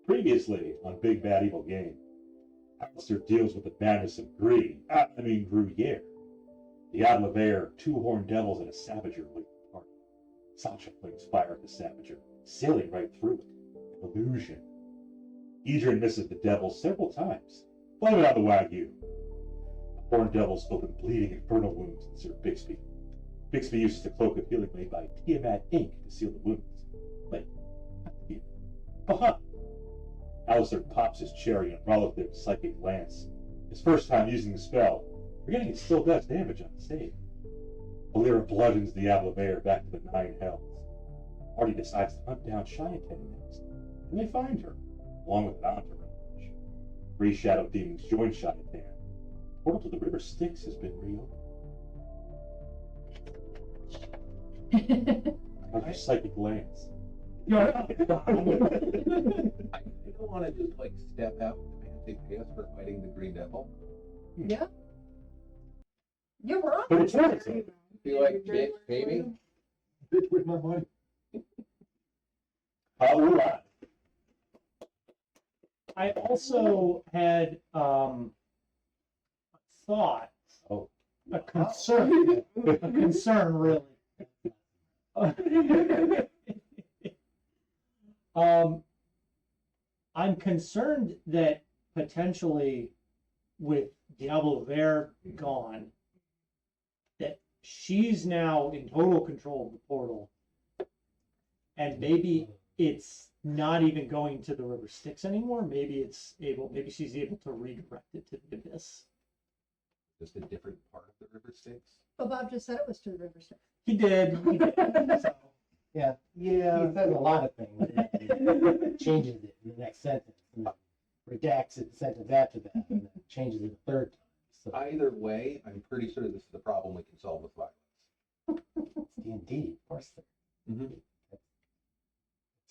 Previously on Big Bad Evil Game, Alister deals with the madness of Gruyere. Diable Vert, two horned devils, and a savager wait apart. Sasha flings fire at the savager, sailing right through it. An illusion. Edrian misses the devils several times. Blame it on the wagyu. The horned devils open bleeding infernal wounds in Sir Bixby. Bixby uses the Cloak of Healing made by Tiamat Inc. to seal the wounds. Wait, not Tiamat. Bahamut. Alister pops his cherry on Raulothim's psychic lance. His first time using the spell, forgetting it still does damage on the save. Valera bludgeons Diable Vert back to the 9 hells. The party decides to hunt down Shaitan next, and they find her, along with an entourage. 3 shadow demons join Shaitan. The portal to the river Styx has been reopened. How's your psychic lance? I don't want to just like step out with the fancy pass for fighting the Green Devil. Yeah. You're wrong. But it's not. Feel like bitch, baby. Bitch with my money. Alright. I also had thought, a concern really. I'm concerned that potentially with Diable Vert gone, that she's now in total control of the portal, and maybe it's not even going to the river Styx anymore. Maybe she's able to redirect it to the abyss. Just a different part of the river Styx. Well, Bob just said it was to the river Styx. He did. So, Yeah. He says a lot of things. Changes it in the next sentence. And redacts it the sentence after that. And then changes it a third time. So Either way, I'm pretty sure this is a problem we can solve with violence. it's D&D, of course. Mm-hmm. That's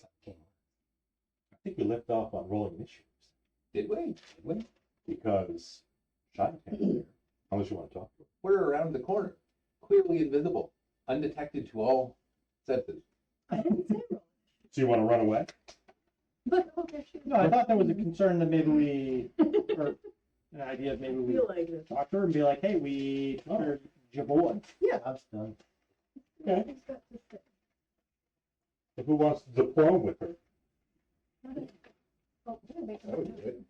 how it came. I think we left off on rolling initiatives. Did we? Because Shaitan there. Unless you want to talk to her. We're around the corner, clearly invisible, undetected to all senses. I didn't say roll. So you want to run away? But okay, shoot. no, I thought there was a concern that maybe we, or an idea of maybe we feel like this. talk to her and be like, hey, we are Javoy. Yeah, I'm done. Okay. He's got to sit. So who wants to deploy with her? Oh, we're gonna make That would be them- good.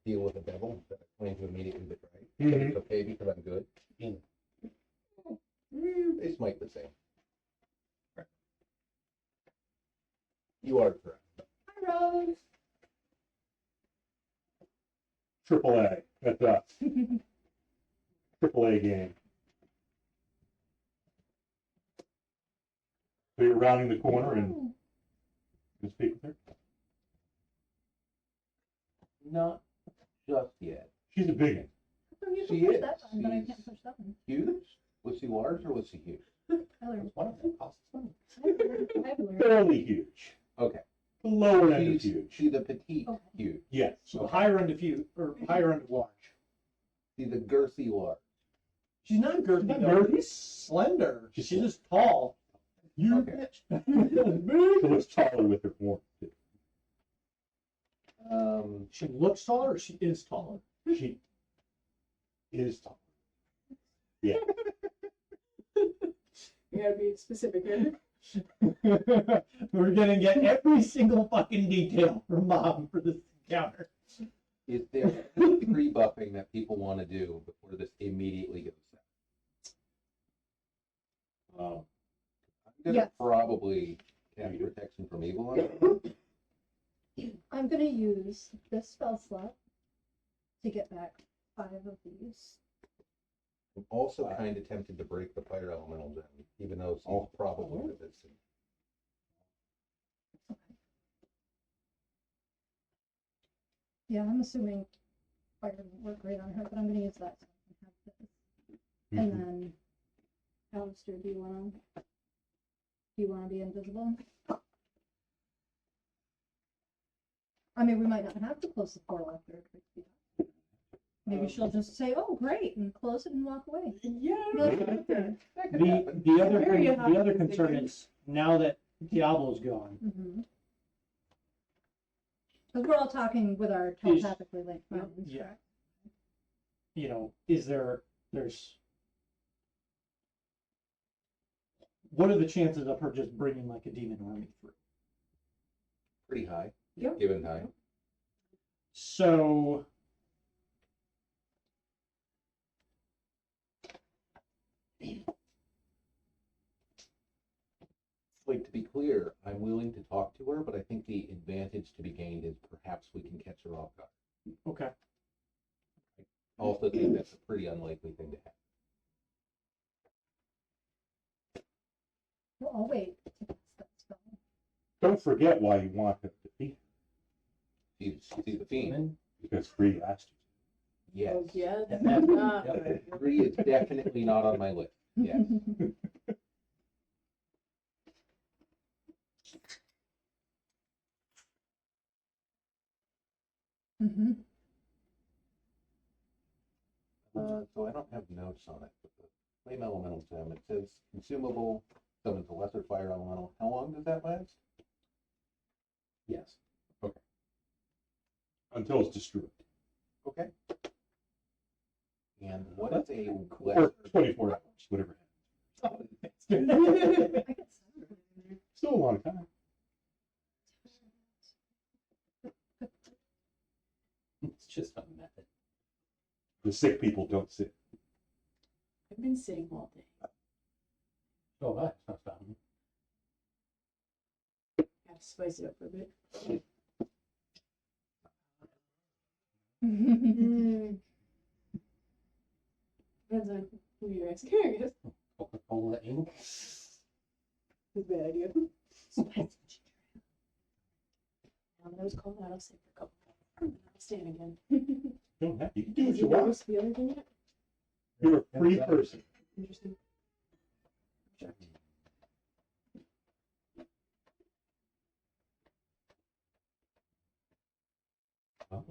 Deal with the devil instead of claim to immediately betray. Mhm. It's okay because I'm good. They smite the same. You are correct. Hi, Rose. AAA. That's us. AAA game. So you're rounding the corner and you speak with her? Not just yet. She's a big one. Oh, you She can push is. that button, but I She's- can't push that one. Huge? Was she large or was she huge? I learned. One of them costs money. I've learned. Fairly huge. Okay. The lower end of She's huge. the petite Okay. huge. Yes. So higher end of few, or higher end of large. She's the girthy large. She's not girthy, Not though. girthy. She's slender. She's She's just tall. You Okay. bitch. She looks taller with her form. She looks taller, or she is taller? She is taller. Yeah. You gotta be specific, right? We're gonna get every single fucking detail from Mom for this encounter. Is there degree buffing that people want to do before this immediately goes down? I'm gonna Yes. probably cast protection from evil on it. I'm gonna use this spell slot to get back 5 of these. I'm also kind of tempted to break the fire elemental gem, even though she's probably resistant. Yeah, I'm assuming fire doesn't work great on her, but I'm gonna use that. So I can have this. Mm-hmm. And then, Alister, do you wanna be invisible? I mean, we might not have to close the portal after it. Maybe she'll just say, "Oh, great," and close it and walk away. Yeah, Like, like that. That could happen. The other Very thing, the other optimistic. concern is now that Diablo's gone, Mhm. Because we're all talking with our telepathically linked minds. Yeah. correct? You know, there's what are the chances of her just bringing like a demon army through? Pretty high, Yep. given time. So Like, to be clear, I'm willing to talk to her, but I think the advantage to be gained is perhaps we can catch her off guard. okay. I also think that's a pretty unlikely thing to happen. Well, I'll wait to cast that spell. Don't forget why you want to defeat him, See the fiend? And because Gree asked you. Yes. Oh, yeah. That's- Ah, Yep. Gree is definitely not on my list. Yes. Mhm. So I don't have notes on it, but the flame elemental gem, it says consumable, summons a lesser fire elemental. How long does that last? yes. Until it's destroyed. Okay. And what is a Or lesser? 24 hours, whatever. I get some. Still a long time. It's just a method. The sick people don't sit. I've been sitting all day. Oh, that's not stopping me. Have to spice it up for a bit. Depends on who you're asking, I guess. Coca-Cola Inc. It's a bad idea. Now that I was called out, I'll stay for a couple. And then I'll stand again. You don't have. You can do what Has you he want. noticed the other thing yet? You're a free person. Interesting. Oh.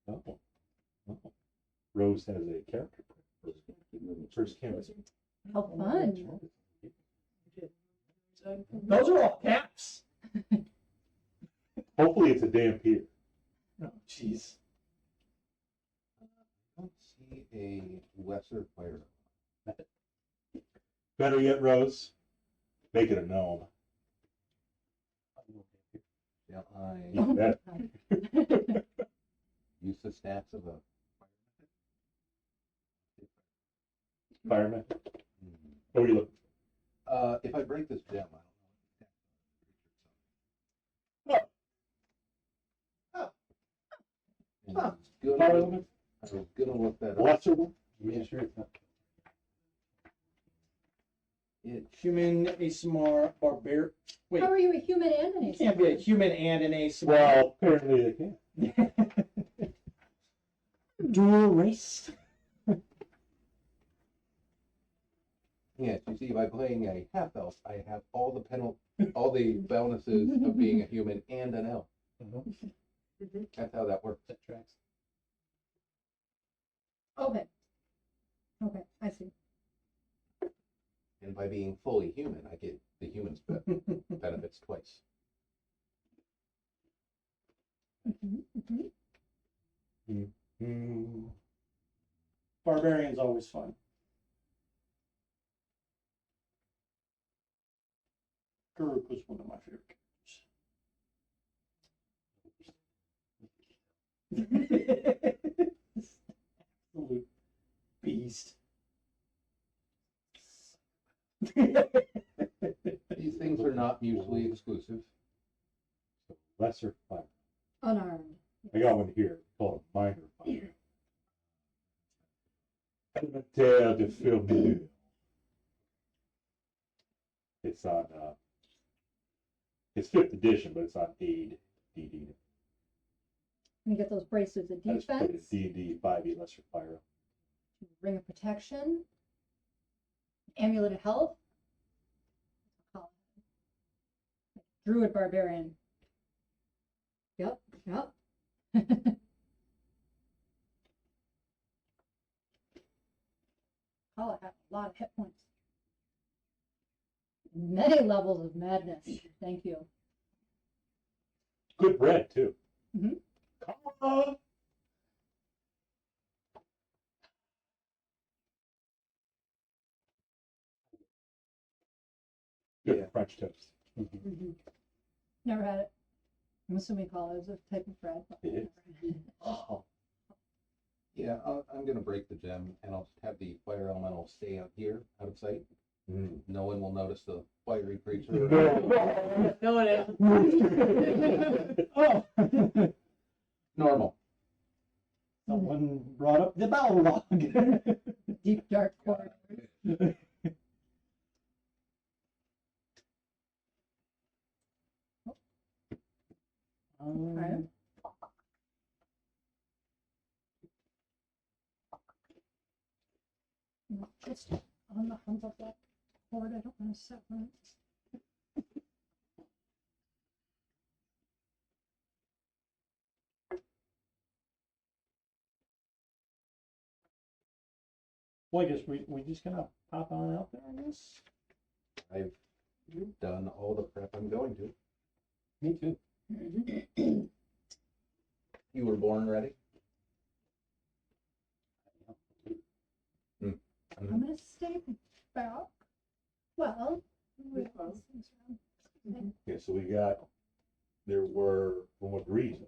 Oh. Oh. Rose has a character print Just gonna keep moving First camera. closer. How fun. So Those are all caps. Hopefully it's a damn peer. Oh, jeez. I don't see a lesser fire. Better yet, Rose, make it a gnome. Shall I You bet. use the stats of a Fireman. Hmm. What are you looking If I break this gem, I don't know. Huh. Good. for? I was gonna look that up. Lesser one? Yeah, sure. It's not. It Human, ASMR, barbarian. Wait, How are you a human and an you can't be a human and an ASMR. Well, apparently they can. Dual race. Yes, you see, by playing a half elf, I have all the bonuses of being a human and an elf. That's how that works. That tracks. Okay. Okay, I see. And by being fully human, I get the human's benefits twice. Mm. Barbarian's always fun. Garuk was one of my favorite characters. Absolute beast. These things are not mutually exclusive. Lesser fire. Unarmed. I got one here called a minor fire. Elementaire de Firminu. It's on, it's 5th edition, but it's on aid, DD. You get those bracelets of I just played defense, a D&D 5e lesser fire. ring of protection, amulet of health, druid barbarian. Yep, yep. Oh, I have a lot of hit points. Many levels of madness. Thank you. Good bread, too. Mhm. Come on. Good Yeah. French toast. Never had it. I'm assuming call is a type of bread. but It is. never had it. Oh, Yeah, I'm gonna break the gem and I'll just have the fire elemental stay out here, out of sight. mm. No one will notice the fiery creature. No one else. Oh, Normal. someone brought up the battle log. Deep dark corridor. Um, Just on the hump of that board, I don't want to set one. well, I guess we just gonna pop on out there, I guess. I've done all the prep I'm going to. Me too. You were born ready? I'm gonna stay back. Well, with Well. these things around. Okay, so there were, from what Gree told you,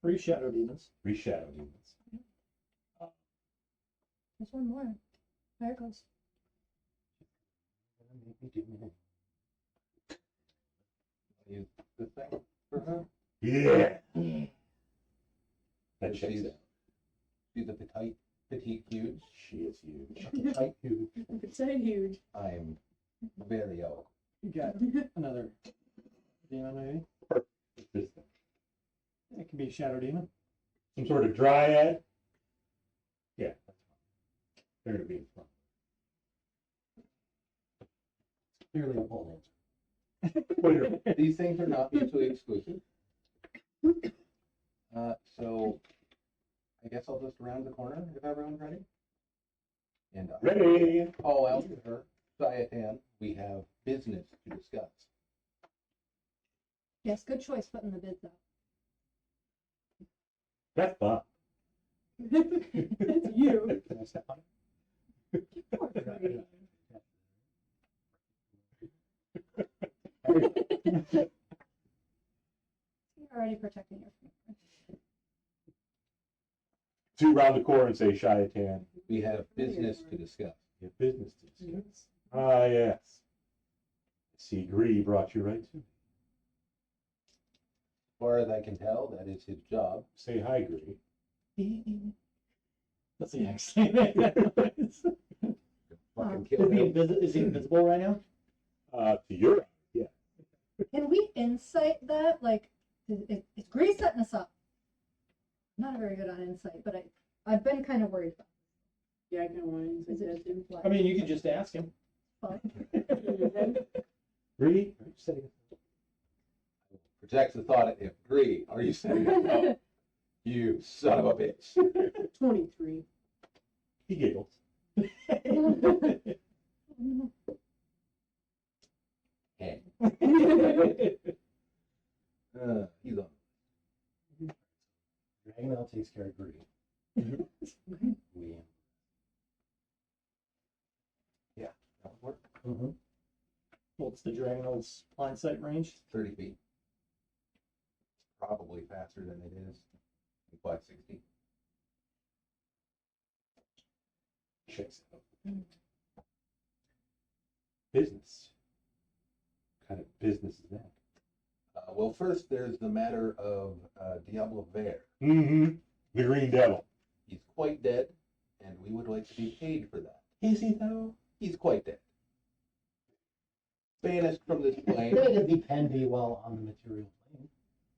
3 shadow demons. 3 shadow demons. There's one more. There it goes. Use this thing for her? Yeah. That checks She's- out. She's a petite huge. She is huge. Tight huge. It's so huge. I'm very old. You got another demon, maybe? What's this thing? It could be a shadow demon. Some sort of dryad? Yeah, that's fine. They're gonna be in front. Clearly a bold Wait, These things are not mutually exclusive. So I guess I'll just round the corner if everyone's ready. And I ready? call out to her, Sayatan, we have business to discuss. Yes, good choice putting the bids out. That's fun. That's you. Can I step on it? You're already protecting your fingerprints. Two round the corner and say, Shayatan, We have business to discuss. you have business to discuss. Ah, yes. See, Gree brought you right to me. As far as I can tell, that is his job. Say hi, Gree. That's the accent. Is Fucking Oh. kill he, him. is he invisible right now? To your eye, yeah. Can we insight that? Like, is Gree setting us up? I'm not very good on insight, but I've been kind of worried about Yeah, I kind of want to it. Is that it too. like, I mean, you could just ask him. fun? Gree, are you setting us Projects the thought if Gree, are you setting us up? You son of a bitch. 23. He giggles. Hey. He's on. Dragonel takes care of Gree. We Yeah, that would work. What's the Dragonel's blind sight range? 30 feet. Probably faster than it is. By 60. Checks out. Business. What kind of business is that? Well, first there's the matter of Diable Vert. Mm-hmm. The Green Devil. He's quite dead, and we would like to be paid for that. Is he though? He's quite dead. Banished from this plane. He can be well on the material plane.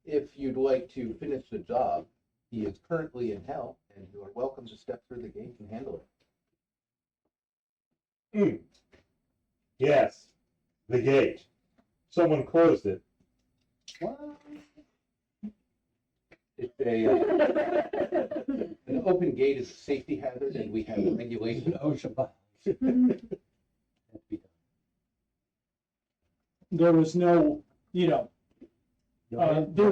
If you'd like to finish the job, he is currently in hell, and you are welcome to step through the gate and handle it. Mm. Yes. The gate. Someone closed it. It's an open gate is a safety hazard, and we have regulations. OSHA violation. Has to be done. There was no, There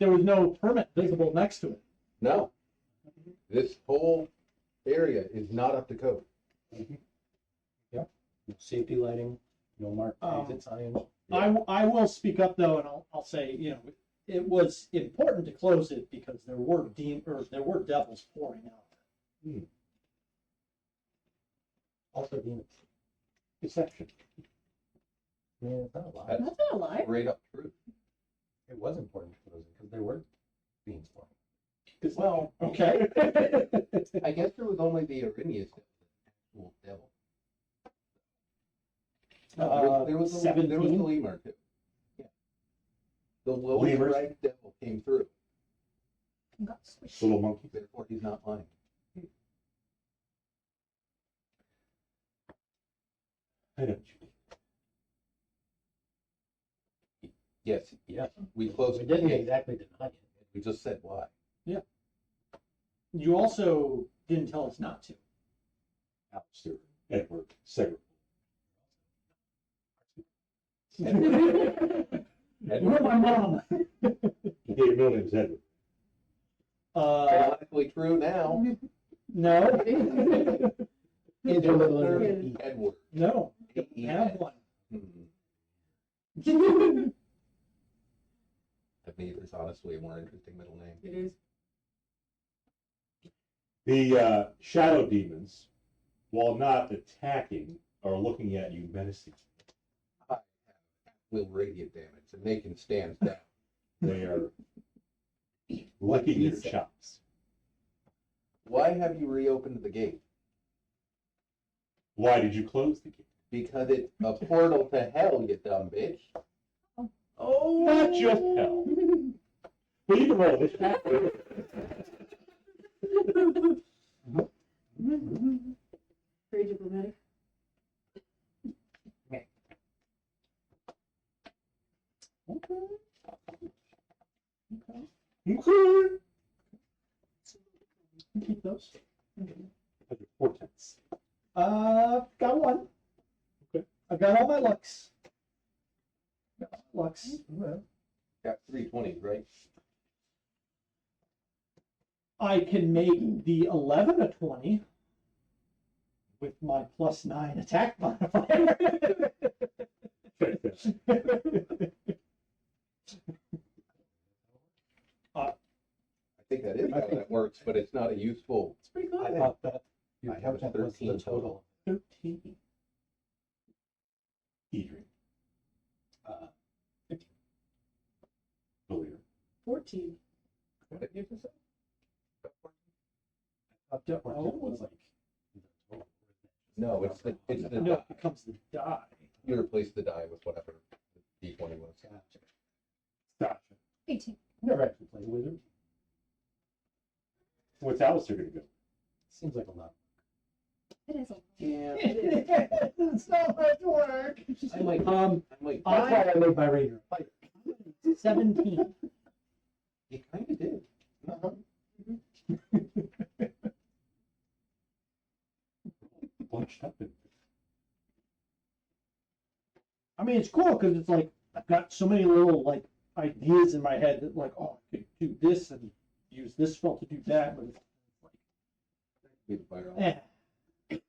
was no permit visible next to it. No. This whole area is not up to code. No safety lighting, no marked exit signs. I will speak up though, and I'll say, you know, it was important to close it because there were devils pouring out. Also demons. Deception. Yeah, it's not a lie. That's That's not a lie. straight up true. It was important to close it because there were beings for it. Well, okay. I guess there was only the Arrhenius actual devil. No, there was the 17? lemur too. Yeah. The lowest Lemurs? ranked devil came through. Got squished. Little monkey. Therefore, he's not lying. I know what you mean. Yes, Yeah. we closed We the didn't gate. exactly deny it. We just said why. You also didn't tell us not to. Alister, Edward, Segre. You're my mom. He gave middle name's Edward. Canonically true now. No. Interlinear. Edward. No. Don't have one. Mhm. Edward is honestly a more interesting middle name. It is. The shadow demons, while not attacking, are looking at you menacingly. Will radiant damage, and they can stand down. They are licking their chops. Why have you reopened the gate? Why did you close the gate? Because it's a portal to hell, you dumb bitch. Oh. Not just hell. But you can roll this. Very diplomatic. Okay. Keep those. Portents. Got one. Okay. I've got all my lucks. Got all my lucks. Got 320s, right? I can make the 11 a 20 with my +9 attack modifier. I think that is how that works, but it's not a useful. It's pretty I good. thought that I your have a portent was the 13 total. 13. Edrian. Uh, Earlier. 14. What did you just say? I thought your portent was like the total. No, it's the No, die. it becomes the die. You replace the die with whatever the D20 was. Gotcha. Sasha. 18. Never actually played a wizard. What's Alister going to go? Seems like a lot. It is a Yeah. It's so much work. I'm like, Um, that's That's why I made my ranger a fighter. 17. you kind of did. Bunched up in. I mean, it's cool because it's like I've got so many little like ideas in my head that like, oh, I could do this and use this spell to do that, but it's Be the fire. like,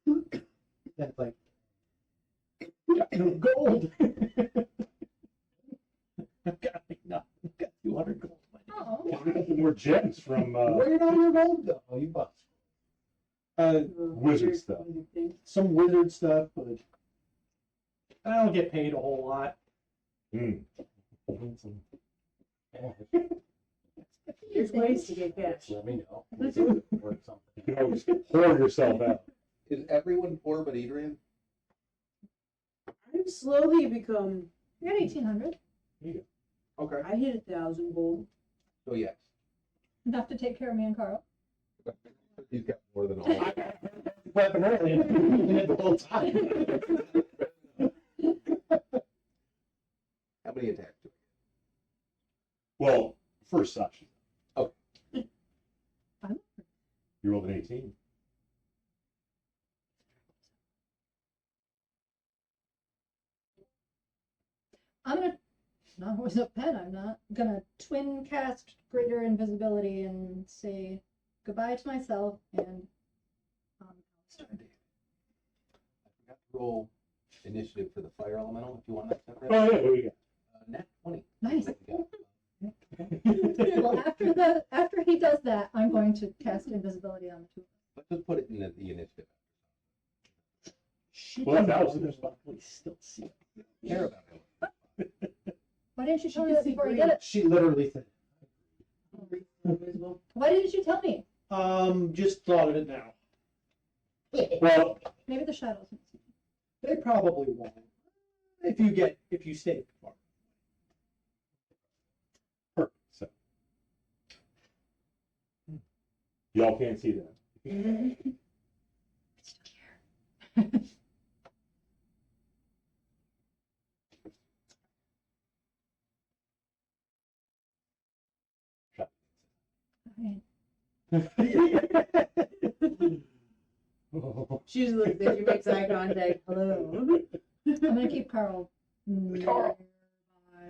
Then it's like, got no gold. I've got like nothing. I've got 200 gold. Oh. Can we get some more gems from where did all your gold go? Oh, you bust. Wizard stuff? Some wizard stuff, but I don't get paid a whole lot. There's ways to get cash. Let me know. Or something. You can always pour yourself out. Is everyone poor but Edrian? I've slowly become. You're at 1800. Okay. I hit 1,000 gold. So yes, Enough to take care of me and Carl. he's got more than all. Weapon early and using it the whole time. How many attacks do Well, first Sasha. Okay. You rolled an 18. I'm gonna not with a pen. I'm not gonna twin cast greater invisibility and say goodbye to myself and I forgot to roll initiative for the fire elemental, if you want that separate. Oh, yeah, what do we got? Nat 20. Nice. There you go. Well, after he does that, I'm going to cast invisibility on the two. Let's just put it in the initiative. She Well, can that's more Alister. than likely still see it. Care about it. Why didn't you She tell me can that see before you green. did it? She literally said, Invisible. Why didn't you tell me? Just thought of it now. Well, Maybe the shadows. They probably won't. If you stay far. perfect. So, y'all can't see that. It's still here. Fine. She just looks there, she makes eye contact. Hello. I'm gonna keep Carl Carl.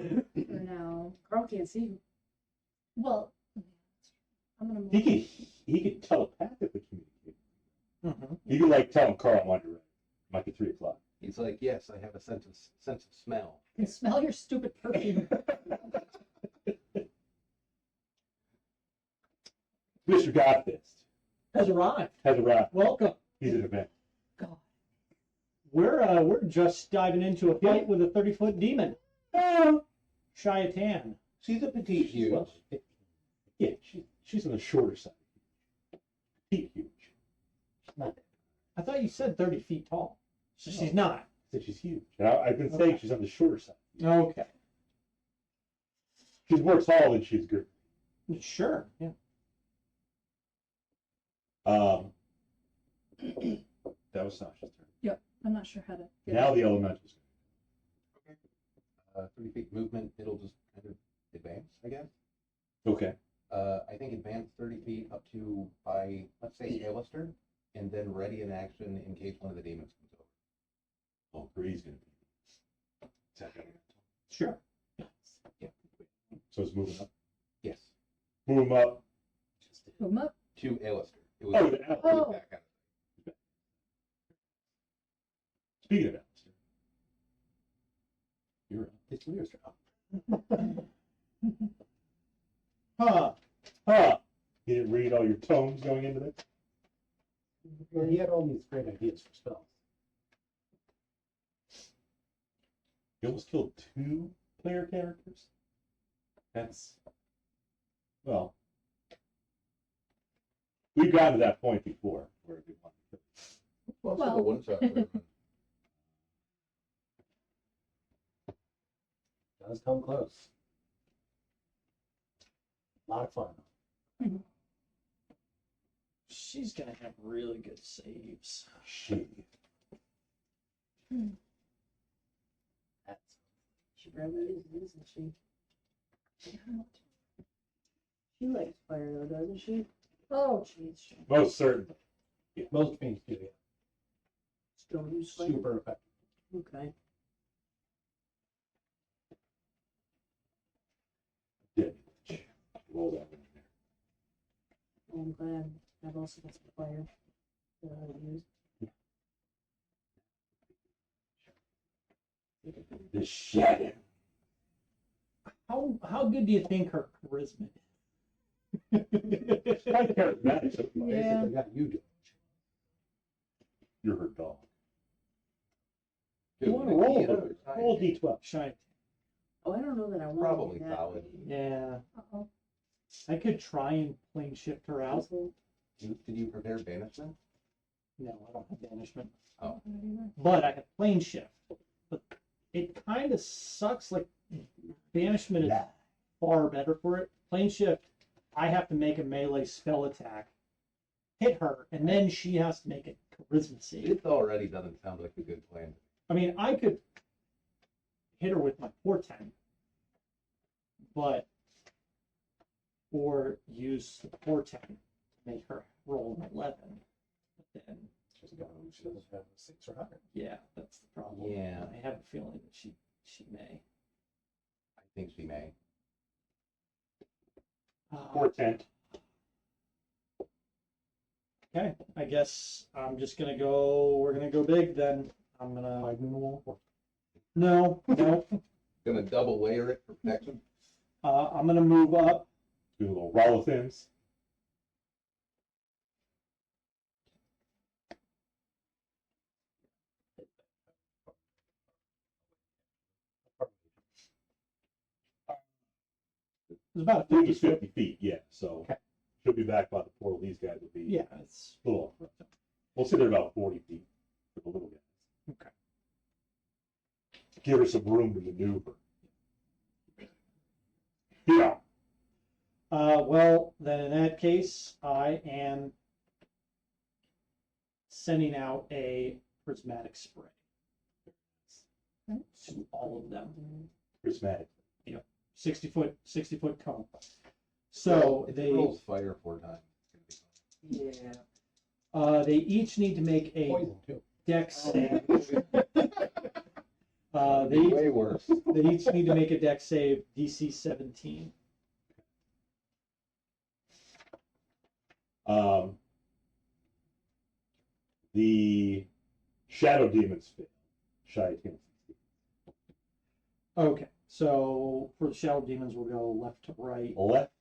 nearby for now. Carl can't see you. Well, I'm gonna move. He could telepathically communicate. Mm-hmm. You could like tell him Carl I'm on your right. Might be 3 o'clock. He's like, yes, I have a sense of smell. I can smell your stupid perfume. Mr. Godfist Has arrived. has arrived. Welcome. He's an event. God. We're just diving into a fight with a 30-foot demon. Shaitan. She's a petite huge. Well, yeah, she's on the shorter side. Petite huge. not that. I thought you said 30 feet tall. So she's not. I said she's huge. And I've been saying she's on the shorter side. Okay. She's more tall than she's good. Sure. Yeah. That was Sasha's turn. I'm not sure how to. get Now it. the elementals. 3 feet movement, it'll just kind of advance, I guess. Okay. I think advance 30 feet up to by, let's say, Alister, and then ready in action in case one of the demons comes over. Oh, Gree's gonna be. Is that gonna Sure. Yeah. So it's moving up. Yes. Move him up. Move 'em up. To Alister. It was Oh, the Alister. Oh. back out. Speaking of Alister, you're up. It's yours. Huh. Huh. You didn't read all your tones going into this? Well, he had all these great ideas for spells. You almost killed 2 player characters? That's. Well. We've gotten to that point before where we want to kill. Well, Well. one shot. Does come close. A lot of fun. She's gonna have really good saves. She. That's She probably is, isn't she? She likes fire though, doesn't she? Oh, Jeez, she Most certainly. most fiends do, yeah. still use fire. Super effective. Okay. Did. Roll that one in there. Well, I'm glad I've also got some fire that I would use. The shadow. How good do you think her charisma is? It's quite charismatic. So far. Yeah. Basically got you doing. You're her dog. You want to roll D12. Shine. Oh, I don't know that I want Probably to do that. solid. Yeah. uh-oh. I could try and plane shift her out. Did you prepare banishment? No, I don't have banishment. Oh. But I have plane shift. But it kind of sucks. Like banishment is far better for it. Plane shift, I have to make a melee spell attack, hit her, and then she has to make a charisma save. It already doesn't sound like a good plan. I mean, I could hit her with my portent, but or use the portent to make her roll an 11. But then, She doesn't have a 6 or higher. yeah, that's the problem. Yeah. I have a feeling that she may. I thinks she may. Portent. Okay, I guess I'm just gonna go. We're gonna go big then. I'm gonna. Hide in the wall. No, no. Gonna double layer it for protection. I'm gonna move up. Do a little Raulothim's. It's about a 50 50 foot. 50 feet, yeah. So Okay. she'll be back by the portal. These guys will be Yeah, it's a little. We'll say they're about 40 feet for the little guys. okay. Give her some room to maneuver. Yeah. Well, then in that case, I am sending out a prismatic spray to all of them. Prismatic. 60 foot cone. So If it they, rolls fire 4 times. It's yeah. They each need to make a Poison too. dex save. gonna They be way worse. They each need to make a dex save DC 17. The shadow demons fail. Shy of 10. Okay, so for the shadow demons, we'll go left to right. Left.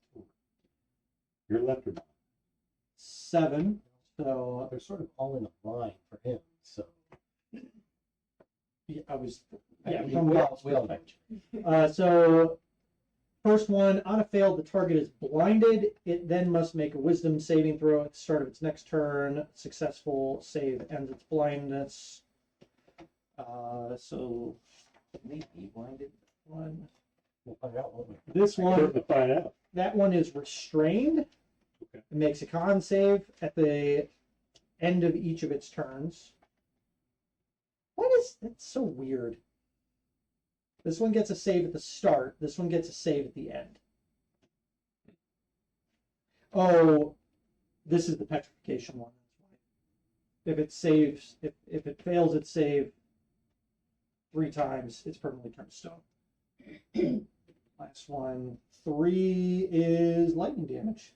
Your left or not? 7. So They're sort of all in a line for him, so. yeah, I was We from all Bob's bet you. so first one, on a fail, the target is blinded. It then must make a wisdom saving throw at the start of its next turn. Successful save ends its blindness. So can they be blinded? One. We'll find out, won't we? This We're one, to find out. that one is restrained. Okay. It makes a con save at the end of each of its turns. What is that's so weird? This one gets a save at the start. This one gets a save at the end. Oh, this is the petrification one. If it saves, if it fails its save 3 times, it's permanently turned to stone. Last one, 3 is lightning damage.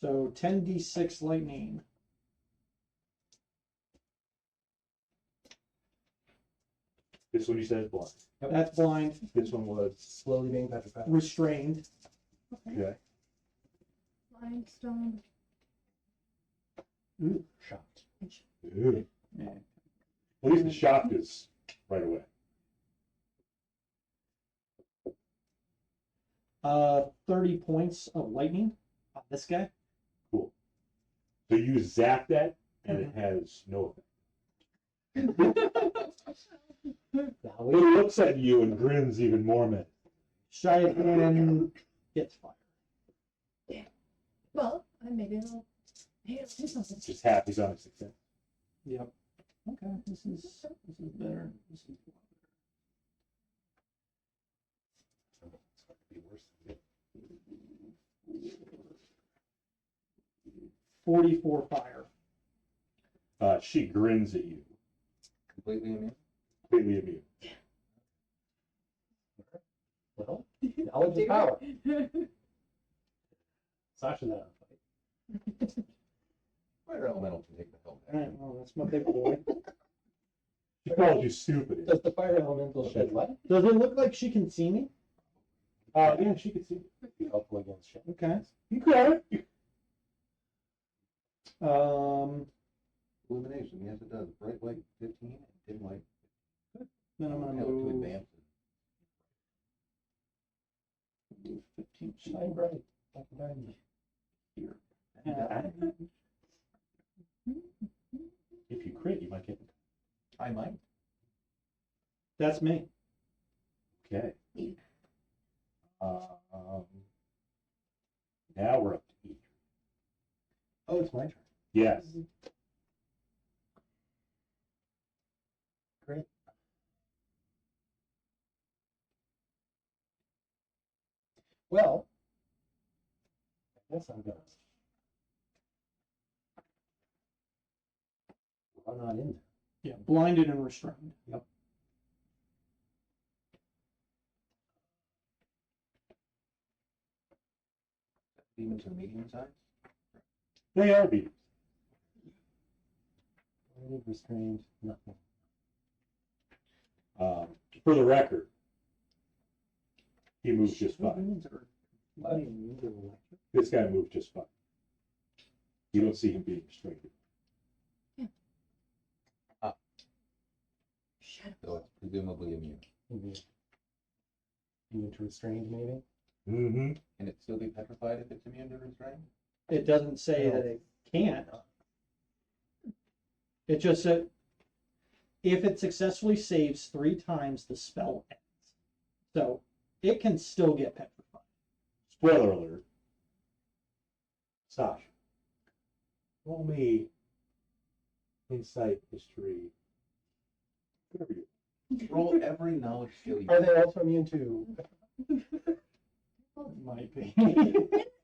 So 10d6 lightning. This one you said is blind. That's blind, This one was Slowly being petrified. restrained. okay. Blind stone. Shocked. Ooh. Yeah. At least the shock is right away. 30 points of lightning on this guy. Cool. So you zap that, and it has no effect. Now It looks at you and grins even more mad. Cheyenne gets fire. Well, maybe it'll do something. Just happy he's on a success. Yep. Okay, this is better. This is It's hard to be worse than it. 44 fire. She grins at you, Completely immune. completely immune. Well, knowledge is power. Sasha's out of the fight. Fire elemental can take the helmet. All right, well, that's my big boy. She calls you stupid. Does the fire elemental shed light? Does it look like she can see me? Yeah, she could see. Be helpful against shed. Okay. You got it. Illumination, yes it does. Bright light 15 and dim light. Then I'm gonna Help to move advance. 15. Shine bright. Like a diamond. Here. If you crit, you might get. I might. That's me. Okay. Now we're up to E. Oh, it's my turn. Yes. Great. Well, I guess I'm gonna run on in there. Yeah, blinded and restrained. Yep. Demons are medium size? They are beaters. Restrained, nothing. For the record, he moves just fine. This guy moves just fine. You don't see him being restrained. So it's presumably immune. Immune to restrained, maybe? Mm-hmm. Can it still be petrified if it's immune to restraint? It doesn't say that it can't. It just said if it successfully saves 3 times, the spell ends. So it can still get petrified. Spoiler alert. Sasha, roll me insight, history, whatever you. Roll every knowledge skill you Are they also immune to? Might be.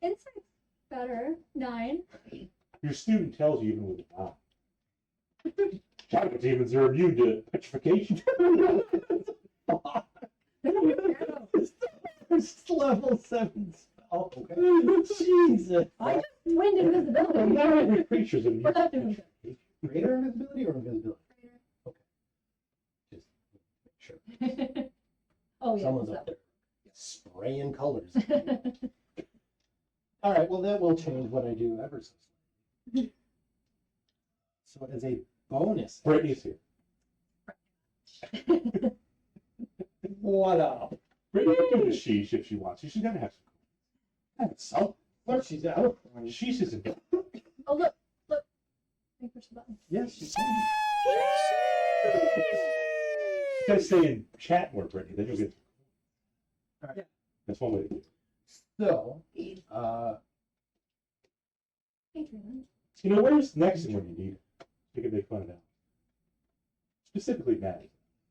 Insight's better. 9. Your student tells you even with a 9. Shadow demons are immune to petrification. First level 7 spell. Jesus. I just wind invisibility. Not every creature's immune We're to not doing petrification. Greater invisibility or invisibility? Just make sure. Oh yeah. Someone's up there spraying colors. All right, well, that will change what I do ever so slightly. So as a bonus, Brittany's here. What up? Brittany can do the sheesh if she wants. She's gonna have some. what she's out. Sheesh isn't. Oh look. Let me push the button. Yes, you can. You gotta stay in chat more, Brittany. Then you'll get. All right. That's one way to do it. So, Adrian. You know, where's Nexon when you need it? You can make fun of that. Specifically, Maddie.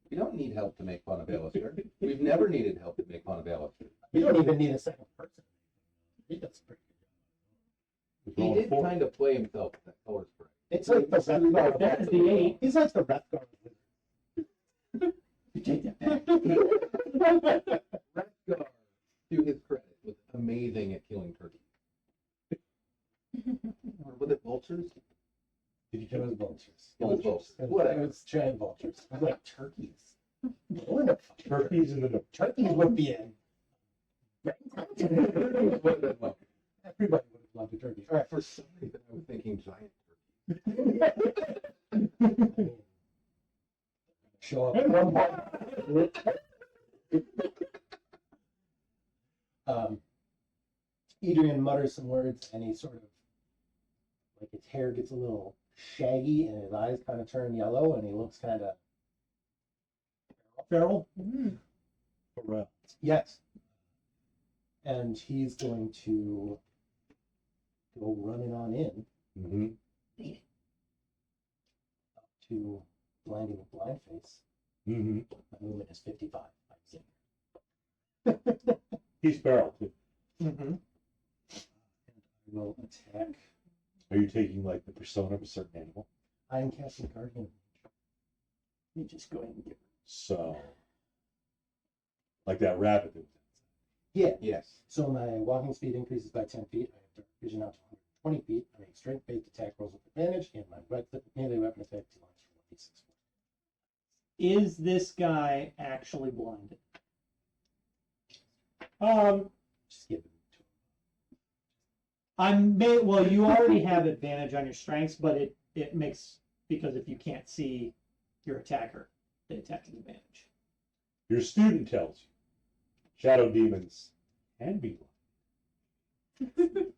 We don't need help to make fun of Alister. We've never needed help to make fun of Alister. you don't even need a second person. He does a pretty good job. We're He going did forward. kind of play himself with that color spray. It's like the Wrathgar. That is the 8. He's like the Wrathgar. You take that back. Rhathgar, to his credit, was amazing at killing turkeys. Or was it vultures? Did you It kill was him? vultures. It was vultures. It Whatever. was giant vultures. It was like turkeys. Wonderful. Turkeys in the Turkeys would be in. Turkeys would have been welcome. Everybody would have loved a turkey. All right. For some reason, I was thinking giant turkey. Show up at one point. Edrian mutters some words and he sort of, like his hair gets a little shaggy and his eyes kind of turn yellow and he looks kind of feral. Yes. And he's going to go running on in Mm-hmm. up to blinding with blind face. Mm-hmm. My movement is 55. He's feral too. Mm-hmm. I will attack. Are you taking like the persona of a certain animal? I am casting Guardian. You just go ahead and get So, like that rabbit that was Yeah. Yes. So my walking speed increases by 10 feet. I have dark vision out to 120 feet. I make strength-based attack rolls with advantage, and my right-click melee weapon effect launches from 1d6. Is this guy actually blinded? Just give it to Well, you already have advantage on your strengths, but it makes, because if you can't see your attacker, they attack at advantage. Your student tells you shadow demons can be blind,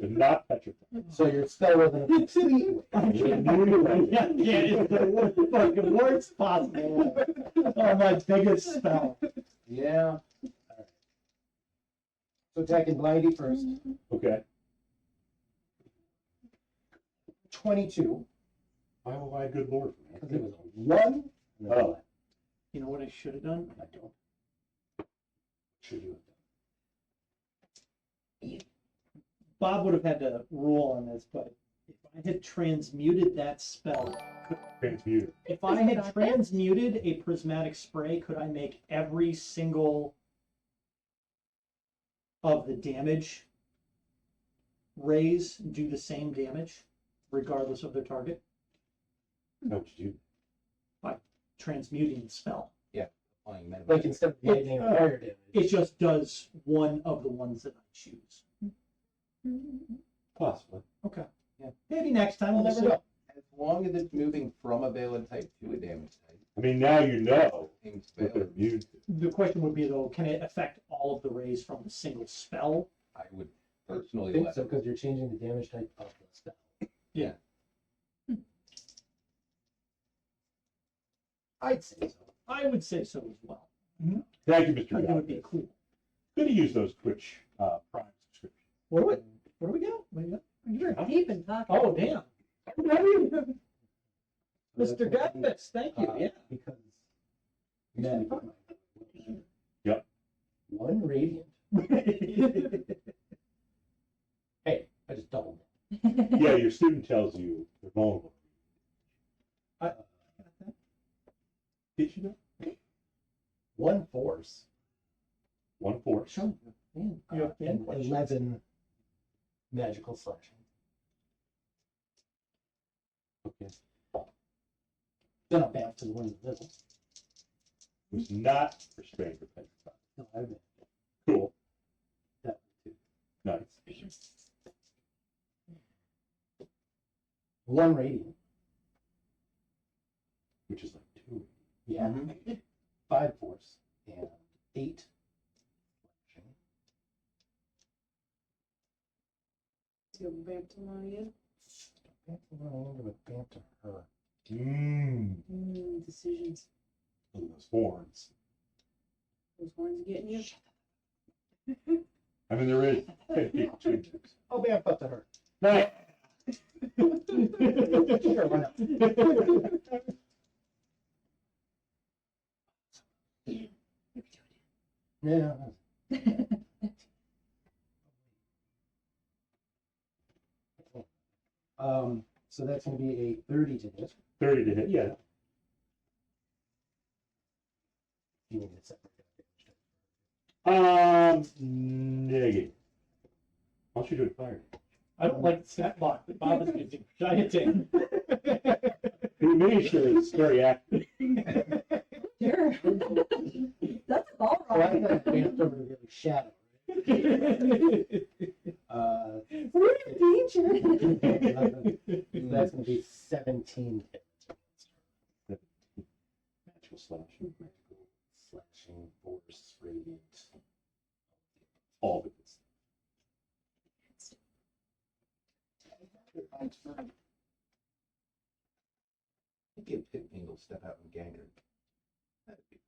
but not petrified. him. So your spell wasn't a complete Yeah, it's the fucking worst possible. Oh, my biggest spell. Yeah. So attacking Blindy first. Okay. 22, Oh my good lord, man. because it was a 1. And then Oh. You know what I should have done? I don't. Should you have done? Bob would have had to rule on this, but if I had transmuted that spell, Transmuter. if I had transmuted a prismatic spray, could I make every single of the damage rays do the same damage regardless of their target, How would you do? transmuting the spell. Applying Like medical. instead of lightning or fire damage. It just does one of the ones that I choose. Possibly. Okay. Yeah. Maybe next time We'll we'll never see. know. As long as it's moving from a Valen type to a damage type. I mean, now you know Things what they're Valen, immune to. The question would be though, can it affect all of the rays from the single spell? I would I personally think let so, because you're changing the damage type of the spell. Yeah. I'd say so. I would say so as well. Thank you, I Mr. think it would be Doctor. cool. Good to use those Twitch Prime subscriptions. Where do we go? You're deep in talking. Oh, damn. So Mr. that's gonna be, Gutfest, thank you, yeah. Because magic. Yep. 1 radiant. Hey, I just doubled it. Yeah, your student tells you they're vulnerable. Did you know? 1 force. 1 force. Sure. Man, you have And questions. 11 magical slashing. Okay. Then I'll back to the one in the middle. Who's not restrained for petrified. No, I haven't. Cool. That one too. Nice. 1 radiant. Which is like 2. Yeah. Mhm. 5 force. And 8 slashing. Go back to mine again. Back to the one into it, back to her. Decisions. Look at those horns. Those horns getting you. I mean, there is. I'll back up to her. Nice. Sure, why not? Yeah. So that's gonna be a 30 to hit. 30 to hit. Yeah. You need to separate that. Negative. Why don't you do it fire? I don't like the stat block that Bob is using for dieting. The miniature is very active. Sure. That's all Oh, I right. got advanced over to the shadow. We're in danger. That's gonna be 17 hit. Magical slashing. Magical slashing, force, radiant. All of it. Give Pit Mingle step out and gang her. That'd be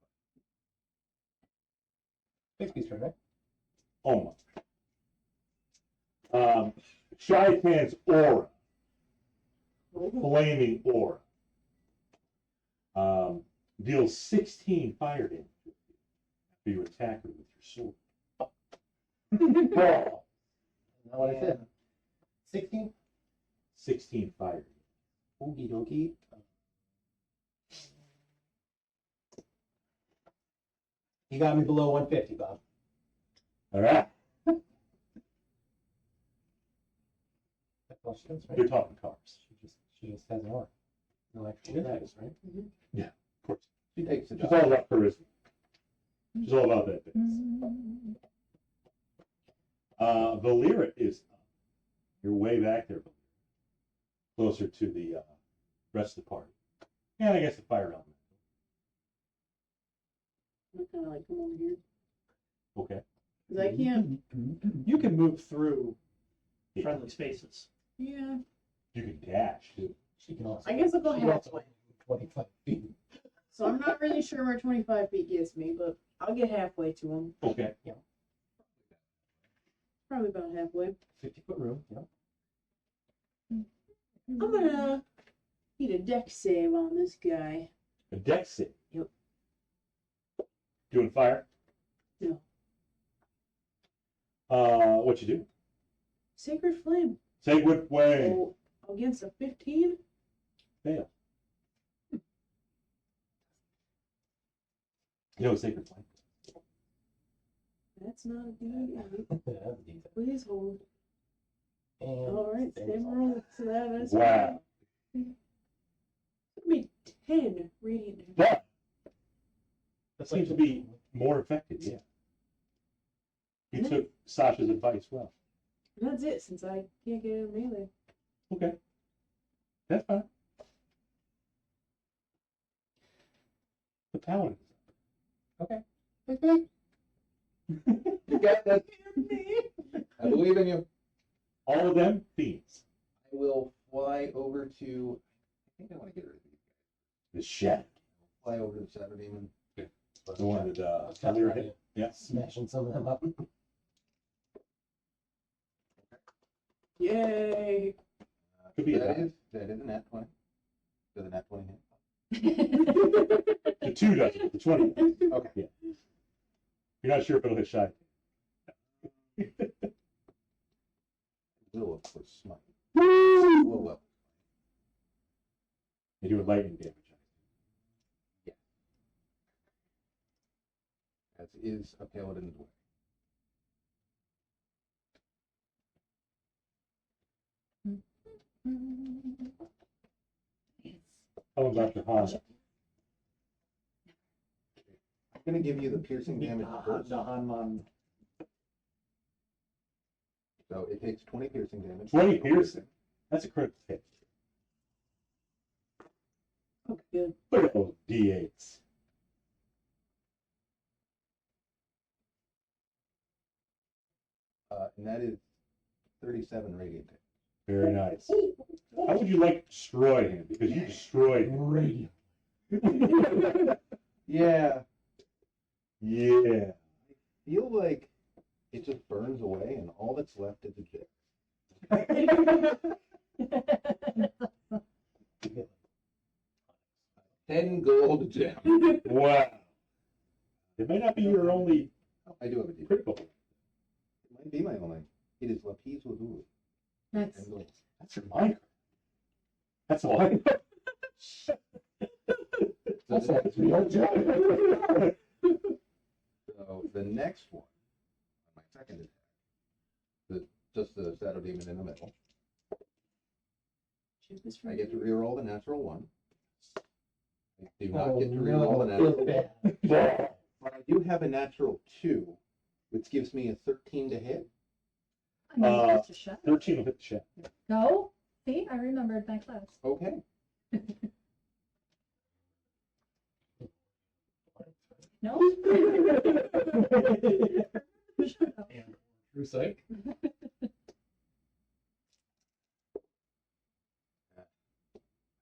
Bixby's turn, right? Almost. Shaitan's aura. Flaming aura. Deals 16 fire damage after you attack her with your sword. Oh, Not what I said. 16? 16 fire damage. Okie dokie. You got me below 150, Bob. All right. Well, she does, right? You're talking cars. She just has an aura. No actual attacks, right? Of course. She takes the She's dodge. all about charisma. She's all about that base. Valera is up. You're way back there, Valera. Closer to the rest of the party. And I guess the fire element. I kind of like come over here. Okay. Because I can't. You can move through friendly spaces. Yeah. You can dash too. She can also. I guess I'll go she also halfway. 25 feet. So I'm not really sure where 25 feet gets me, but I'll get halfway to him. Okay. Probably about halfway. 50-foot room, yeah. I'm gonna need a deck save on this guy. A dex save. Yep. Doing fire? No. What you do? Sacred Flame. Sacred Flame. Oh, against a 15? Fail. You know, Sacred Flame. That's not a D8. Yeah, that's a decent. Please hold. All right, same roll. So that is Wow. It's gonna be 10 radiant damage. But That's seems to be more effective, yeah. You took Sasha's advice well. And that's it, since I can't get in melee. Okay. That's fine. The paladin. Okay. You got that. I believe in you. All of them fiends. I will fly over to. I think I want to get rid of these guys. The shed. Fly over to the Shadow Demon. The one that Talia hit. Yeah. Smashing some of them up. Yay! Could be a that nat. is a nat 20. Does a nat 20 hit? The 2 doesn't. The 20. Okay. Yeah. You're not sure if it'll hit shy. Will of course smite. Well. They do a lightning damage. As is a paladin's way. Oh, Dr. Han. I'm gonna give you the piercing damage first. The Hanman. So it takes 20 piercing damage. 20 piercing. That's a critical hit. Oh, good. Look at those D8s. And that is 37 radiant damage. Very nice. How would you like to destroy him? Because you destroyed him. Radiant. Yeah. Yeah. Feel like it just burns away and all that's left is a jet. 10 gold gems. Wow. It may not be your only Oh, I do have a D. critical. It might be my only. It is Lapis Lazuli. That's 10 gold. That's your minecraft. That's all I know. That's like it's real job. So the next one, my second attack, just the Shadow Demon in the middle. Shoot this I from get to reroll the natural one. I do Oh, not get to no, reroll the it natural feels one. bad. But I do have a natural 2, which gives me a 13 to hit. I mean, it's a shot. 13 will hit the shaft. No? See, I remembered my class. Okay. No? True sight.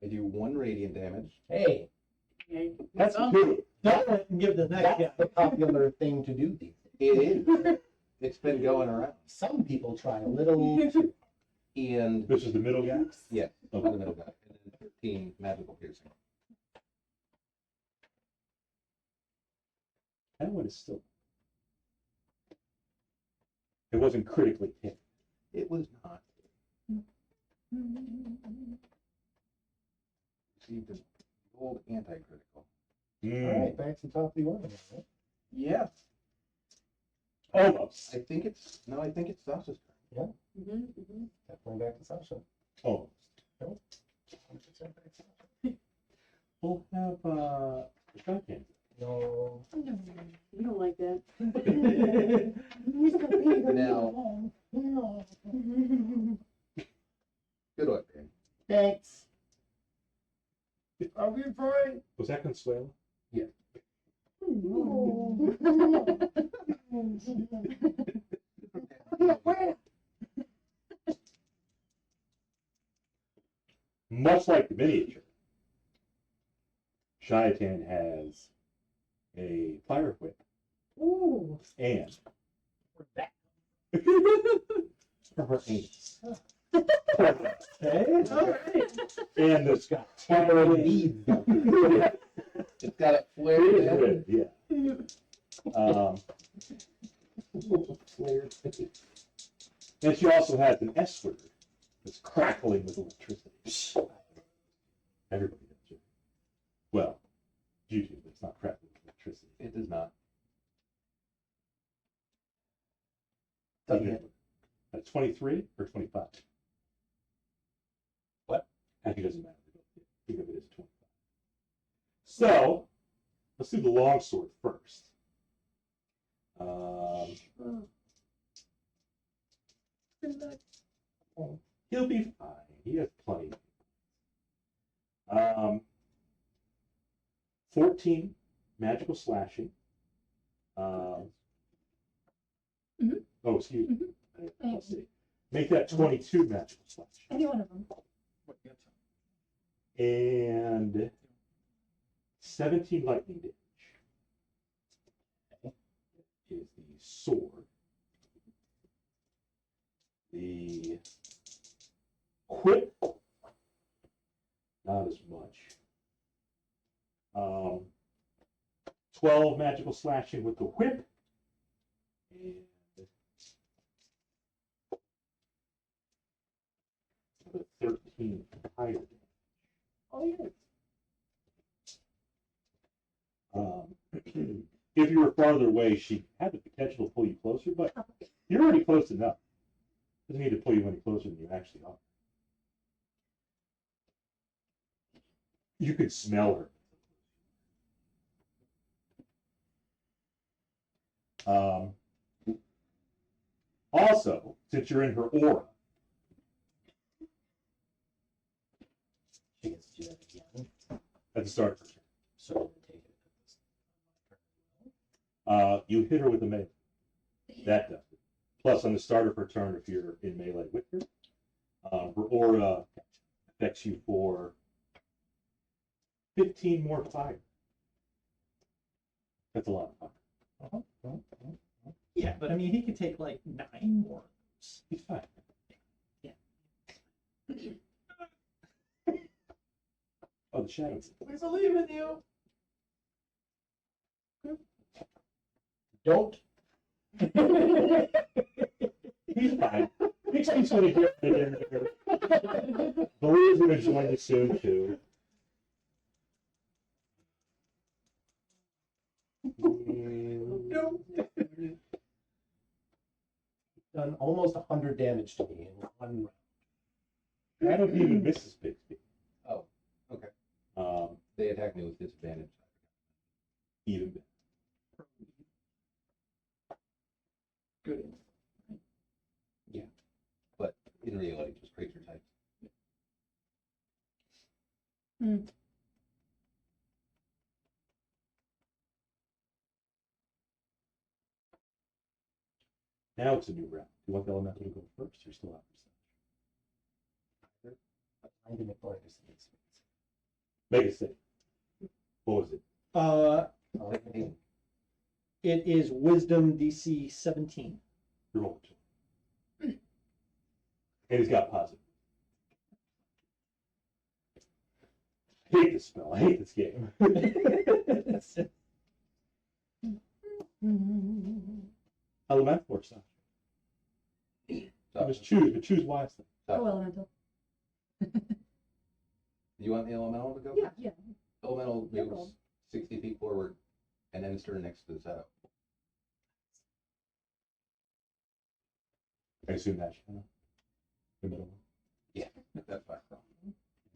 I do 1 radiant damage. Hey, Yay. That's Oh, good. Don't let him give the next that's guy. the popular thing to do these days. It is. It's been going around. Some people try a little too. And This is the middle guy. yeah, over the middle guy. And then 13 magical piercing. That one is still. It wasn't critically hit. It was not. Received an gold anti-critical. Mm. All right, back to the top of the order. Right? Yeah. Almost. I think it's Sasha's turn. Definitely back to Sasha. Almost. 100% back to Sasha. We'll have shotgun. No. You don't like that. Now, good luck, Dan. Thanks. I'll be fine. Was that Consuelo? Much like the miniature, Shaitan has a fire whip Ooh. and We're back. for her anus. Okay. All right. And it's got Fire fire needs. It's got a flare down. yeah. And she also has an S word that's crackling with electricity. Everybody does it. Well, you do, but it's not crackling with electricity. It does not. Doesn't it? At 23 or 25? Actually, it doesn't matter. Think of it as 25. So, let's do the longsword first. He'll be fine. He has plenty. 14 magical slashing. Oh, excuse me. Let's see. Make that 22 magical slashing. Any one of them. And 17 lightning damage. Is the sword. The whip, not as much. 12 magical slashing with the whip. And 13 higher damage. Oh, yeah. If you were farther away, she had the potential to pull you closer, but you're already close enough. Doesn't need to pull you any closer than you actually are. You could smell her. Also, since you're in her aura, She gets to do that again. at the start of her turn, So I'm gonna take it at this. you hit her with a melee. That does it. Plus, on the start of her turn, if you're in melee with her, her aura affects you for 15 more fire. That's a lot of fire. Yeah, but I mean, he could take like 9 more. He's fine. Yeah. Oh, the shadows. We believe in you. Don't. He's fine. He's going to get it in there. Baloo's going to join you soon, too. Done almost 100 damage to me in one round. I don't even miss Sir Bixby. Oh, okay. Um, They attack me with disadvantage. even better. Good. But in reality, just creature types. Now it's a new round. Do you want the elemental to go first or still have percentage? I'm gonna play this against me. Make a save. What was it? It is Wisdom DC 17. You're rolling two. And he's got positive. I hate this spell. I hate this game. Elemental or Sasha? Just choose, but choose wisely. Oh, elemental. You want the elemental to go? Yeah, yeah. Elemental Yeah, moves roll. 60 feet forward and then turn next to the setup. I assume that's the middle one. Yeah, that's fine.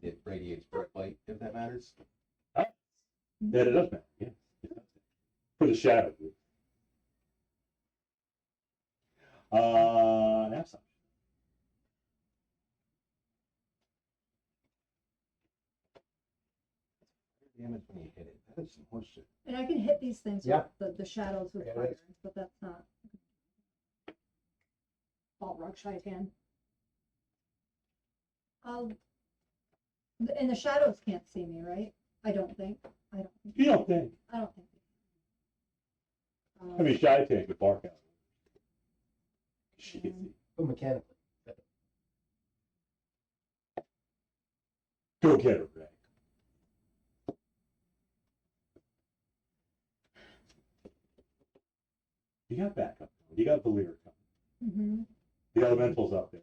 It radiates bright light, if that matters. That it does matter, yeah. For the shadow. Now Sasha. Damage when you hit it. That is some horseshit. And I can hit these things Yeah. with the shadows with Yeah, fire, that's- but that's not. Alt rock shaitan. And the shadows can't see me, right? I don't think. You don't think. I don't think. I mean, Shy Tank would bark out. She can see. But mechanically. Go get her, Ray. You got backup. You got Valir coming. The elemental's up there.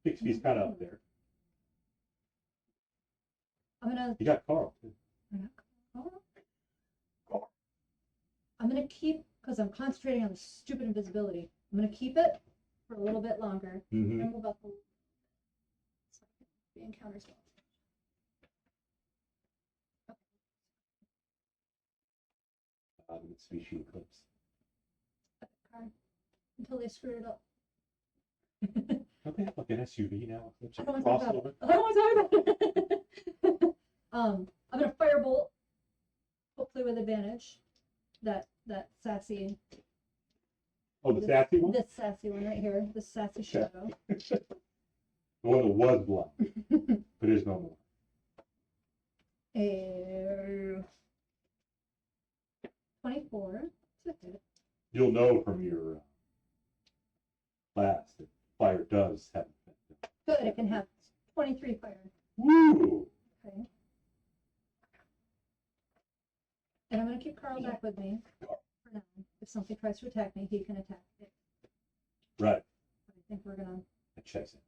Bixby's kind of up there. You got Carl, too. I'm gonna keep, because I'm concentrating on the stupid invisibility. I'm gonna keep it for a little bit longer. Mm-hmm. And move up Be encounters well. Species eclipse. Card. Until they screw it up. Don't they have like an SUV now? It's I a don't want to talk crossover. about it. I don't want to talk about it. I'm gonna firebolt, hopefully with advantage. That sassy, Oh, the sassy one? this sassy one right here, this sassy shadow. The one that was blind, but is no more. 24. That's a hit. You'll know from your class that fire does have an effect. Good, it can have 23 fire. Woo! Okay. And I'm gonna keep Carl back with me for now. If something tries to attack me, he can attack it. Right. I think we're gonna, That checks it.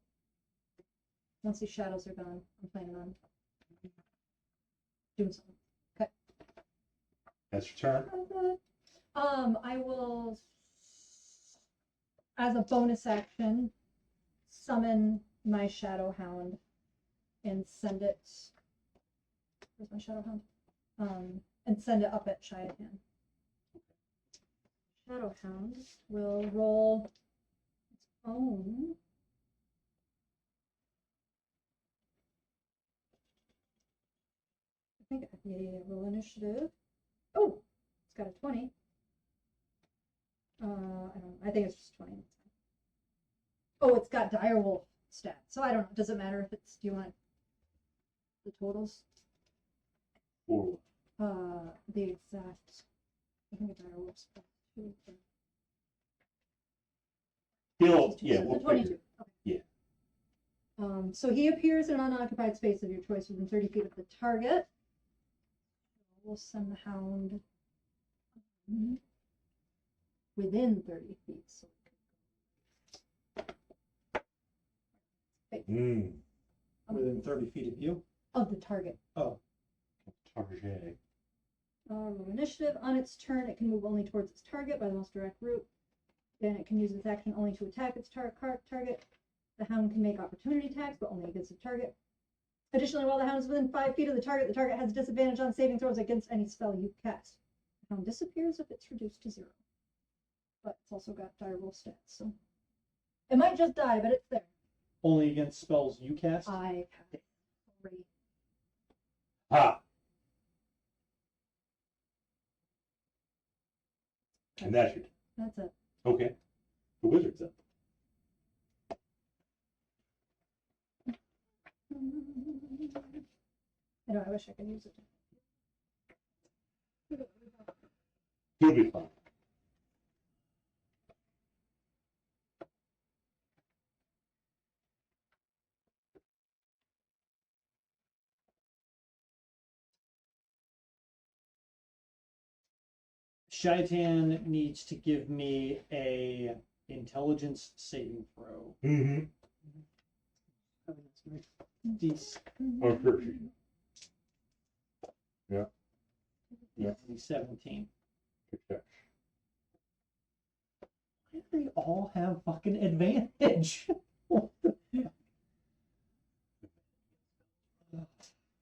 once these shadows are gone, I'm planning on doing something. That's your turn. I will, as a bonus action, summon my Shadow Hound and send it. Where's my Shadow Hound? And send it up at Shaitan. Shadow Hound will roll its own. I think roll initiative. Oh, it's got a 20. I don't. I think it's just 20. Oh, it's got direwolf stats. So I don't know. Does it matter if it's? Do you want the totals? Or The exact. I think a direwolf's still, yeah, so we'll it's a 22. figure. Okay. Yeah. So he appears in an unoccupied space of your choice within 30 feet of the target. We'll send the hound within 30 feet. So Within 30 feet of you. of the target. Oh, Target. Roll initiative. On its turn, it can move only towards its target by the most direct route. Then it can use its action only to attack its target. The hound can make opportunity attacks, but only against the target. Additionally, while the hound is within 5 feet of the target has disadvantage on saving throws against any spell you cast. The hound disappears if it's reduced to 0. But it's also got direwolf stats, so it might just die, but it's there. only against spells you cast. I have it already. Ha! And that's your turn. That's it. Okay. The wizard's up. I know. I wish I could use it. He'll be fine. Shaitan needs to give me a intelligence saving throw. Mm-hmm. DC Or Percy. Yeah. 17. Okay. Why do they all have fucking advantage?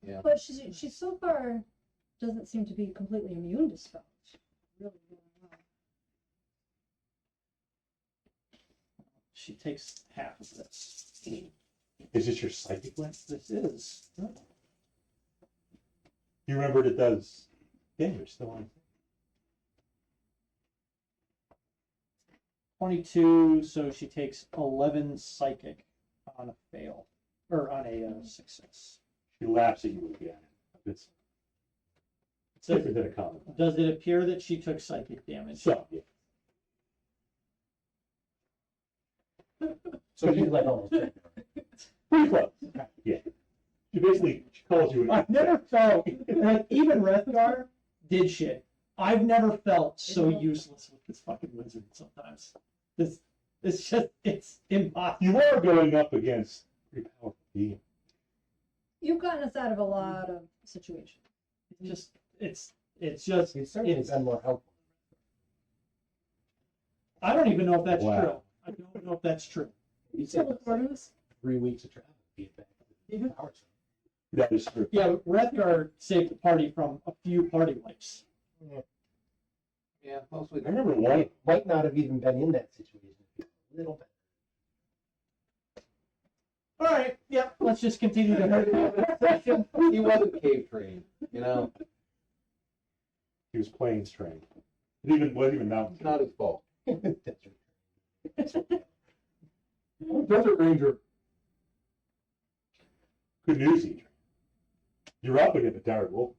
Yeah. But she so far doesn't seem to be completely immune to spells. Really doing well. She takes half of this. Is this your psychic lens? This is. You remember it does damage still on. 22, so she takes 11 psychic on a fail. Or on a success. She laughs at you again. It's So different than a common. does it appear that she took psychic damage? So, yeah. So she's like almost dead. Pretty close. Yeah. She calls you an I've never felt like even Rethgar did shit. I've never felt so useless with this fucking wizard sometimes. It's impossible. You are going up against pretty powerful being. You've gotten us out of a lot of situations. It's He's certainly been more helpful. I don't even know if that's Wow. true. I don't know if that's true. He said Teleporters. 3 weeks of travel to get back to That is true. Yeah, Rethgar saved the party from a few party wipes. Yeah, mostly. I remember one. Might not have even been in that situation. A little bit. All right, yep, let's just continue to hurt you. He wasn't cave trained, you know. He was planes trained. It even wasn't even mountain. It's not his fault. That's right. Desert Ranger. Good news, Edrian. You're up against the dire wolf.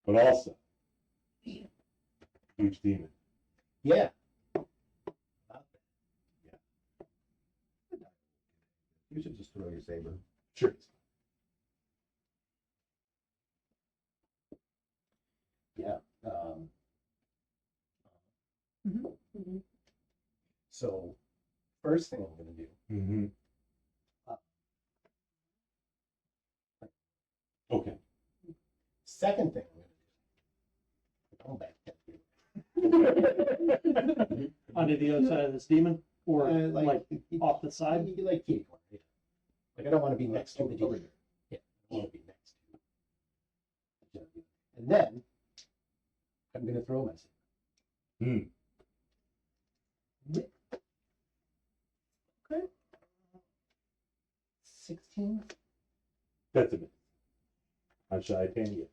But also, huge demon. Yeah. You should just throw your saber. Sure. Yeah. So, first thing I'm going to do. Mm-hmm. Okay. Second thing I'm going to do. Come back. Onto the other side of this demon, or like off the side. You like kitty corner. Yeah. Like I don't want to be next to the demon. Yeah, I want to be next to. And then I'm going to throw myself. Hmm. Okay. 16. That's a bit. How shall I tell you?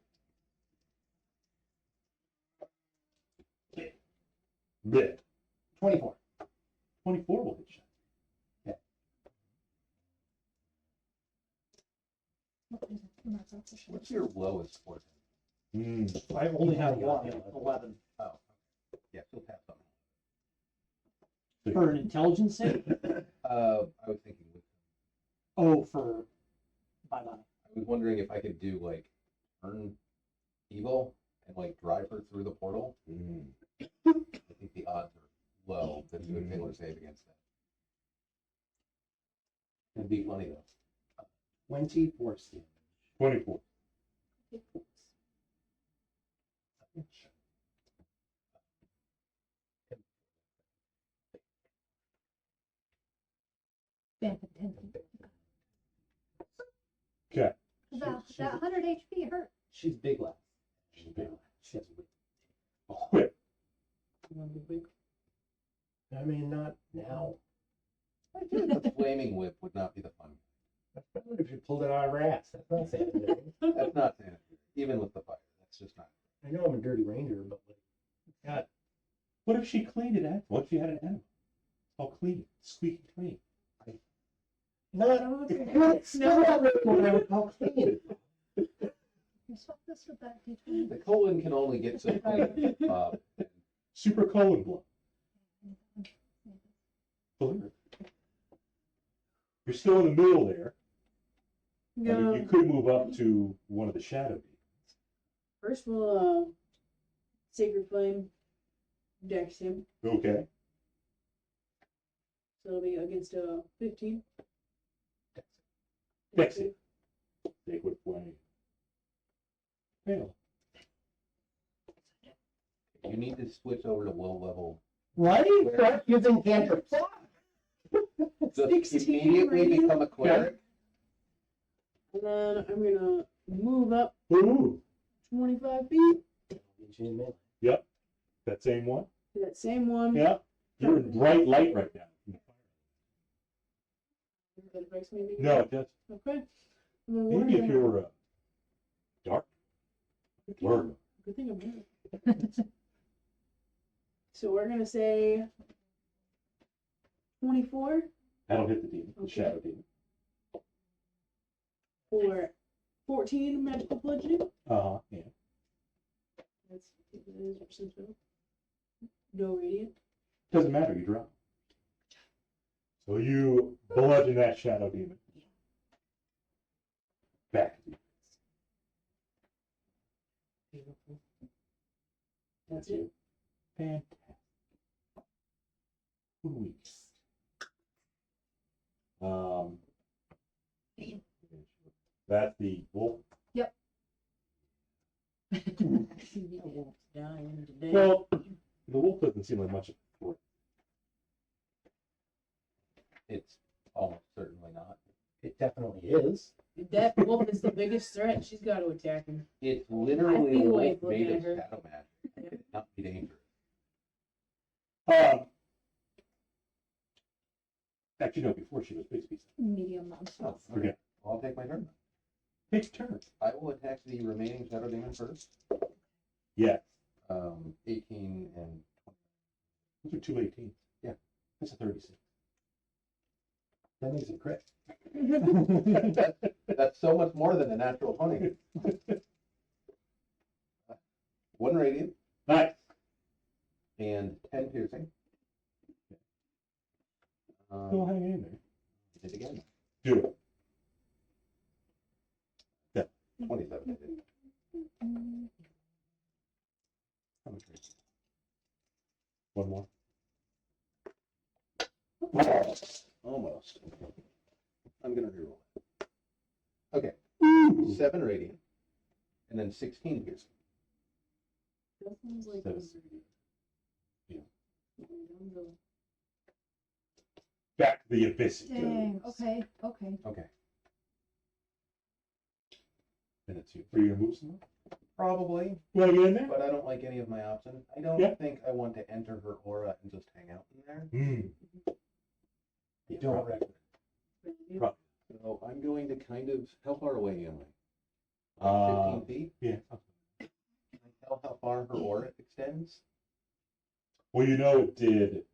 Bit. 24. 24 will hit you. What's your lowest force? Hmm. I only have one, 11. Oh, yeah, still pass on. For an intelligence save? I was thinking. Oh, for bye-bye. I was wondering if I could do like turn evil and like drive her through the portal. Hmm. I think the odds are low that you would fail or save against that. It'd be funny though. 24 damage. 24. Okay. That 100 HP hurt. She's big left. She's big. She has a whip. A whip. I mean, not now. I feel like the flaming whip would not be the fun. That's probably if you pulled it out of her ass. That's not sanitary. That's not sanitary. Even with the fire, that's just not. I know I'm a dirty ranger, but like, God, What if she cleaned it after? What if she had an animal? It's all clean, squeaky clean. no, it's not what I would call clean. You swap this with that D20. The colon can only get so clean. Super colon blood. Believe it. You're still in the middle there. I mean, you could move up to one of the shadow demons. First we'll Sacred Flame dex him. Okay. So it'll be against a 15. Dex it. Sacred flame. Fail. You need to switch over to low level. Right? Start using cantrips. Just 16 immediately radiant. become a cleric. And then I'm gonna move up Ooh. 25 feet Yep. That same one? to that same one. Yeah. You're in bright light right now. That affects me again? No, it does. Okay. And then we're Maybe if gonna- you're dark. Blurred. Good thing I'm here. So we're gonna say 24 That'll hit the demon, the Okay. shadow demon. for 14 magical bludgeoning. Yeah. That's percentile. No radiant. Doesn't matter, you drop. So you bludgeon that shadow demon. Back. That's it. Fantastic. 2 weeks. That's the wolf. I won't die in today. Well, the wolf doesn't seem like much of a threat. It's almost certainly not. It definitely is. That wolf is the biggest threat. She's got to attack him. It's literally a feel wolf like looking made at of her. shadow magic. It could not be dangerous. Actually, no, before she was Bixby. Medium monster. Oh, Forget. I'll take my turn. Take turn. I will attack the remaining shadow demon first. Yeah. 18 and Those are 2 18s. Yeah. That's a 36. That makes it crit. that's so much more than a natural 20. 1 radiant Nice. and 10 piercing. Go hang in there. Hit again. Do it. 27 I did. How much rate? One more. Almost. I'm gonna reroll it. Okay. 7 radiant. And then 16 piercing. That sounds like Seven. a- Back to the abyss it Dang, goes. okay, okay. Okay. And it's you. Are you gonna move some more? Probably, You wanna get in there? but I don't like any of my options. I don't Yeah. think I want to enter her aura and just hang out in there. You don't recommend. So I'm going to kind of, how far away am I? Uh, 15 feet? Yeah. Can I tell how far her aura extends? Well, you know it did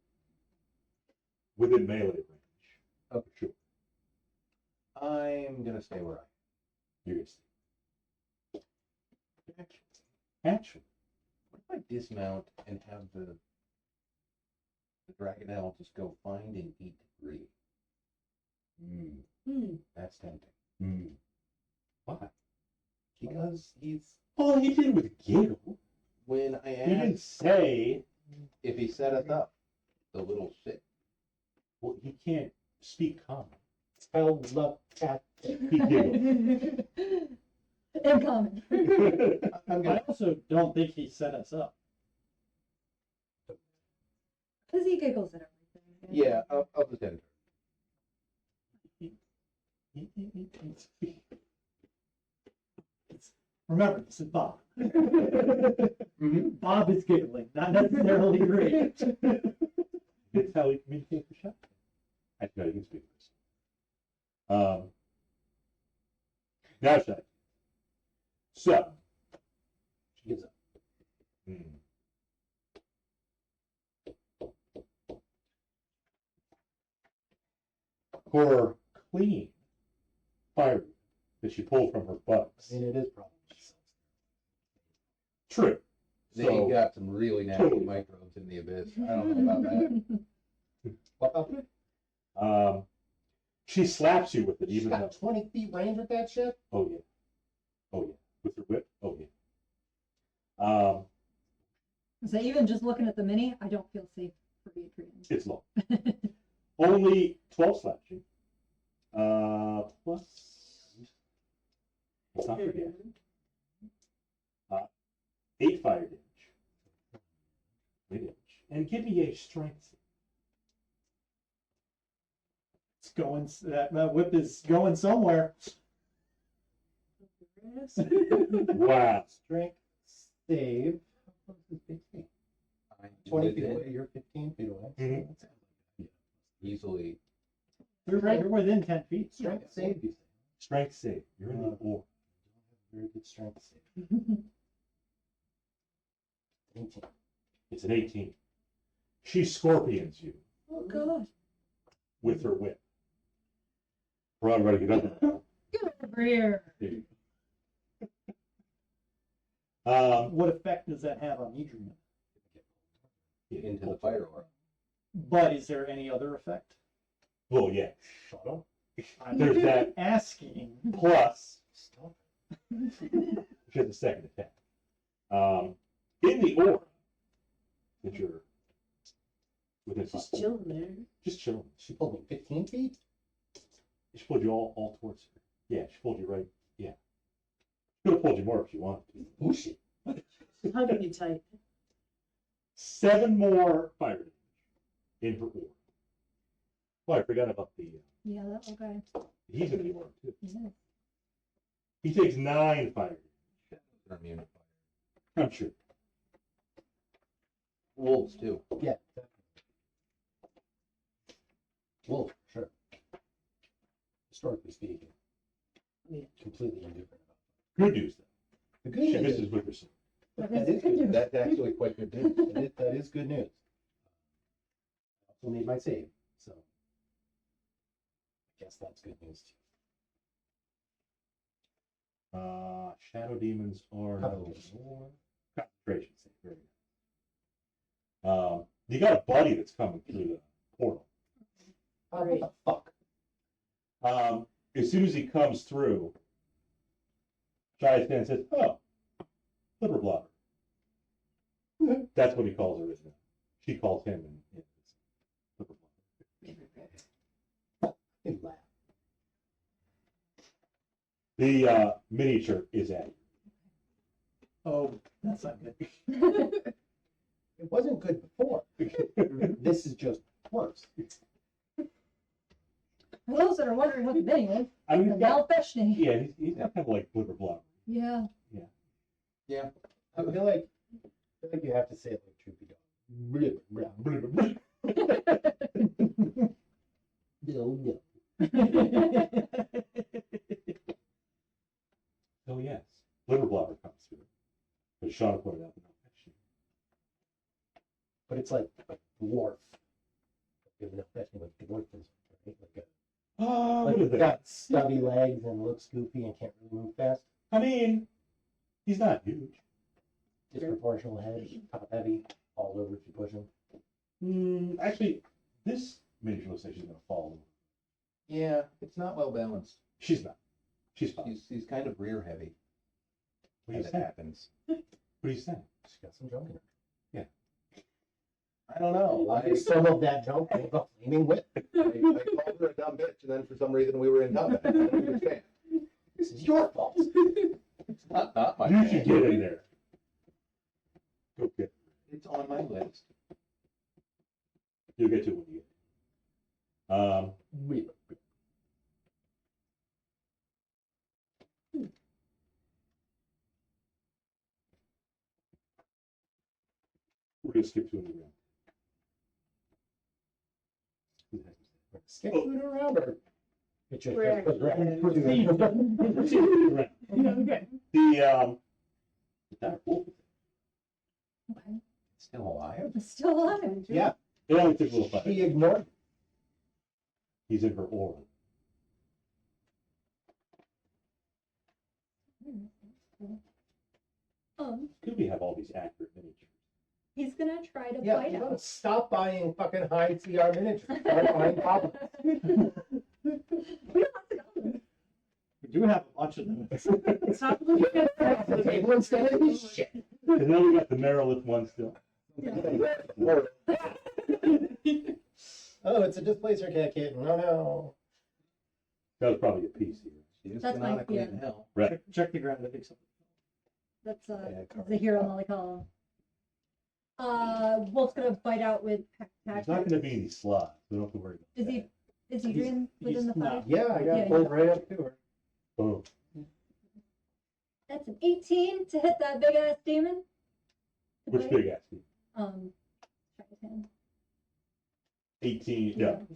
within melee range. Oh, Sure. I'm gonna stay where I am. You're gonna see. Actually, What if I dismount and have the dragon owl just go find and eat Gree? That's tempting. Why? Because he's, All he did was giggle. when I He didn't asked say, if he set us up, the little shit. well, he can't speak common. Spell look at. He giggled. Incoming. I'm I gonna, also don't think he set us up. Because he giggles at everything. yeah, I'll just enter. Remember, this is Bob. Mm-hmm. Bob is giggling, not necessarily great. That's how he communicates with shop. Actually, no, he can speak for us. Now, Shaq. So, She gives up. her clean fire that she pulled from her bugs. I mean, it is probably. True. They So, got some really nasty Totally. microbes in the abyss. I don't know about that. What the? she slaps you with it, She's even though. got 20 feet range with that shit? Oh yeah. Oh yeah. With her whip. Oh yeah. So even just looking at the mini, I don't feel safe for Adrian. It's long. Only 12 slashing. Plus. Let's not forget. 8 fire damage. 8 damage. And give me a strength. It's going. That whip is going somewhere. Wow. Strength save. How close is 15? 20 feet away. You're 15 feet away. Mhm. So that's Easily. You're within 10 feet. strength save, you say? Strength save. You're in the or. Very good strength save. 18. It's an 18. She scorpions you Oh god. with her whip. We're all ready to get up there. Get over here. There you go. What effect does that have on Edrian? Into the fire aura. But is there any other effect? Well, yeah. Shut up. I'm There's that asking. plus Stop. she has a second attack. In the aura that you're within Just 5 chilling there. just chilling. She pulled me 15 feet? She pulled you all towards her. Yeah, she pulled you right. Yeah. She could have pulled you more if she wanted to. Who's she? Hugging you tight. 7 more fire damage in her aura. Oh, I forgot about the Yeah, that little guy. He's gonna be one too. Yeah. He takes 9 fire. They're immune to fire. I'm sure. Wolves too. Yeah. Wolf, sure. Historically speaking, completely indifferent about Good news though. the good She news. misses with her sword. That is good news. That's actually quite good news. That is good news. I also made my save, so I guess that's good news too. Shadow demons are no Concentration. more. Concentration save. Very good. You got a buddy that's coming through the portal. What the fuck? As soon as he comes through, Shia stands and says, "Oh, liver blobber." That's what he calls her, isn't it? She calls him and liver blobber. They laugh. The miniature is at you. Oh, that's not good. It wasn't good before. This is just worse. For those that are wondering what the mini is, I mean, the he's got, Malfeshni. yeah, he's got kind of like liver blobber. Yeah. Yeah. I feel like you have to say it like Troopy Dog. No. Oh yes, liver blobber comes through. But Shauna pointed out the Malfeshni. But it's like a dwarf. Like dwarfism, right? Oh, Like what is it's that? got stubby legs and looks goofy and can't really move fast. I mean, he's not huge. Disproportional head, top heavy, falls over if you push him. Actually, this miniature looks like she's gonna fall over. Yeah, it's not well balanced. She's not. She's fine. She's kind of rear heavy. What do you As it say? happens. What do you say? She's got some junk in her. I don't know. Some of that junk was a flaming whip. I called her a dumb bitch, and then for some reason we were in combat. I don't understand. This is your fault. It's not my You should fault. get in there. Go get. It's on my list. You'll get to it when you get. We're gonna skip to a new round. Skip it around her. It just We're progress. actually- Okay. The dark wolf. Okay. Still alive? It's still alive. Yeah, It only took a little fight. she ignored it. He's in her aura. Could we have all these accurate miniatures? He's gonna try to Yeah, bite you out. gotta stop buying fucking high CR miniatures. Start buying goblins. We don't have to go. We do have a bunch of them. Stop looking at The table instead of this shit. And then we got the Merilith one still. Oh, it's a displacer cat kit. No. That was probably a piece here. She is That's my canonically fear. in hell. Right. Check the ground. I think something. That's Yeah, the hero Molly Column. Wolf's gonna bite out with There's not gonna be any slots. We don't have to worry about Is that. Is Edrian within the he's not. 5? Yeah, I Yeah, got pulled right up to her. Boom. That's an 18 to hit that big ass demon. To Which bite. big ass? Check his hand. 18. Yeah, Okay.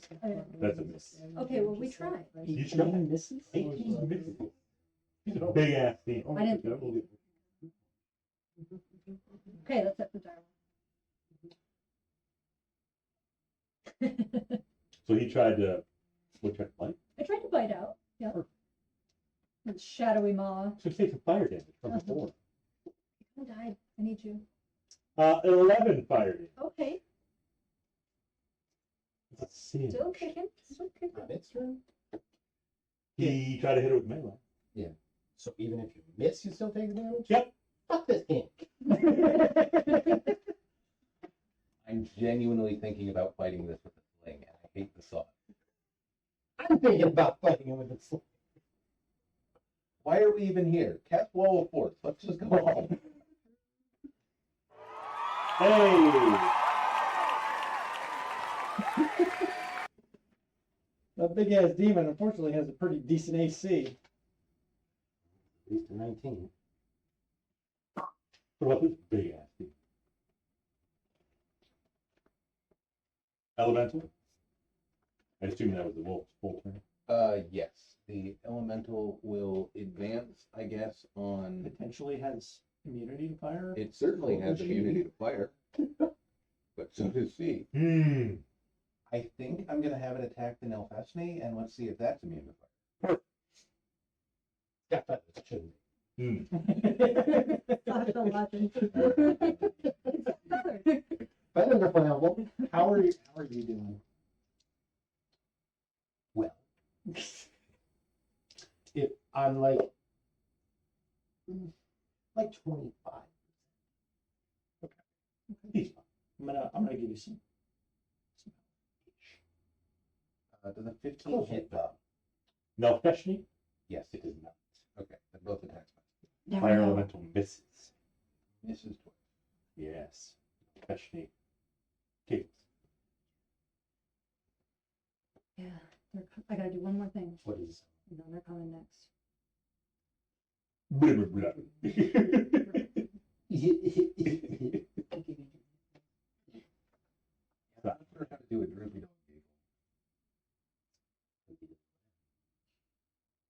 that's a miss. Okay, well we tried. You tried. misses? 18 misses. He's a big ass demon. I didn't. Okay, that's it for Darwin. So he tried to. What tried to bite? I tried to bite out. Yeah. With shadowy maw. So take some fire damage from the Uh-huh. floor. I died. I need you. 11 fire damage. Okay. Let's see. Still kicking. Still kicking. On its turn. He tried to hit it with melee. So even if you miss, you still take damage? Yep. Fuck this game. I'm genuinely thinking about fighting this with a sling, and I hate the thought. I'm thinking about fighting him with a sling. Why are we even here? Cast Wall of Force. Let's just go home. Hey! A big ass demon unfortunately has a pretty decent AC. At least a 19. What about this big ass thing? Elemental? I assume that was the wolf's full turn. Yes. The elemental will advance, I guess, on. Potentially has immunity to fire. It certainly has immunity to fire. But so does she. I think I'm gonna have it attack the Nelfesny, and let's see if that's immune to fire. Yeah, that shouldn't be. Sasha legend. Feathers are flammable. How are you doing? Well, if I'm like 25. He's fine. I'm gonna give you some. Does a 15 hit Bob? No, Feshni? Yes. It does not. Okay, then both attacks. There we Fire go. elemental misses. Misses twice. Yes. Feshni. Kills. Yeah, I gotta do one more thing, What is and then they're coming next. Blah, blah, blah. I'm not sure how to do a droopy dog giggle.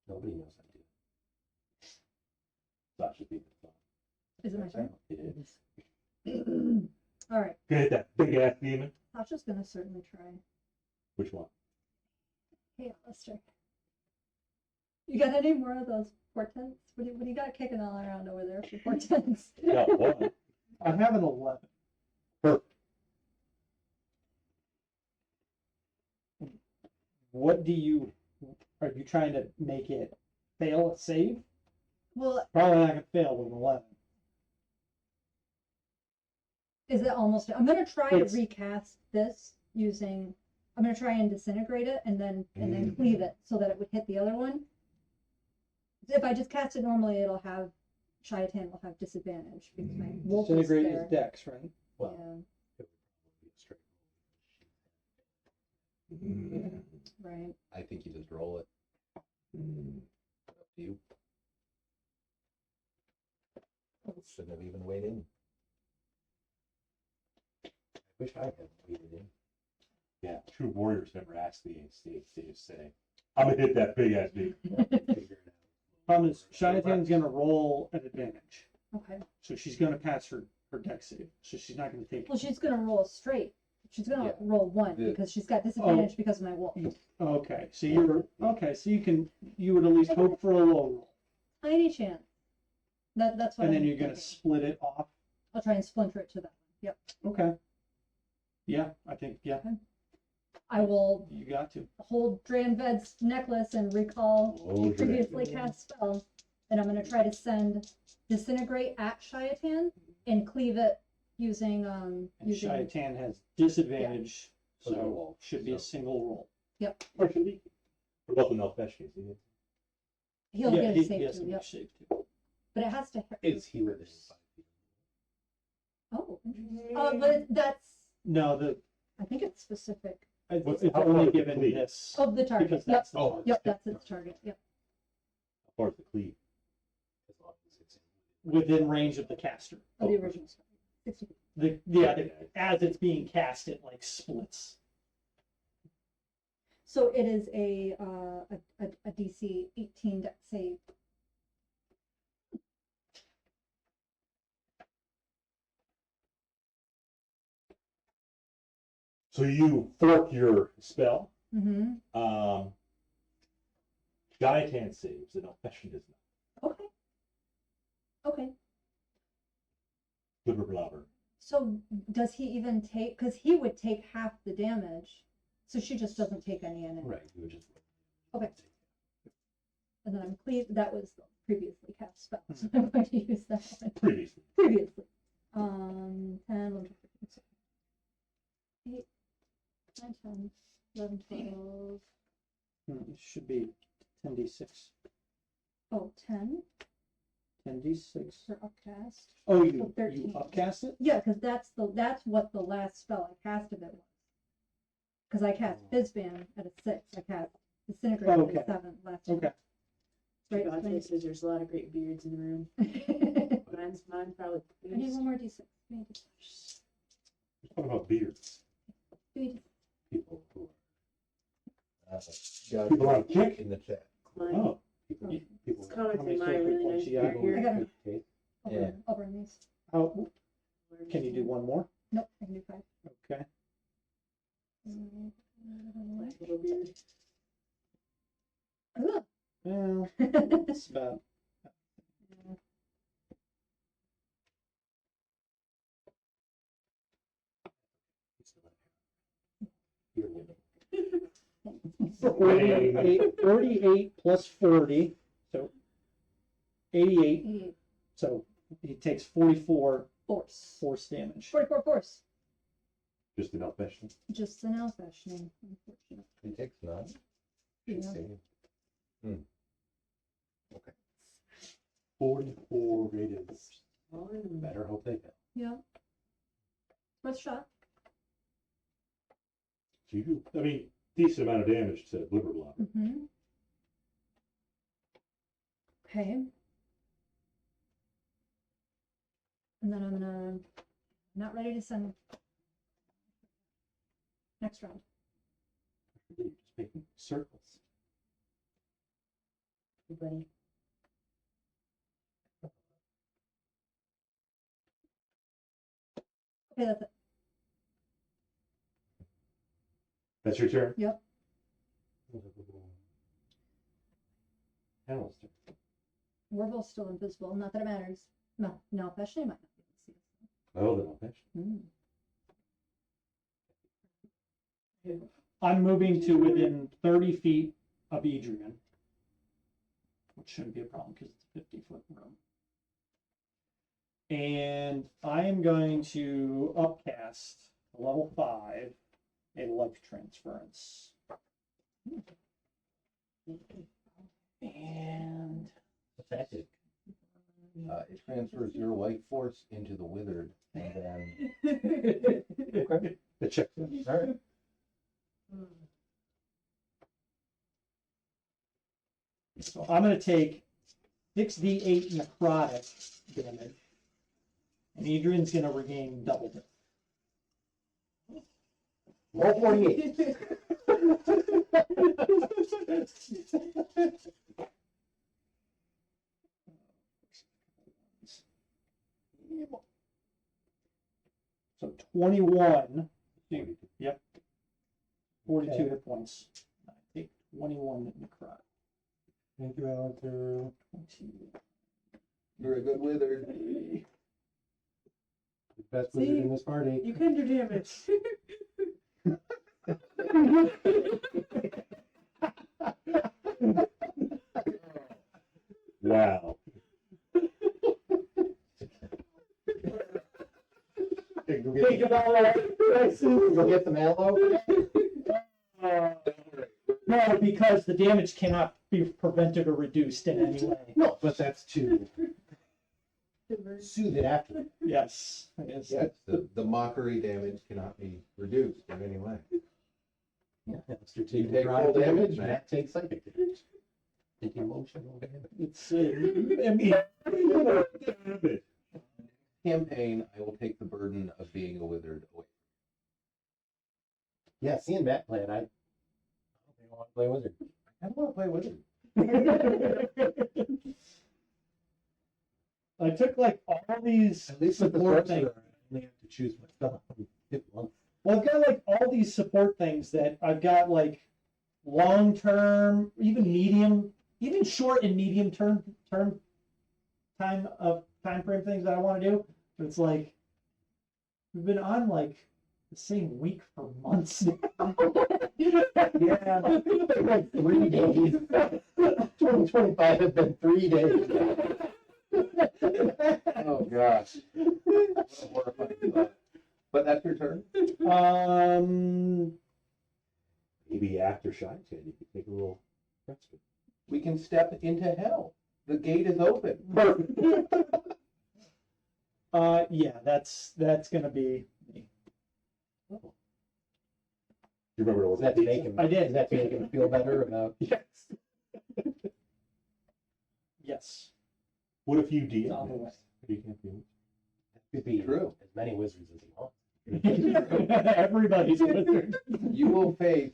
Nobody knows I do. Sasha beat the song. Is it my turn? It is. All right, Gonna hit that big ass demon. Sasha's gonna certainly try. Which one? Hey, Alister. You got any more of those portents? What do you got kicking all around over there for portents? Got one. I have an 11. Perfect. What are you trying to make it fail a save? Well, Probably not gonna fail with an 11. is it almost? I'm gonna try to It's- recast this using. I'm gonna try and disintegrate it and then cleave it so that it would hit the other one. If I just cast it normally, it'll have Shaitan will have disadvantage because my wolf is Disintegrate there. his dex, right? Well, Yeah, it would probably be a straight right. I think you just roll it. Up to you. Shouldn't have even weighed in. I wish I had waited in. Yeah, true warriors never ask the AC. They just say, I'm gonna hit that big ass demon. Figure it out. Problem is, Shaitan's gonna roll an advantage. Okay. So she's gonna pass her dex save. So she's not gonna take. Well, she's gonna roll straight. She's gonna Yeah. roll one The- because she's got disadvantage because of my wolf. Okay, so you would at least hope for a low roll. Tiny chance. That's what. And then I'm you're gonna thinking. split it off. I'll try and splinter it to that one. Yep. Okay. Yeah, I think, yeah, I will you got to. hold Dranved's necklace and recall Oh, the previously cast spell. And I'm gonna try to send disintegrate at Shaitan and cleave it using And using. Shaitan has disadvantage, So so roll. should be a single roll. Or should he? We're both in Elfesh. He'll Yeah, get a he save has too. to Yep. save too. But it has to hit. Is he within 5 feet? Oh. But that's. No, I think it's specific What's- it's how far only is the given cleave? this. of the target. Because Yep. that's the Oh, target. Yep. That's its target. Yep. How far is the cleave? As long as it's in. Within range of the caster. Of the original story. 60 feet. As it's being cast, it like splits. So it is a DC 18 dex save. So you fork your spell. Mm-hmm. Shaitan saves, and Elfesh does not. Okay. Okay. Blubber blubber. So does he even take? Because he would take half the damage. So she just doesn't take any in it. Right, you would just. Okay. And then I'm pleased that was the previously cast spell. So I'm going to use that one. Previously. Previously. 10, 11, 8, 9, 10, 11, 12. It should be 10d6. Oh, 10 10d6. for upcast. Oh, So you 13. upcast it? Yeah, because that's what the last spell I cast of it was. Because I cast Fizzban at a 6. I cast disintegrated Okay. at 7 last time. Okay. Right, God, right. there's a lot of great beards in the room. Mine's probably. I need one more d6. Give me a d6. What about beards? Give me a d6. People who Got People on kick? in the chat. Mine. are, people, Okay. people. It's comments How many in mine square really feet nice. once you got beard I here. got 'em. I'll Yeah. bring- I'll bring these. How, can you do one more? Nope, I can do 5. Okay. Little bit. Ugh. Well, it's about. You're winning. 48 plus 40, so 88. 88 So he takes 44 force. force damage. 44 force. Just enough vegetable. Just an elf fashioning, unfortunately. It takes 9. Yeah. Should say. 44 rated. Mm. Better hope they fail. Yeah. Worth a shot. So you do, I mean, decent amount of damage to liver block. Mm-hmm. Okay. And then I'm gonna, not ready to send. Next round. You're just making circles. Everybody. Okay, that's it. That's your turn? Yep. Alister. We're both still invisible. Not that it matters. No, no, Fashioning might not be able to see us. Oh, then I'll fetch. I'm moving to within 30 feet of Edrian, which shouldn't be a problem because it's a 50-foot room. And I am going to upcast to level 5 a life transference. And What's that do? It transfers your life force into the withered, and then Okay. It checks. All right. so I'm going to take 6d8 necrotic damage, and Adrian's going to regain double it. Roll 48. So 21. Yep. 42 Okay. hit points. I take 21 necrotic. Thank you, Alister. 20. you're a good withered. Best wizard in this party. You can do damage. Wow. Think about it. Go get the mallow. No, because the damage cannot be prevented or reduced in any way. No, but that's to soothe it after. Yes. Yes. Yes, the mockery damage cannot be reduced in any way. Yeah, Alister You takes take necrotic full damage, damage, Matt. Matt takes psychic damage. Take emotional damage. It's, I mean, Campaign, I will take the burden of being a withered away. Yeah, seeing Matt play it, I don't want to play wizard. I don't want to play wizard. I took like all these At least with the support sorcerer, things. I only have to choose my stuff. Hit once. Well, I've got like all these support things that I've got like long term, even medium, even short and medium term time frame things that I want to do. But it's like we've been on like the same week for months now. Yeah, like 3 days. 2025 has been 3 days. Oh gosh. What a horrifying thought. But that's your turn. Maybe after Shine Ten, you could take a little respite. We can step into hell. The gate is open. Yeah, that's gonna be me. You remember Is what that to make him? I did. Is that to make him feel better about? Yes. Yes. What if you DM? On the way. You can't do it. Could be True. as many wizards as he wants. Everybody's wizard. You will face.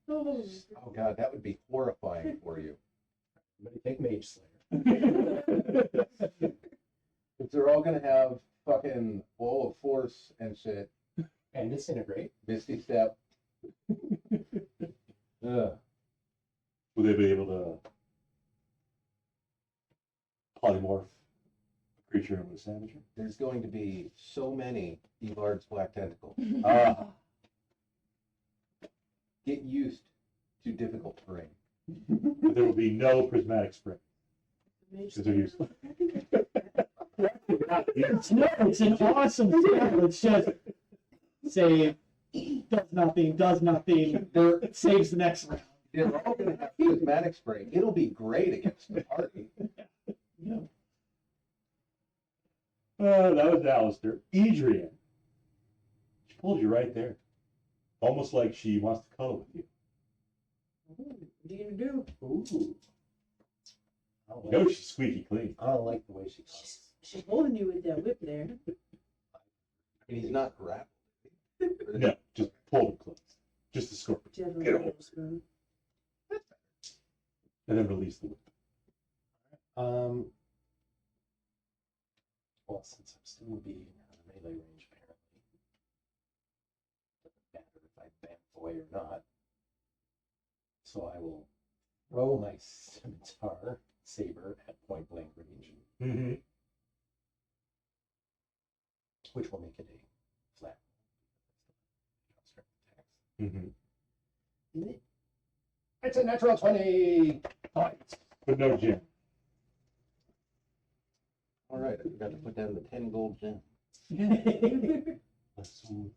Oh, Oh God, that would be horrifying for you. Everybody take Mage Slayer. If they're all gonna have fucking wall of force and shit, And disintegrate. Misty Step. Ugh. Will they be able to polymorph a creature into a savager? There's going to be so many Evard's Black Tentacles. Ah, Get used to difficult terrain. but there will be no prismatic spray. Mage Because they're Slayer. useless. It's an awesome skill. It's just save, does nothing, saves the next round. They're all gonna have prismatic spray. It'll be great against the party. Yeah. That was Alister. Edrian. She pulled you right there. Almost like she wants to cuddle with you. What are you gonna do? Ooh. I don't You know like, she's squeaky clean. I don't like the way she talks. She's holding you with that whip there. I mean, he's not grappled. No, just pull them close. Just the scorpion. Definitely Get a over. little spoon. And then release the whip. Well, since I'm still being out of melee range, apparently, doesn't matter if I bamf away or not. So I will throw my scimitar saber at point blank range, Mm-hmm. which will make it a flat. Mm-hmm. It's a natural 20. Points. But no gem. All right, I forgot to put down the 10 gold gem. Let's see.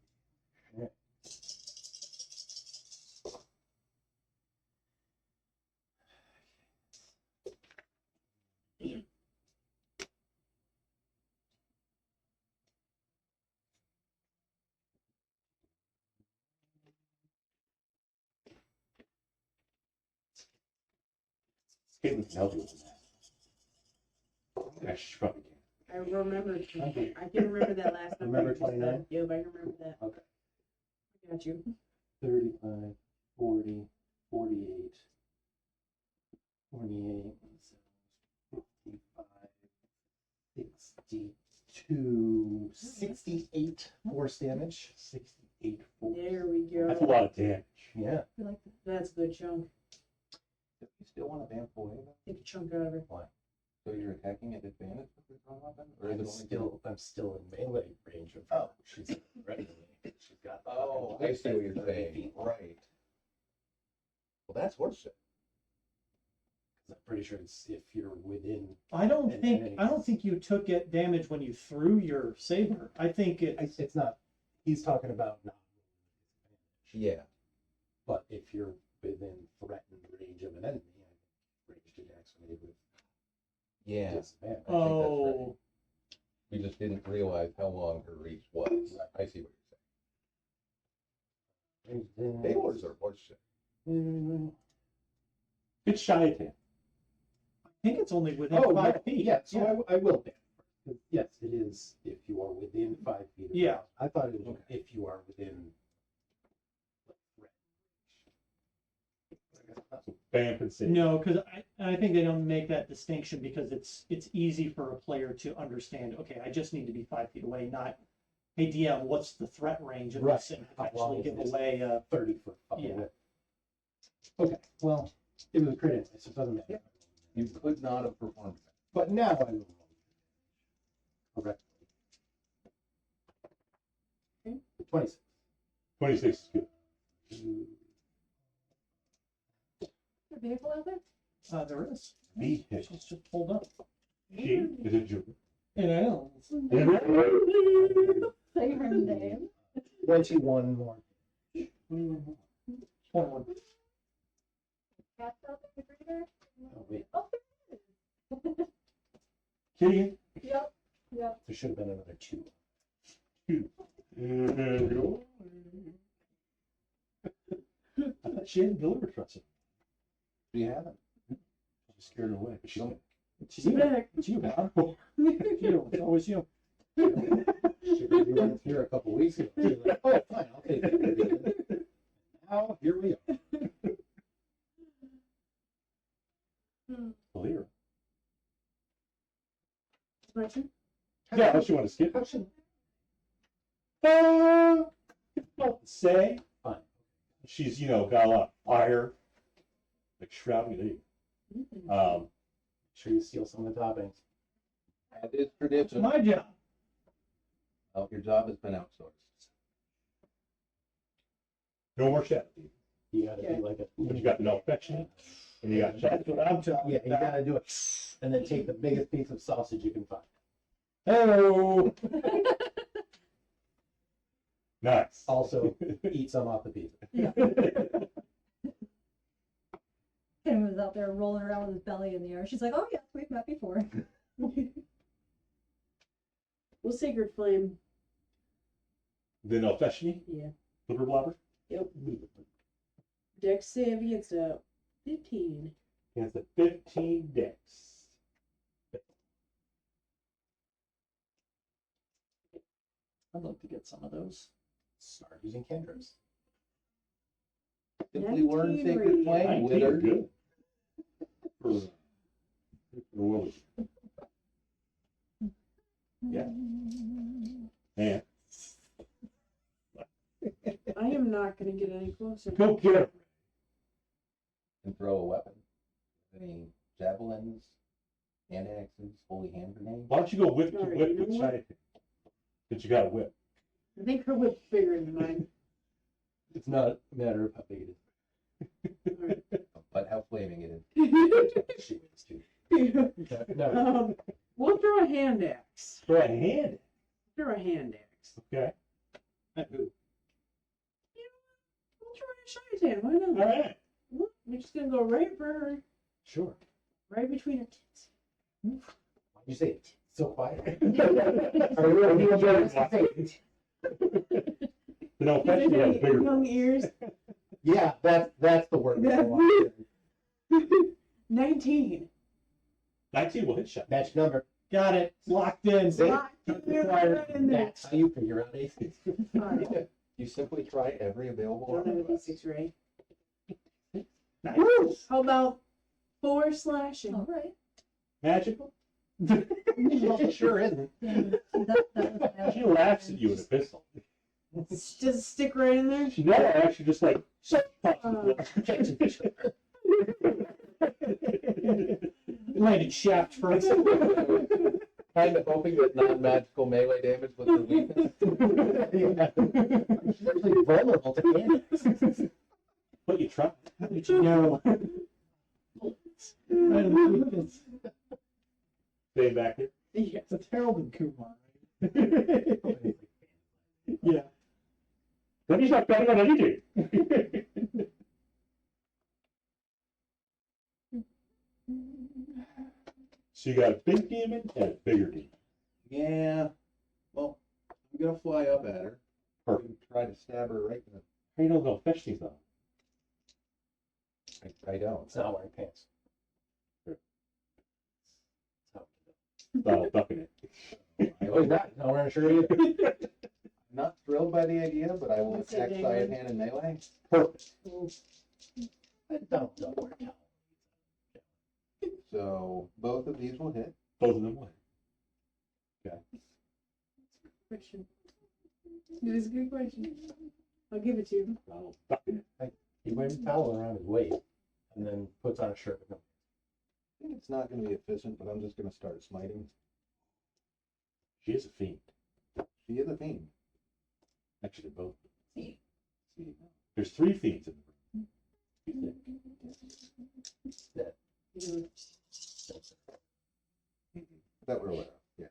Caitlin can help you with that. Yeah, she probably can. I remember. Okay. I can remember that last number. Remember you just said. 29? Yep, I can remember that. Okay. I got you. 35, 40, 48, 48, 55, 62, 68 force damage. 68 force. There we go. That's a lot of damage. Yeah. I like that. That's a good chunk. Do you still want to bamf away though? Take a chunk out of her. So you're attacking at advantage with your thrown weapon? Or is I'm still in melee range of Oh. She's threatening me. She's got Oh, I see what you're saying. Right. Well, that's horseshit. I'm pretty sure it's if you're within. I don't think you took it damage when you threw your saber. I think It's not. He's talking about not. Yeah. But if you're within threatened range of an enemy, I think ranged attacks are made with Yeah. disadvantage. I think that's oh right. We just didn't realize how long her reach was. I see what you're saying. Tailors are horseshit. It's shy of 10. I think it's only within Oh, 5 no, feet. yeah. So I will ban. Yes, it is if you are within 5 feet. Of Yeah. it. I thought it was if you are within. So bamf and save. No, because I think they don't make that distinction because it's easy for a player to understand. Okay, I just need to be 5 feet away, not, hey DM, what's the threat range of this, and How long actually is give this? away. 30-foot fucking Yeah. whip. Okay, well, it was a crit anyway, so it doesn't matter. You could not have performed that. But now I will roll. Correct. Okay. 26. 26 is good. A vehicle out there? There is. Be hit. It's just pulled up. She is a Jupiter. It is. Say her name. 21 more. 21. Cast out the breeder? Oh, wait. Oh, Kitty. yep, yep. There should have been another 2. I thought she hadn't delivered trust. Do you have it? She scared her away, but she's back. She's back. It's you, man. You, it's always you. She was here a couple weeks ago. She was like, oh, fine, I'll take it. Now, here we are. Clear. My turn? Yeah, unless you want to skip How it. should Not to say. Fine. She's, got a lot of fire. Like shrouding it. sure you steal some of the toppings? That is It's tradition. my job. Oh, your job has been outsourced. No more shadow. You gotta Okay. do like a. But you got no affection. And you got shadow. That's what I'm talking Yeah, you about. gotta do it, and then take the biggest piece of sausage you can find. Hello. Nice. Also, eat some off the pizza. Ken was out there rolling around with his belly in the air. She's like, oh yes, we've met before. Well, Sacred Flame. Then no affection. Yeah. Blubber blobber. Yep. Dex save against a 15. Against the 15 decks. I'd love to get some of those. Start using cantrips. Simply learn 19 Sacred reading. Flame, 19, withered. good. For Willie. Yeah. Man. I am not going to get any closer. Go get him. And throw a weapon. Any javelins, hand axes, holy hand grenades. Why don't you go whip to Alright, whip you know with what? shiny? Since you got a whip. I think her whip's bigger than mine. It's not a matter of how big it Alright. But how flaming it is. is. She wins too. No, We'll throw a hand axe. Throw a hand. Throw a hand axe. Okay. At who? We'll throw it at Shaitan. Why not? All right. Look, we're just gonna go right for her, sure. right between her tits. Why'd you say it so quiet? Are you really enjoying it? No, affection has bigger. Young ears. Yeah, that's the word. That's 19. 19 will hit shot. Match number. Got it. Locked in. See? Lock it right in there. That's how you figure out aces. Alright. You simply try every available Don't have armor a class. D6 Ray. Nice. How about 4 slashing? All right. Magical? Well, it sure isn't. That was She laughs at you with a pistol. Does it stick right in there? No, actually just like, Landed shaft first. Kind of hoping that non-magical melee damage was her weakness. She's actually vulnerable to candies. but you try. How did you know? Right in the weakness. Stay back here. Yes. It's a Harold and Kumar. Right? Yeah. Then he's not betting on anything. So you got a big demon and a bigger demon. Yeah. Well, I'm gonna fly up at her. Perfect. And try to stab her right in the. How you don't go fetch these though? I don't. It's not wearing pants. Without ducking it. Oh, he's not. He's not wearing a shirt either. I'm not thrilled by the idea, but I will What's attack that, side David? hand and melee. Perfect. Don't wear towel. So both of these will hit. Both of them will. Question. It is a good question. I'll give it to you. Without ducking it. He wears a towel around his waist and then puts on a shirt with no. I think it's not going to be efficient, but I'm just going to start smiting. She is a fiend. She is a fiend. Actually, they're both. See. There's 3 fiends in the room. That we're aware of. Yes.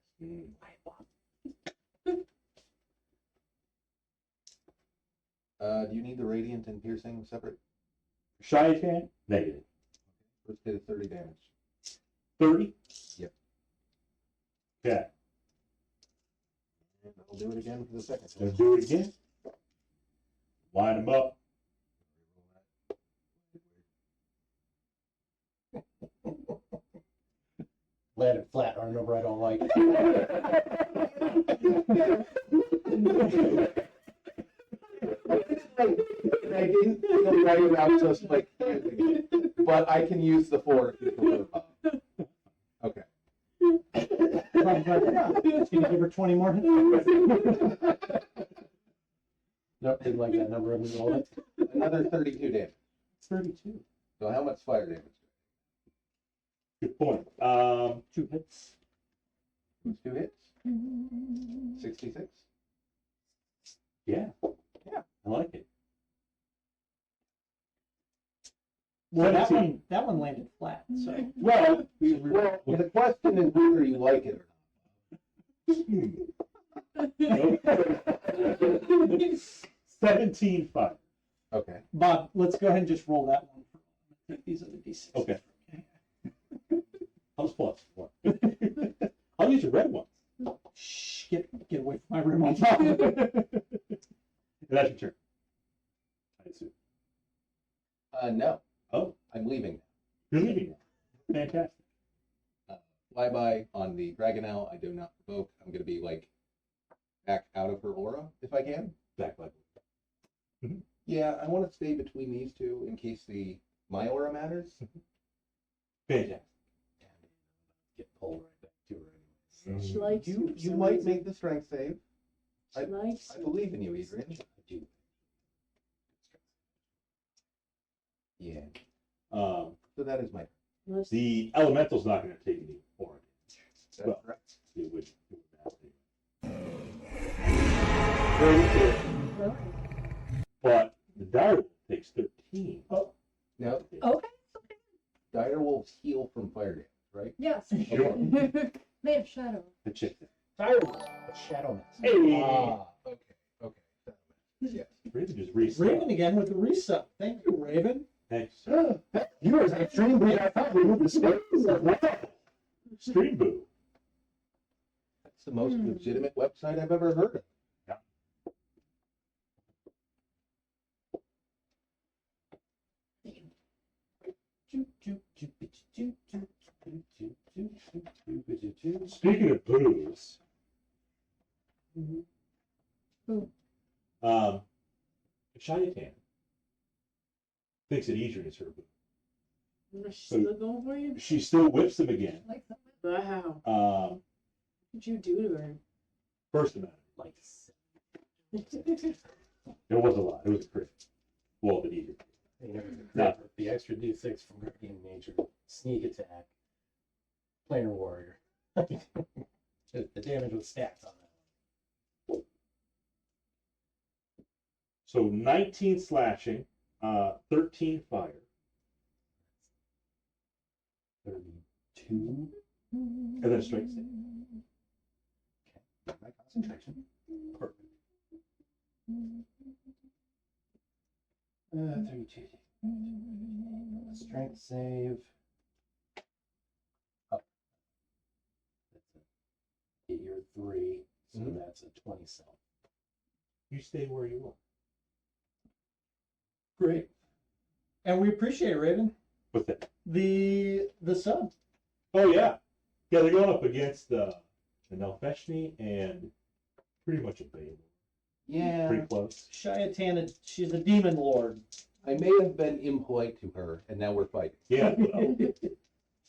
Do you need the radiant and piercing separate? Shy hand, negative. First hit is 30 damage. 30? Yep. Okay. And I'll do it again for the second Gonna hit. do it again. Line them up. landed flat on a number I don't like. I didn't feel right about just like, but I can use the 4 if you prefer, Bob. Okay. Can you give her 20 more? Nope, didn't like that number of me rolled it. Another 32 damage. 32. So how much fire damage? Good point. 2 hits. 2 hits? 66? Yeah. Yeah. I like it. Well, 17. that one landed flat. So Well, Well, the question is whether you like it or not. 17 fire. Okay. Bob, let's go ahead and just roll that one. I think these are the D6. Okay. I'll just plus 1. I'll use your red ones. Shh, get away from my room on top. And that's your turn. I assume. No. Oh, I'm leaving you're leaving now. Fantastic. now. Flyby on the Dragonelle. I do not provoke. I'm going to be like back out of her aura if I can. Back by Yeah, I want to stay between these two in case my aura matters. Fantastic. Get pulled right back to her anyway. She likes You for some might reason. make the strength save. She likes. I believe in you, Edrian. I do. Yeah. So So that is my. Unless- the elemental's not going to take any aura damage. That's Well, correct. it would matter. Really? But the Diable takes 13. Now, Okay, dire wolves heal from fire damage, right? yes. Sure. Made of shadow. The chick. Shadow Mist. Hey! Ah, okay, okay. Yes. Raven just reset. Raven again with the resub. Thank you, Raven. Thanks. Viewers, I'm streaming, but I thought we moved the space. Stream boo. That's the most legitimate website I've ever heard of. Speaking of boos, Boo. Shayatan thinks that Edrian is her boo. She's still going for you? She still whips him again. Like that. But how? Um, What did you do to her? first amount. Like, It was a lot. It was a crit. Well, but Edrian. you know, No. the extra D6 from Guardian Nature, sneak attack, planar warrior. The damage was stacked on that. So 19 slashing, 13 fire. 32. And then a straight save. My concentration. Perfect. 32. Strength save. Up. Get your 3, so Mhm. that's a 27. You stay where you are. Great. And we appreciate it, Raven. What's that? The sub. Oh, yeah. Yeah, they're going up against the Nelfeshni and pretty much a Bale. Yeah. Pretty close. Shayatan, she's a demon lord. I may have been impolite to her, and now we're fighting. Yeah. Well,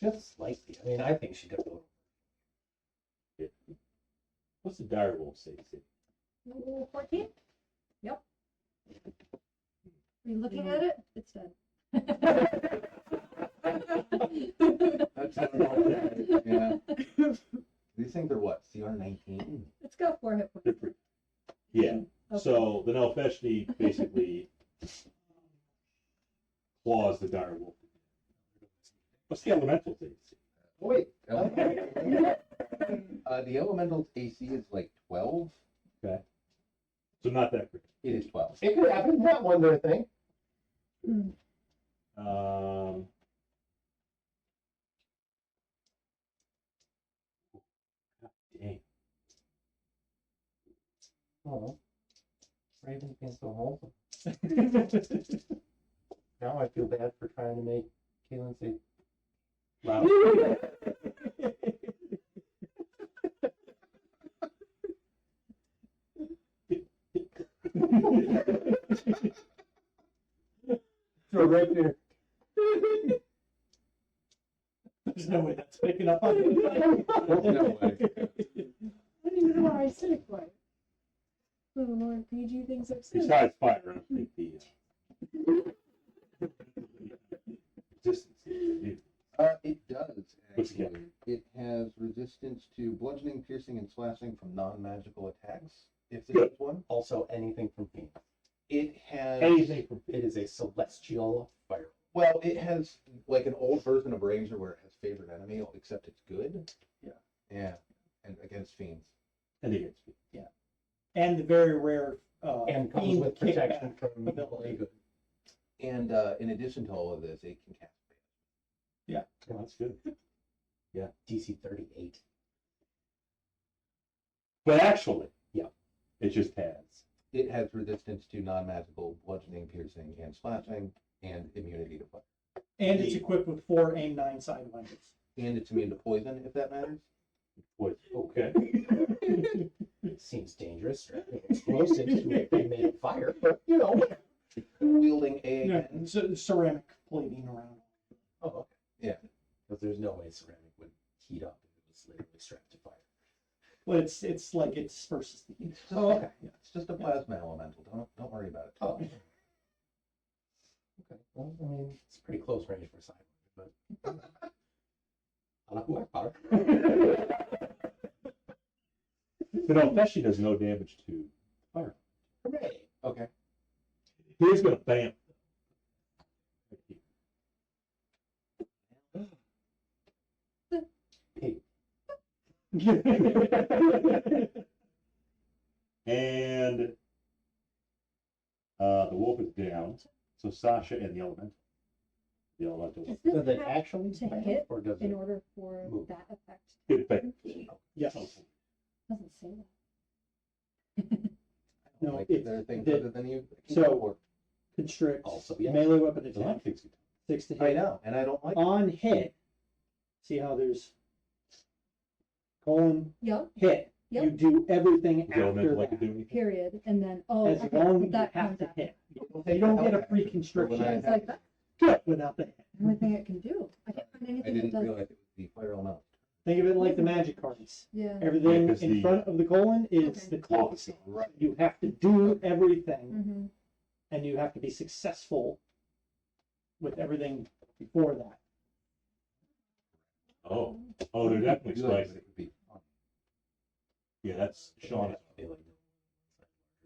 Just slightly. I mean, I think she could have. what's the dire wolf say? 14? Yep. Are you looking at it? It's dead. That's yeah. These things are what? CR 19? It's got 4 hit They're points. pretty. Yeah. Okay. So the Nelfeshni basically claws the dire wolf. What's the elemental thing? Oh, wait. The elemental's AC is like 12. Okay. So not that great. It is 12. It could happen. That one there thing. Dang. Oh, Raven's being so wholesome. Now I feel bad for trying to make Kaylin say, "Wow." Throw right there. There's no way that's picking up on it. There's no way. I don't even know why I said it quite. Oh Lord, PG things I've said. Besides fire, I don't think the resistance is new. It does, What's it actually. It has resistance to bludgeoning, piercing, and slashing from non-magical attacks, if there Good. is one. Also, anything from Phoenix. It has... Anything from It is a celestial fire. Well, it has like an old version of Razor where it has favorite enemy, except it's good. Yeah. Yeah, and against fiends. and against me. And the very rare And comes fiend with protection kickback from ability. And in addition to all of this, it can cast Bane. Oh, that's good. DC 38. But actually, Yeah. it just has. It has resistance to non-magical bludgeoning, piercing, and slashing, and immunity to fire. And it's equipped with 4 aim 9 side weapons. And it's immune to poison, if that matters. What? Okay. Seems dangerous. Explosives to a thing made of fire, but you know. Wielding A Yeah, again. ceramic plating around. Oh, okay. Yeah. Because there's no way ceramic would heat up if it was literally strapped to fire. Well, it's like it disperses the heat. Oh, okay. Yeah, it's just a plasma elemental. Don't worry about it. Oh. Okay. Well, I mean, it's pretty close range for a cyber, but. I like black powder. But no, Feshi does no damage to fire. Hooray. Okay. He's gonna bam. Pig. And the wolf is down. So Sasha and the elemental. The elemental. Does this Does it have actually to bam, hit or does in it? order for move? that effect? Good bang. Yes. Doesn't say that. No, Like, it's- there are things the- other than you can so- go for. Constrict. Also, yes. Melee weapon There's a lot of attack. things you 6 to hit. I know, and I don't like it. On hit. See how there's colon Yep, hit. Yep. You do everything Does the elemental after like to that. do anything? period, and then, oh, As okay, long as you that have comes to after. hit. You don't get a free When constriction I- It's like, that's Good without the hit. the only thing it can do. I can't find I anything that didn't does. realize it was the fire elemental. Think of it like the magic cards. Yeah. Everything Yeah, 'cause in the- front of the colon is Okay. the clock. Right. You have to do everything, Mm-hmm. and you have to be successful with everything before that. Oh. Oh, they're definitely Realize spicy. it would be fun. Yeah, that's Sean. Yeah.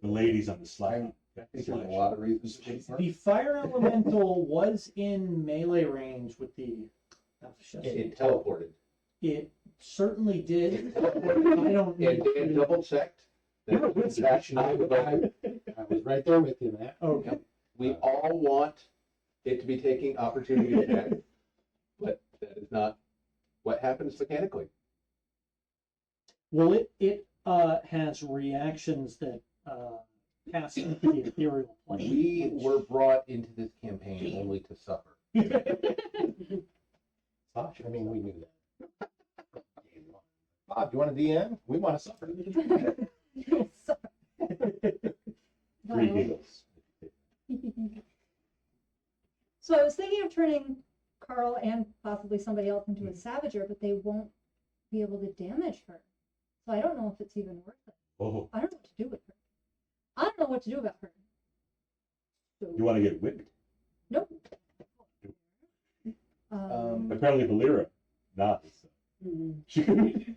The ladies on the slide. I think there's a lot of reasons. to take part. The fire elemental was in melee range with the. It teleported. It certainly did. I don't. And Dan double checked. I was right there with you, Matt. Okay. We all want it to be taking opportunity attack, but that is not what happens mechanically. Well, it has reactions that pass into the ethereal plane. We were brought into this campaign only to suffer. Sasha, I mean, we knew that. Bob, you want a DM? We want to suffer. 3 giggles. So I was thinking of turning Carl and possibly somebody else into a Savager, but they won't be able to damage her. So I don't know if it's even worth it. Oh, I don't know what to do with her. I don't know what to do about her. So, you want to get whipped? nope. Apparently, Valera, not. So. Mm-hmm. She could be.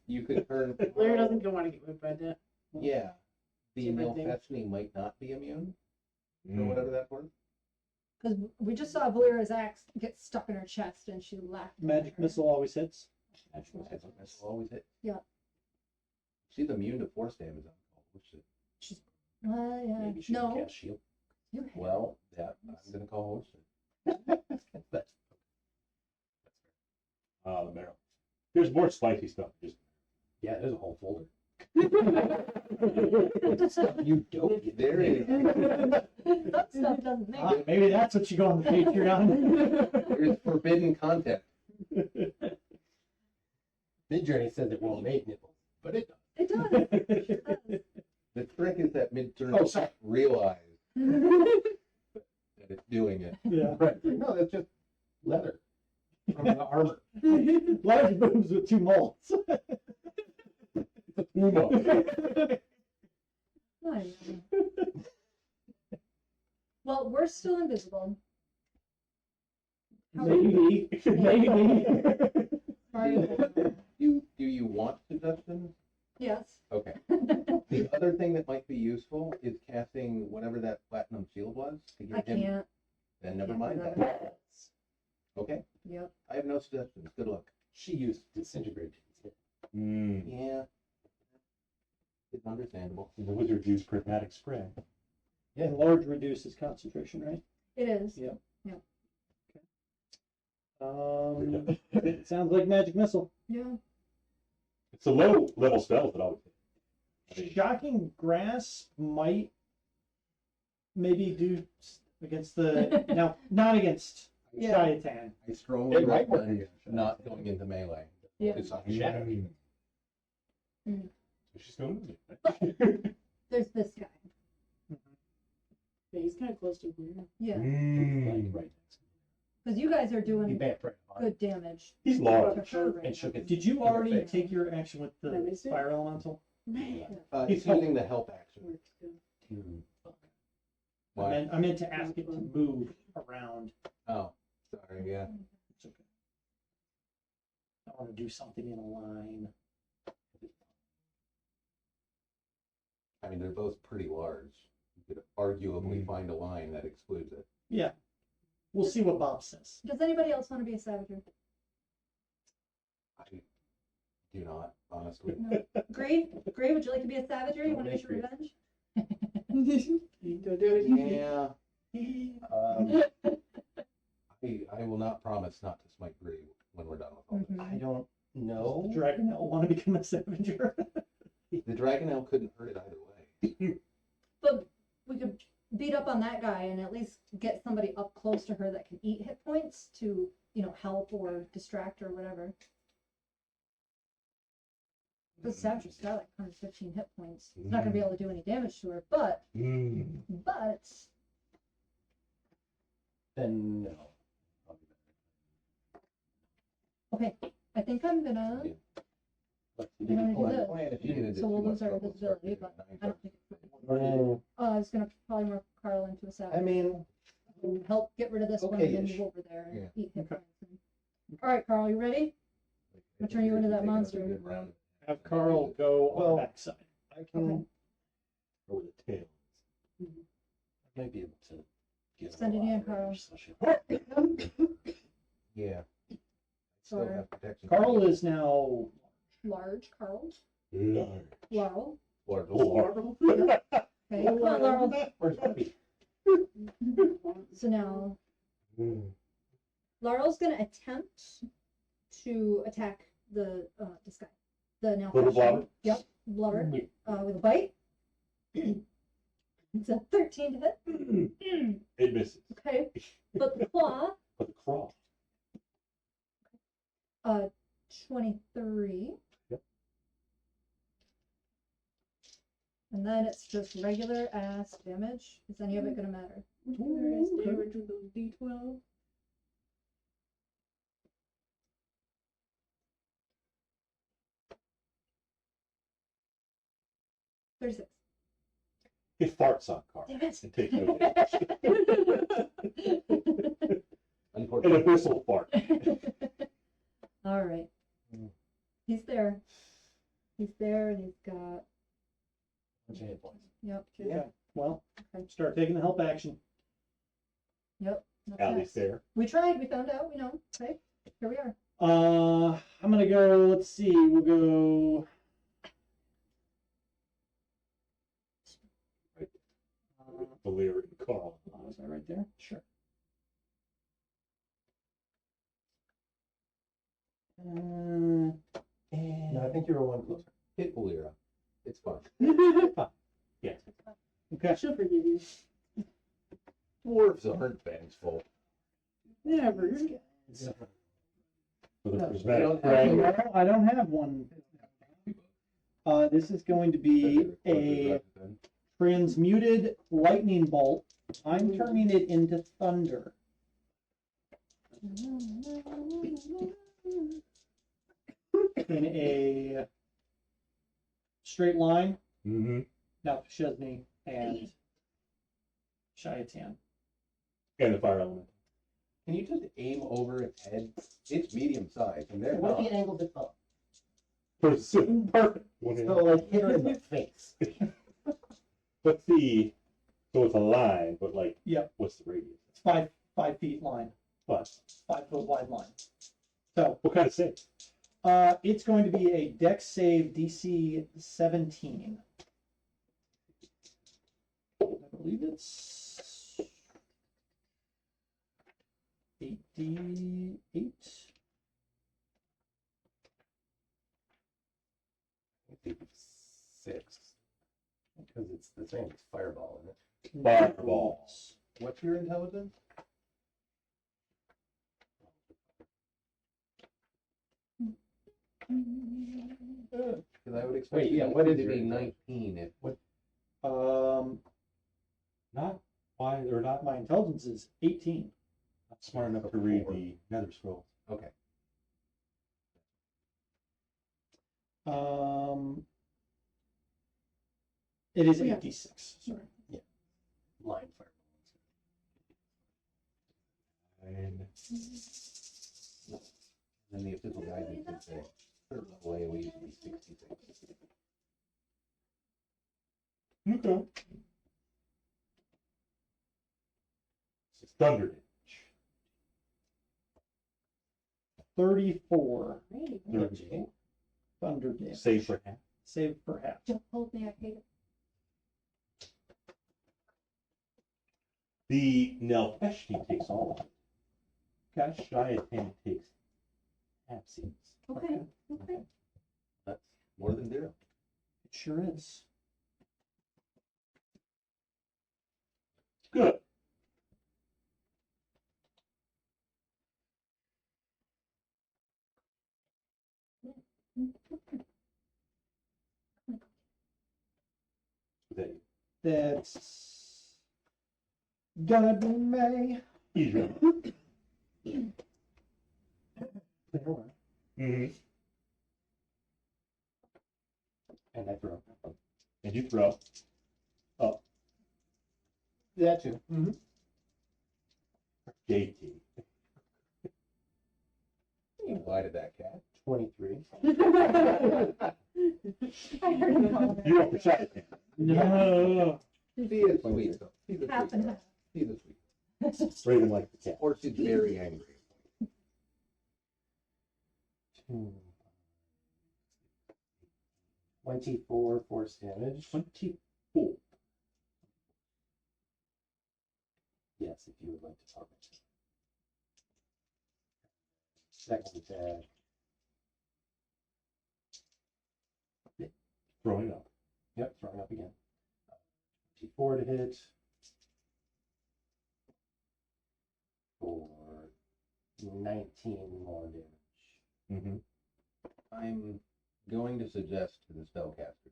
You could turn. Blair doesn't want to get whipped by that. Yeah. The Same thing. Nilfethny might not be immune, or Mm. whatever that's worth. Because we just saw Valera's axe get stuck in her chest and she laughed. at Magic her. missile always hits. That's always it. Yeah. She's immune to force damage. Yeah. Maybe she No. cast shield. You have- Well, that I'm gonna call host. That's The barrel. There's more spicy stuff. Just yeah, there's a whole folder. That stuff- You don't get There is. that stuff doesn't make Maybe that's what you go on the Patreon. There's forbidden content. Midjourney says it won't make nipples, but it does. It does. It does. The trick is that Midjourney Oh, sorry. realize that it's doing it. Yeah. Right. No, that's just leather from the armor. Large boobs with 2 molds. Uno. I know. Well, we're still invisible. How- Maybe. Maybe. Do you want suggestions? Yes. Okay. The other thing that might be useful is casting whatever that platinum shield was to give I him. can't. Then never can't mind do that. Okay. Yep. I have no suggestions. Good luck. She used disintegrate. Mm. Yeah. It's understandable. The wizard used prismatic spray. Yeah, large reduces concentration, right? It is. Yep. Yep. It sounds like magic missile. Yeah. It's a low level spell that always. I mean, Shocking grasp might maybe do against the now not against Yeah. Shaitan. I strongly It might work recommend against not Shaitan. going into melee. Yeah. It's not Shadow. Mm. So she's going to. There's this guy. Yeah, he's kind of close to Gruyere. Yeah. Mm. Right. Because you guys are You doing bet for it. good damage He's to large. her right And shook now. it. Did you In your already face. take your action with Let me the see. fire elemental? It's using the help action. Works good. Why? I meant to ask it to move around. Oh, sorry. Yeah. It's okay. I want to do something in a line. I mean, they're both pretty large. You could arguably find a line that excludes it. Yeah. We'll see what Bob says. Does anybody else want to be a savager? I do not, honestly. No. Gree, would you like to be a savager? You want to get your revenge? Don't do it. Yeah. I will not promise not to smite Gree when we're done with all this. I don't know. The dragon will want to become a scavenger. The dragon elf couldn't hurt it either way. But we could beat up on that guy and at least get somebody up close to her that can eat hit points to, help or distract or whatever. The savager's got like 115 hit points. It's not gonna be able to do any damage to her, but Then no. okay. I think I'm gonna. Yeah. But I'm gonna do this. Plan if you get into So we'll too much lose our trouble, start invisibility, getting but nine I don't think. Mm, I was gonna probably morph Carl into a I savager. mean, Help get rid of this one and then Okay-ish. move over there and Yeah. eat hit Okay. points. All right, Carl, you ready? I'll turn you into that monster. Have Carl go on Well- the backside. I can. Or with a tail. I might be able to get Send it in, Carl. Yeah. Still Sorry. have protection. Carl is now Large Carl. Large. Laurel. Large. Large. Okay, come on, Laurel. Where's Bobby? So now Laurel's gonna attempt to attack the this guy. The now Little fresh blobber? one. Yep, blubber. With a bite. It's a 13 to hit. It misses. Okay, but the claw, But the crawl. 23. Yep. And then it's just regular ass damage. Is any of it gonna matter? There is damage with those D12. Thirty-six. It farts on Carl. Damn it. And takes no damage. An Unfortunately. abyssal fart. All right. He's there. He's there, and he's got. Bunch of hit points. Yep. Yeah. Well, Okay. start taking the help action. Yep. that's Alley's next. there. We tried. We found out. We know. Okay. Here we are. I'm gonna go. Let's see. We'll go. Valyrian Carl. Is that right there? Sure. No, I think you were one closer. Hit Valera. It's fun. Yes. Okay. She'll forgive you. Dwarves aren't vengeful. Never. With a No, prismatic don't spray. have No, I don't have one. This is going to be a Transmuted lightning bolt. I'm turning it into thunder. In a straight line. Mm-hmm. Now Chesney and Shiatan. And the fire element. Can you just aim over its head? It's medium sized, and they're What if not. you angled it up? Perfect. So like hit her in the face. What's the? So it's a line, but like, Yep. what's the radius? It's 5 feet line. What? 5 foot wide line. So What kind of save? it's going to be a Dex save DC 17. I believe it's 8d8. Six. Because it's the same as fireball, isn't it? Fireballs. What's your intelligence? Because I would expect Wait, yeah, it what to is be your intelligence? 19 if Not why or not My intelligence is 18. not smart enough to read the Nether Scrolls. okay. It is Yeah. 8d6. Sorry. Line fireball. And And the official guidance is that third level AoE should be 66. okay. It's thunder damage. 34 Great. 34. thunder damage. Save for half. Save for half. Don't hold me, I hate it. The Nelfeshti takes all of it. Okay. Shiatan takes half seeds. Okay, okay. That's more than zero. It sure is. Good. Is that That's gonna be May. Edrian? Mm-hmm. And I throw. And you throw. That too. JT. Why did that cat? 23. I heard it all. You're up for Shiatan. No. She is sweet, though. She's a Half sweet and cat. half. She's a sweet. Raven like the cat. Or she's very angry. 24 force damage. 24. Yes, if you would like to target. Second attack. Throwing up. Yep, throwing up again. 24 to hit. For 19 more damage. Mm-hmm. I'm going to suggest to the spellcaster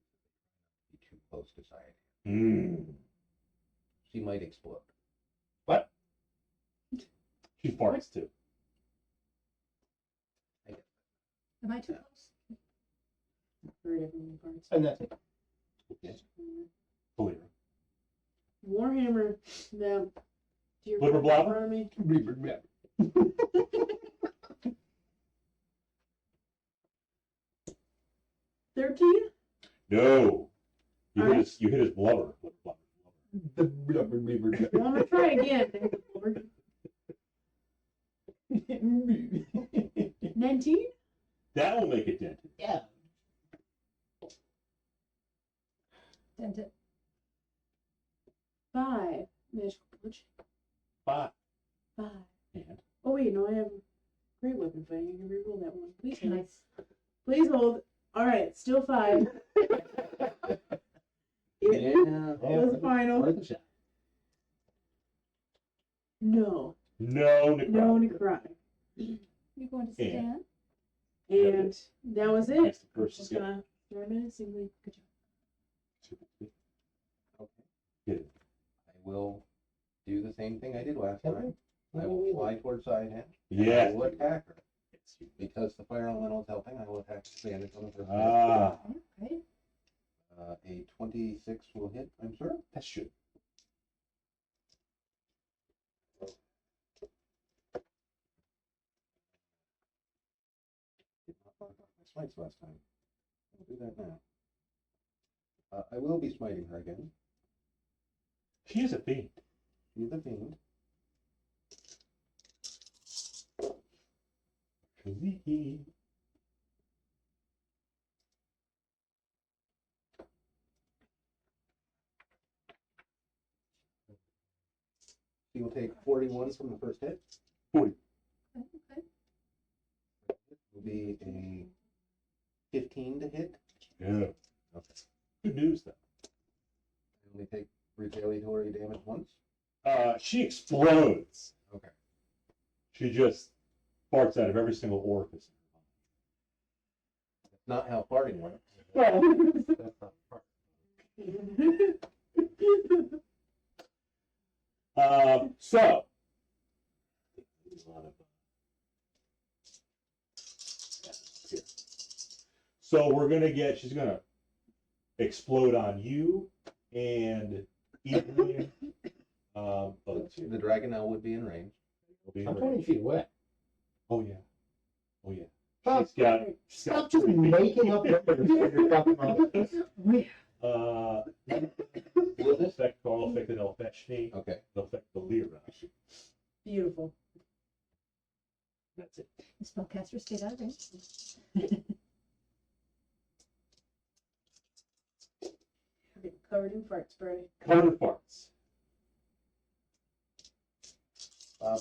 be too close to Cyan. Mm. She might explode. What? She farts too. Am I too close? Heard everyone parts. And that's it. Okay. Believe her. Warhammer, now, do you Blibber in blobber? front of me? 13? No. You hit Alright. his. You hit his blubber. Blubber. Well, I'm gonna try again. 19? That will make it dented. Yeah. Dent it. 5. Magical punch. 5. 5. And Oh wait, no, I have great weapon fighting. I can reroll that one. Please hold. Nice. Please hold. All right, still 5. It was final. Worth a shot. No, no no necrotic. necrotic. You're going to Yeah. stand? And that was it. That's the first Just skill. gonna start menacingly. Good job. Okay. the same thing I did last time. I will fly towards side hand. Yeah. I will attack her. Because the fire elemental is helping, I will attack advantage on the first hit. Ah, Okay. A 26 will hit, I'm sure. that should. Did not mark off my smites last time. I'll do that now. I will be smiting her again. She is a fiend. She's a fiend. She will take 41 from the first hit. 40. Okay. It will be a 15 to hit. Yeah. Okay. Good news, though. I only take retaliatory damage once. She explodes. Okay. She just farts out of every single orifice. That's not how farting works. That's not part. So. So we're gonna get. She's gonna explode on you and Edrian. Let's see. The Dragonelle would be in range. I'm 20 feet away. Oh yeah. Oh yeah. Stop, She's got. stop just making up numbers when you're talking about. Will this? Effect Carl effect and it'll fetch me. Okay. It'll affect the Lyra. Beautiful. That's it. The spellcaster stayed out of range. I'm getting covered in farts, Bernie. Counterparts.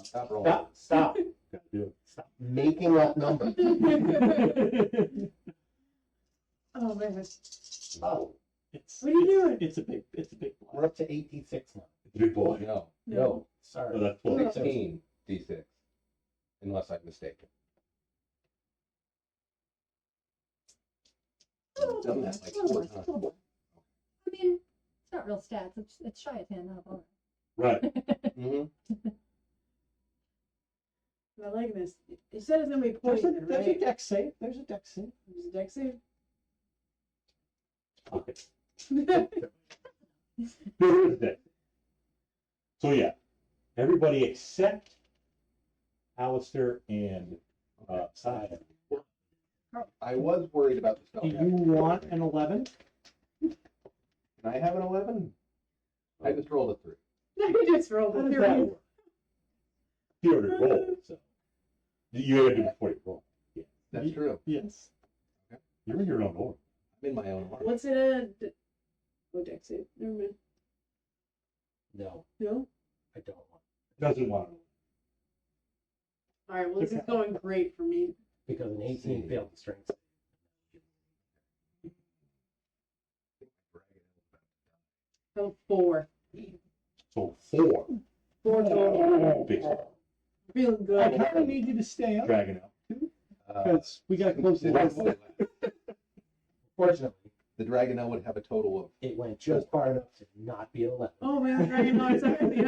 Stop rolling. Stop. Gotta do it. Stop making up numbers. Oh man. Oh, It's, What are you doing? It's a big we're block. up to 86 now. It's a big boy. No. No, sorry. Oh, that's 12. 16 d6. Unless I'm mistaken. I've done that like 4 times. I mean, it's not real stats. It's shy of 10, not a bonus. Right. Mm-hmm. I like this. You said it's gonna be There's poison, a right? deck save. There's a deck save. There's a deck save. Okay. There is that. So yeah, everybody except Alister and Sasha. I was worried about the spell. Do you want an 11? Can I have an 11? I just rolled a 3. You just rolled How a does three. that work? You already rolled, so you gotta do it before you roll. That's true. Yes. You're in your own order. I'm in my own order. What's it a? Oh, deck save. Never mind. No, No. I don't want Doesn't want to. All right. Well, this is going great for me. because an 18 failed the strength. Oh, 4. So 4. 4 total. Big Feeling I good. kind of need you to stay up dragon out. because we got close to Less this. than that. Fortunately, The Dragonelle would have a total of it went just far enough to not be an 11. Oh man, Dragon Lord's happy.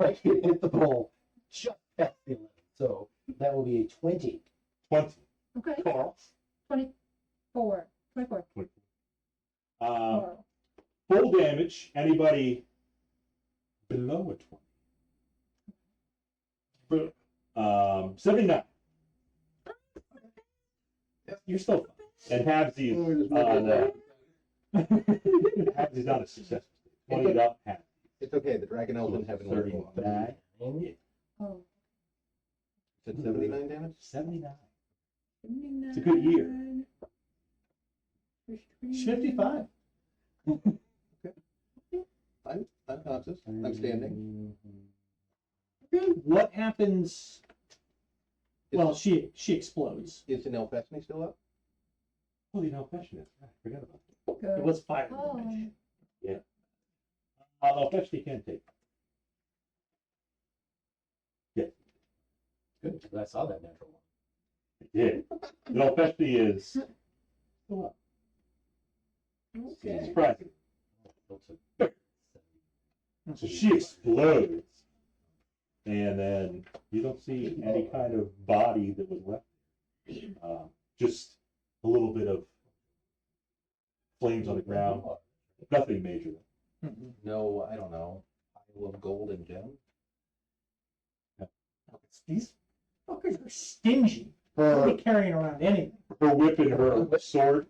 Like it hit the pole just past the 11. So that will be a 20. 20. Okay, Carl. 24. 24. Carl. Full damage. Anybody below a 20. 79. You're still fine. And Habsy's Habsy's not a success. 20 up, half. It's okay, the Dragonelle didn't have an order. 39. Oh, Said 79 damage? 79. 79. It's a good year. It's 55. I'm conscious. I'm standing. What happens? Well, she explodes. Is an Elfesny still up? Holy no question is. I forgot about that. good. It was 5 Oh. damage. I'll fetch the can take. Good, because I saw that natural one. It did. No, Festy is still up. Okay. Surprising. Built to So she explodes. and then you don't see any kind of body that was left. Just a little bit of flames on the ground. Nothing major. No, I don't know. Pile of gold and gems. These fuckers are stingy. They're Her, carrying around anything. her whip and her sword.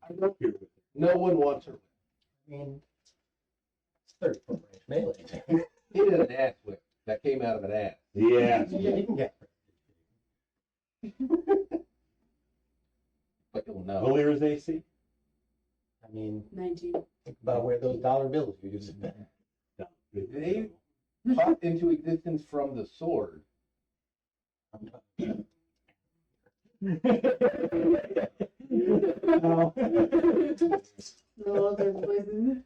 I don't care with it. No one wants her. I mean, it's 34 range melee. He did an ass whip that came out of an ass. Yeah. Yeah, you can get. But you'll know. Valera's AC? I mean, 19. think about where those dollar bills you used. No. They popped into existence from the sword. Oh. No, there's poison.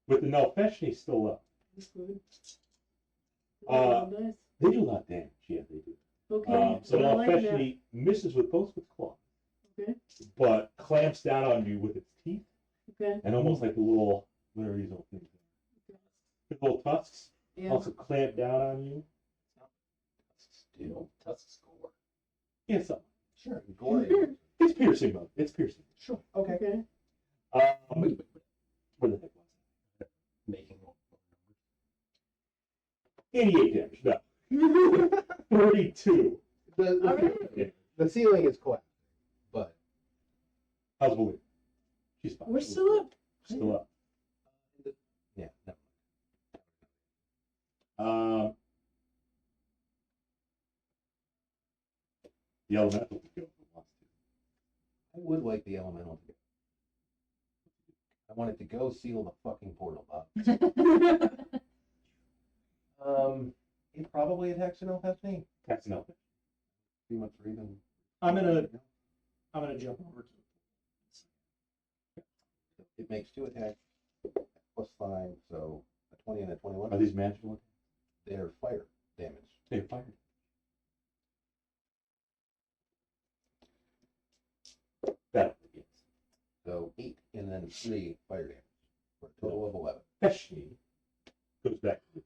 With the Nalfeshni still up. That's good. Uh, Nice. They do a lot of damage. Yeah, they do. Okay. So I like that. Nalfeshni misses with both with claws, Okay. but clamps down on you with its teeth, Okay. and almost like the little, what are these little things? The little tusks Yeah. also clamp down on you. Steel. Tusk score. Yeah, something. Sure. Gory. It's piercing mode. It's piercing. Sure. Okay. Okay. Where the heck was it? Making 88 damage. No. 32. The ceiling is collapsed, but How's Valera? She's fine. We're still up. Still up. yeah. No. The elemental can go if it wants to. I would like the elemental to go. I want it to go seal the fucking portal up. It probably attacks an elf has me. That's an elemental. Pretty much reason. I'm gonna jump over to It makes 2 attacks +5, so a 20 and a 21. Are these magical? They're fire damage. They're fired. That begins. So 8 and then 3 fire damage for a total of 11. Feshni goes back to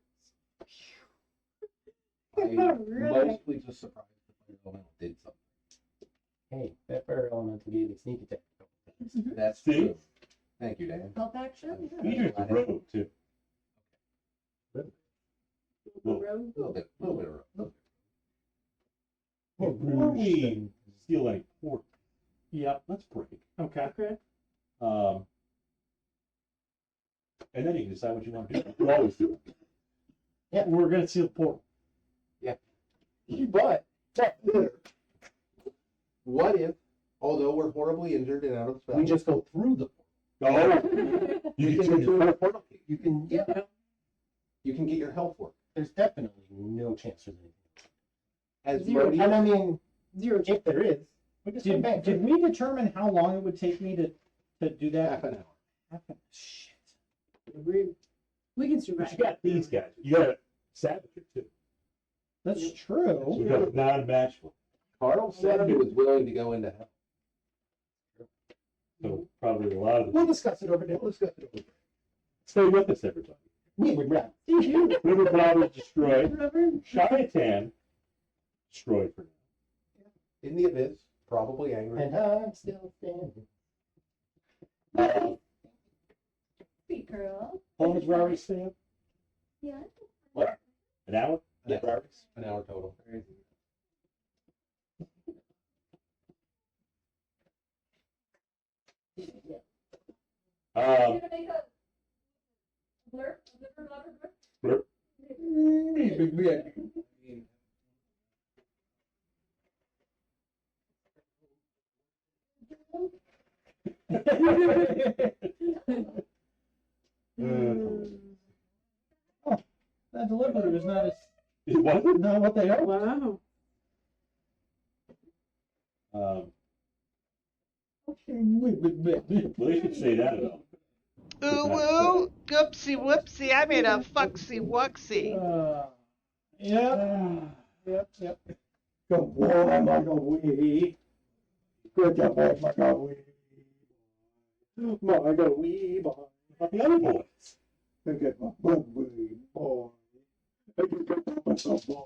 the I'm Really? mostly just surprised the fire elemental did something. hey, that fire elemental gave it sneak attack. That's See? true. Thank you, Dan. Help action? Peter's a rogue too. Rogue. A little bit of a Before we steal any port, Yep. let's break. Okay. Okay. And then you can decide what you want to do. You always do. Yeah, we're gonna seal the portal. But what if, although we're horribly injured and out of spell, We just go through the. Oh, you you can can do a portal key. You can. Yeah. You can get your health work. There's definitely no chance for anything. As Zero. Modi- And I mean, 0. if there is, we just come back. Did we determine how long it would take me to do that? half an hour. Shit. We can survive. But you got these guys. You got a Savager too. That's You true. got a non-matchable. Carl said he was willing to go into hell. So probably a lot of We'll them. discuss it over there. Let's go through it. Stay with us, everybody. We would rather. River Brow is destroyed. Rubber. Shiatan destroyed for now. In the abyss, probably angry. And I'm still standing. Sweet girl. How long is Rory staying? Yeah. An hour? Yeah. An hour total. You're gonna make a blur? Blur? That delivery was not as It wasn't? not what they hoped. Wow. Well, they should say that about. Ooh woo, goopsie whoopsie, I made a fucksy wucksy. Yep. Good boy, Margot-wee. Good job, boy, Margot-wee. Margot-wee, boy. About the other boys. Look at my boy, boy. Look at my Oh boy.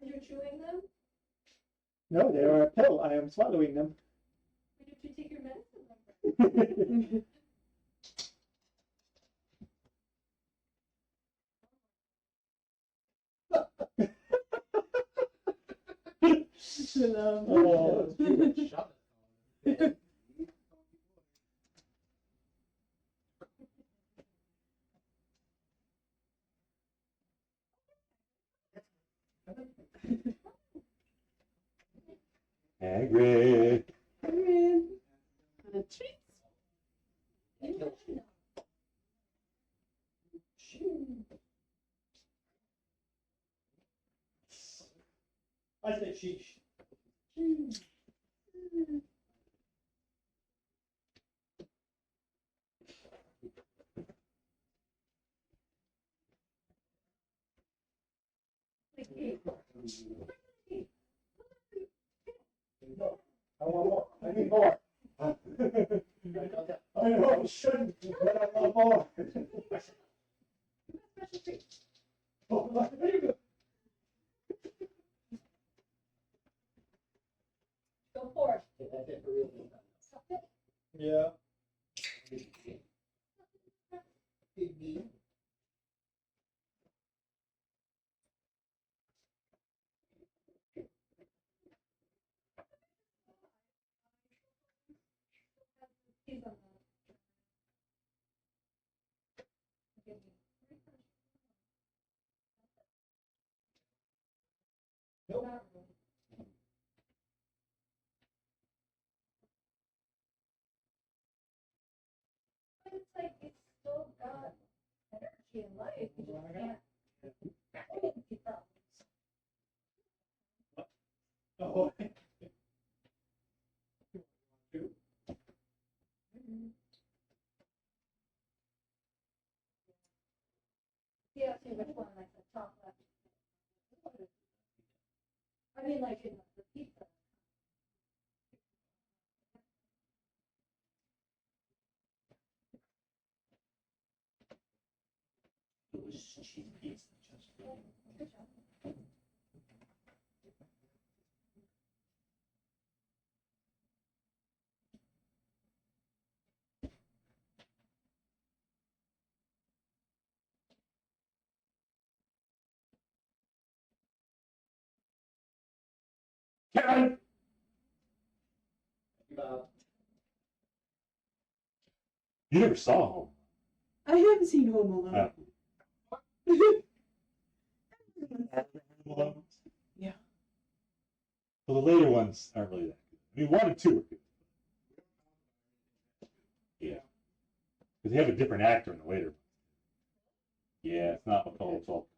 Are you chewing them? No, they are a pill. I am swallowing them. Why don't you take your medicine? Oh, Hagrid. Adrian. Treats. I said sheesh. I want more. I need more. I know I shouldn't, but I want more. Special treats. Oh, there you go. Go for it. Stop it. Yeah. He's on Nope. Not really. But it's like it's still got energy and life. You just can't. Keep problems. Oh. Yeah, see which one, like the top left. I mean, like in the pizza. Good job. Kevin! You never saw home. I haven't seen Home Alone. Yeah. Well, the later ones aren't really that good. I mean, 1 and 2 are good. Yeah. Because they have a different actor in the later ones. Yeah, it's not McCullough's fault.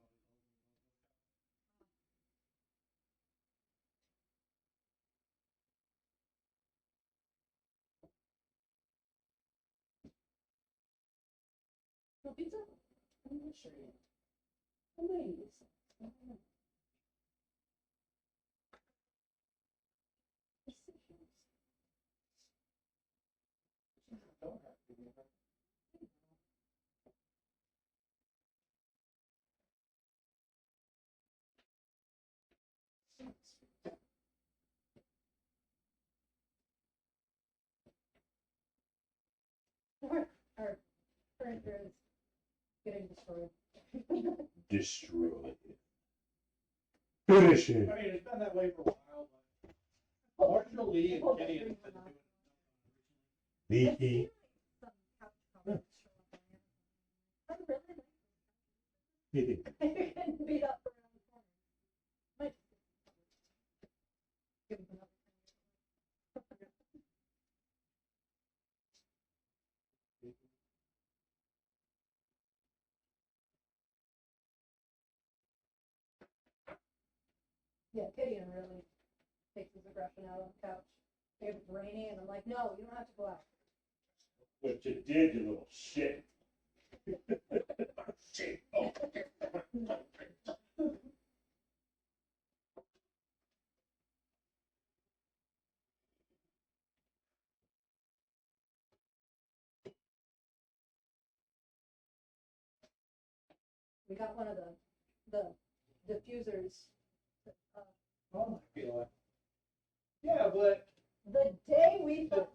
No pizza? I'm not sure yet. I'm gonna eat this. I don't know. Decisions. Our printer is getting destroyed. Destroy it. Finish it. I mean, it's been that way for a while, but Marshall Lee and Kenny have been doing it. Leaky. Some couch comments show up on here. I'm really Anything. like you're getting beat up around the corner. Might give him another 10 years. Yeah, Gideon really takes his aggression out on the couch. If it's rainy and I'm like, no, you don't have to go out. What you did, you little shit. Shit. Oh. We got one of the diffusers. Oh my god. Yeah, but The day we put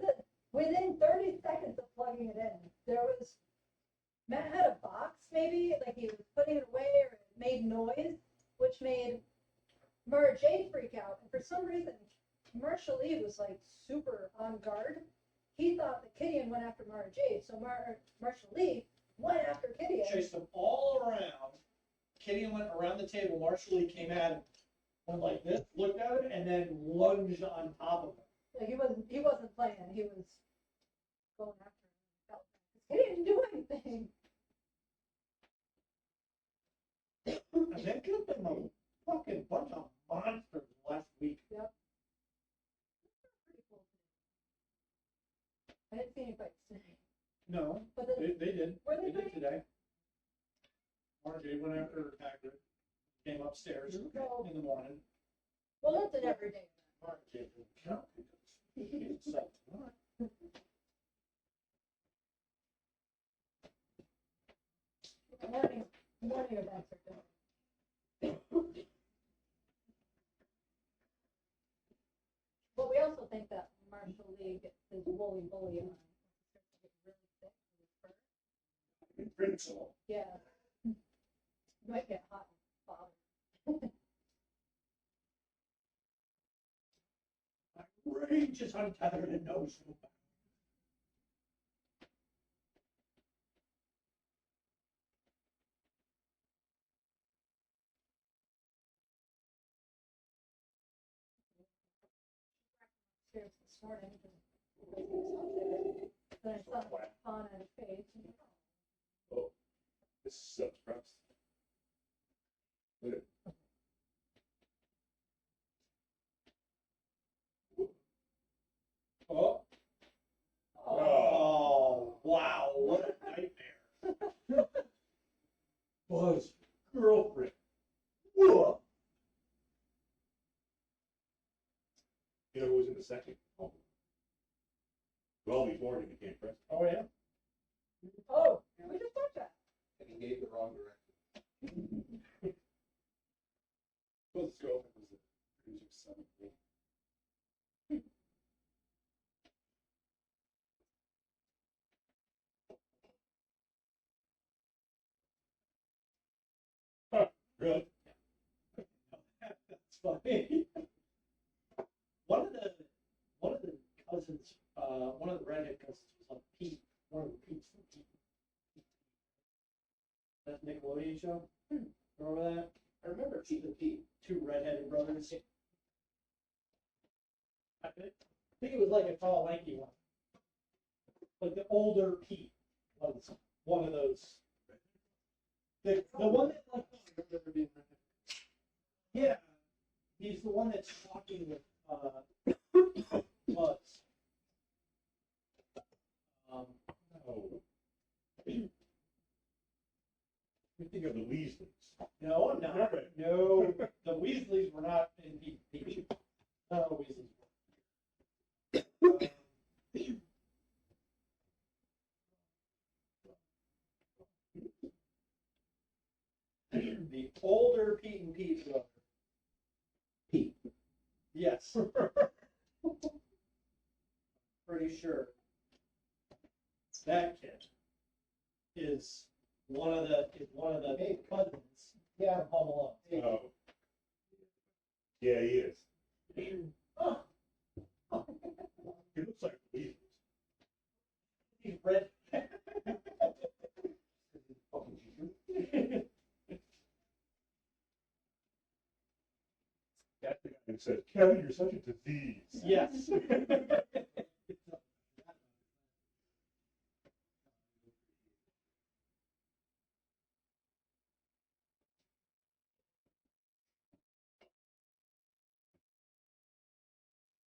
within 30 seconds of plugging it in, there was, Matt had a box maybe, like he was putting it away or it made noise, which made Mara J freak out. And for some reason, Marshall Lee was like super on guard. He thought that Gideon went after Mara J, so Marshall Lee went after Gideon. chased them all around. Kitty went around the table. Marshall Lee came at him, went like this, looked at him, and then lunged on top of him. Like he wasn't playing. He was going after him. He didn't do anything. And they killed them a fucking bunch of monsters last week. Yep. Pretty cool. I didn't see any fights today. No, But the, they did. were they They did fighting? today. RJ went after Hagrid. Came upstairs No. in the morning. Well, that's an everyday. RJ didn't count because he's so smart. Morning events are good. But we also think that Marshall Lee gets his woolly bully on. Really thick with his fur. Principal. Yeah. Might get hot and bothered. My rage is untethered and knows no bounds. Upstairs this morning because he was up there. Then I saw him on his face. And, Oh, this sucks, perhaps. Good. Oh. Oh, wow, what a nightmare. Buzz, girlfriend. Whoa. You know who was in the second? Oh. Well, before he became president. Oh, yeah. oh, we just watched that. And he gave the wrong direction. Buz's girlfriend was the producer's son. Huh, really? That's funny. One of the cousins, one of the redhead cousins was on Pete. One of the Pete's from Pete. That Nickelodeon show. Remember that? I remember Pete and Pete. Two redheaded brothers. I think it was like a tall, lanky one. Like the older Pete was one of those. The one that like. Yeah, he's the one that's talking with Buzz. Oh. You think of the Weasleys. No, I'm not. No, the Weasleys were not in Pete. None of the Weasleys were. The older Pete and Pete brother. Pete. Yes. Pretty sure that kid is one of the cousins from Home Alone. Oh. Yeah, he is. Oh, He looks like a Weasley. he's red. That's the guy who said, Kevin, you're such a disease. Yes.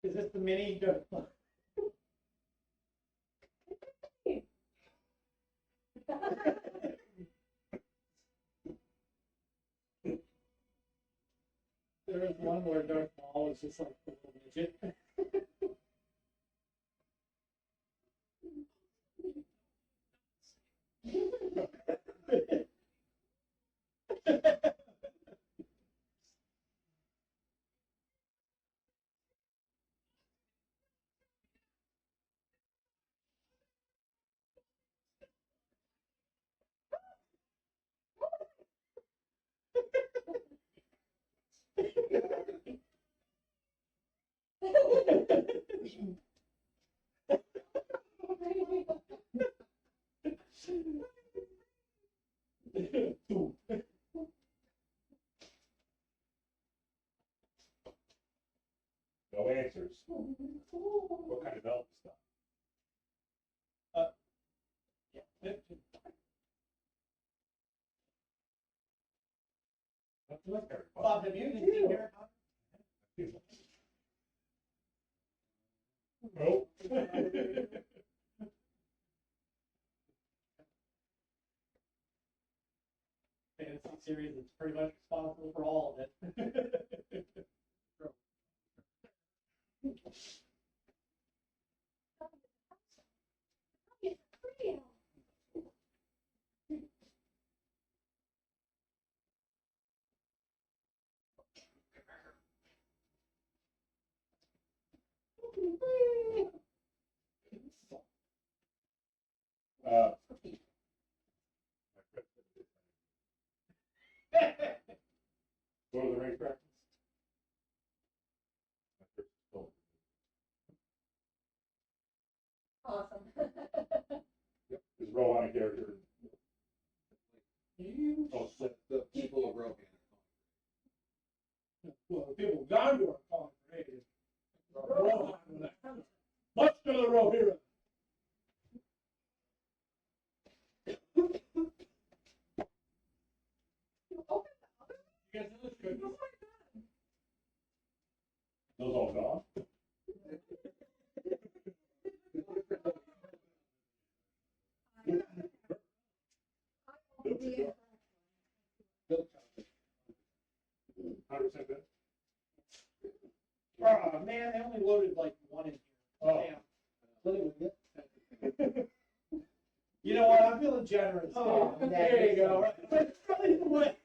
Is this the mini? There is one where Darth Maul is just like a little midget. No answers. What kind of elf stuff? Bob, have you seen Harry Potter? Nope. Fantasy series that's pretty much responsible for all of it. What are the race practice? Awesome. Yep. Just roll on a character. Oh, shit. The people of Rohan. Well, the people of Gondor are calling for aid. Rohan, much to the Rohirrim. You guys know this good? Those all gone? Yeah. 100% good. Oh man, they only loaded like one in here. Oh. Damn. You know what? I'm feeling generous. Oh, there you go. That's probably the way.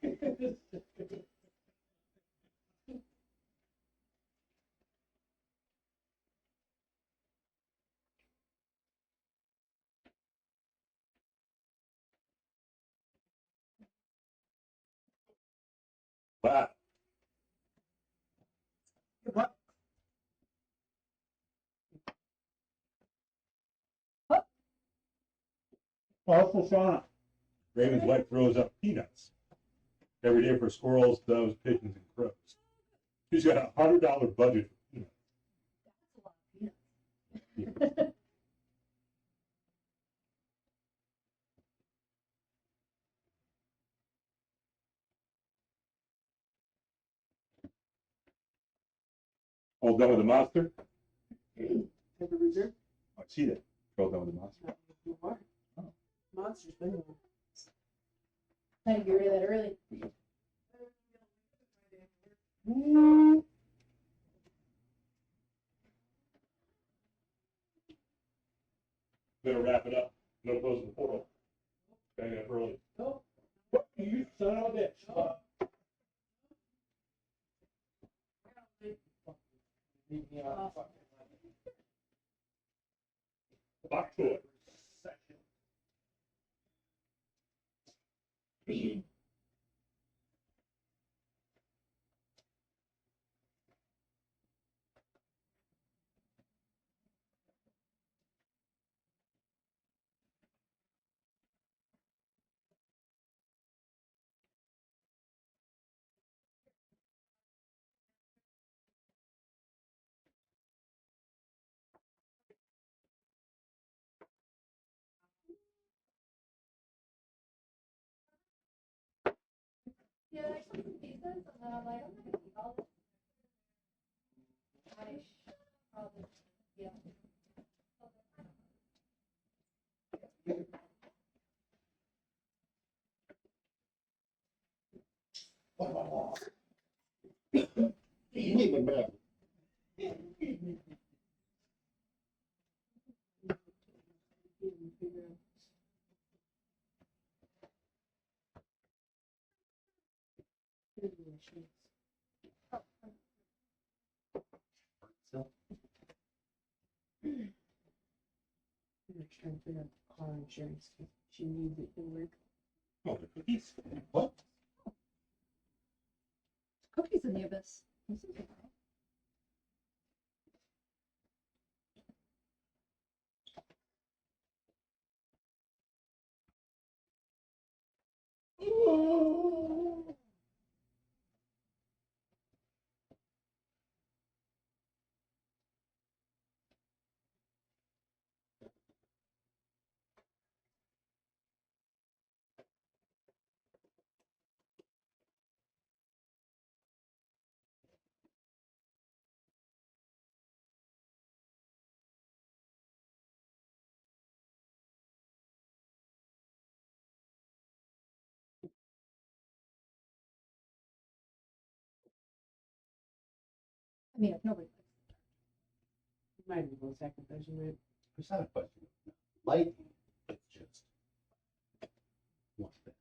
Wow. Also, Shauna. Raven's wife throws up peanuts every day for squirrels, doves, pigeons, and crows. She's got a $100 budget for peanuts. That's a lot of peanuts. All done with the monster? Temperature. I see that. All done with the monster. Monster's been on. Trying to get rid of that early. Better wrap it up. No closing the portal. Bang it up early. You son of a bitch. Bok choy. Yeah, I took some pieces, and then I'm like, I'm not gonna eat all this. I should probably, yeah. You need my bag. I'm trying to figure out the car insurance. She needs it to work. Oh, the cookies? What? Cookies in the abyss. This is okay. I mean, if nobody likes Might be both sacrificing, right? It's not a question of liking, it's just what's better.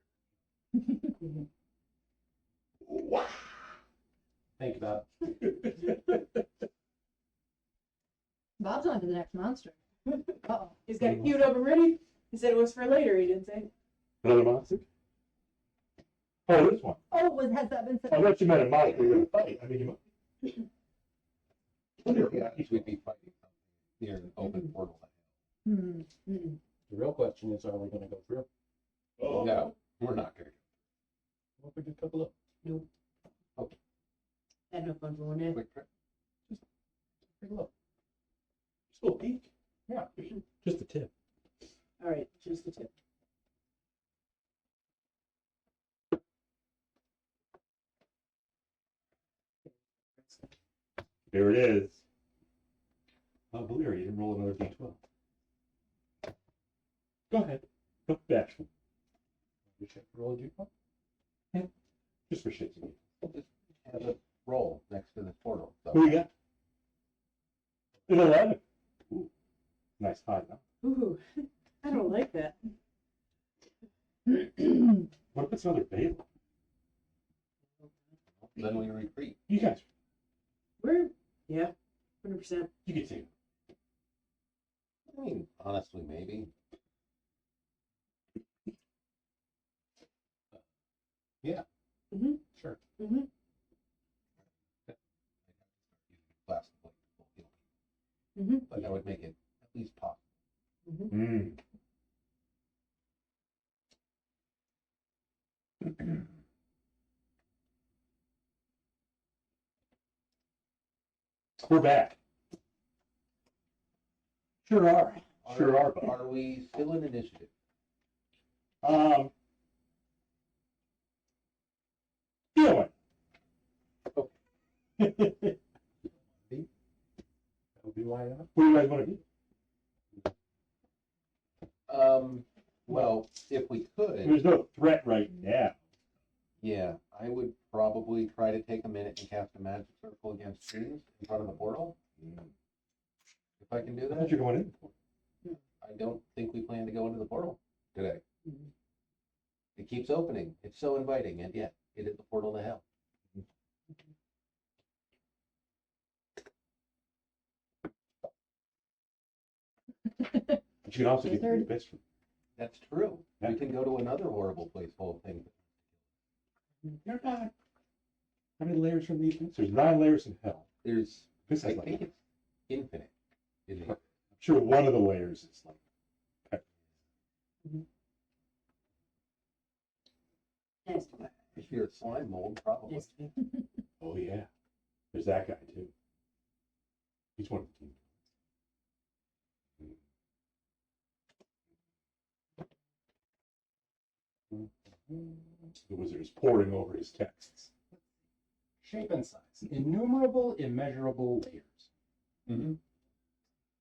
Wow. Think about it. Bob's on to the next monster. Uh-oh. He's got it queued up and ready. He said it was for later, he didn't say. Another monster? Oh, this one. Oh, has that been I said? thought you meant a monster you're gonna fight. I mean, Yeah, we'd be fighting something near an open portal. Hmm. The real question is, are we gonna go through? Oh. No, we're not going to. What if we just took a look? Nope. Okay. Had no fun for one day. Quick trip. Take a look. Just a little peek. Yeah. Just a tip. All right, just the tip. There it is. Oh, Valyria, you didn't roll another d12. Go ahead. Go back. You should roll a d12. Just for shits and giggles. Just have a roll next to the portal. So. Who you got? An 11. Ooh. Nice high number. Ooh, I don't like that. What if it's another Baylor? Then we retreat. You guys, Yeah, 100%. you can take it. I mean, honestly, maybe. Yeah. Mm-hmm. Sure. Mm-hmm. Class of heal. Mm-hmm. But that would make it at least possible. Mm-hmm. We're back. Sure are. Sure are, Bob. Are we still in initiative? Feeling. That would be why not. What do you guys want to do? Well, if we could, There's no threat right now. yeah, I would probably try to take a minute and cast a magic circle against trees in front of the portal. If I can do I thought that. you're going in. I don't think we plan to go into the portal today. Mhm. It keeps opening. It's so inviting, and yet it is the portal to hell. But you can also get Third. the best from. That's true. Yeah. We can go to another horrible place full of things. You're not. How many layers from these things? There's 9 layers in hell. There's, This I is like, think it's infinite. Isn't it? I'm sure one of the layers is like. Nice to be. If you're a slime mold, probably. Nice to be. Oh yeah, there's that guy too. He's one of the team. The wizard is poring over his texts. Shape and size. Innumerable, immeasurable layers. Mm-hmm.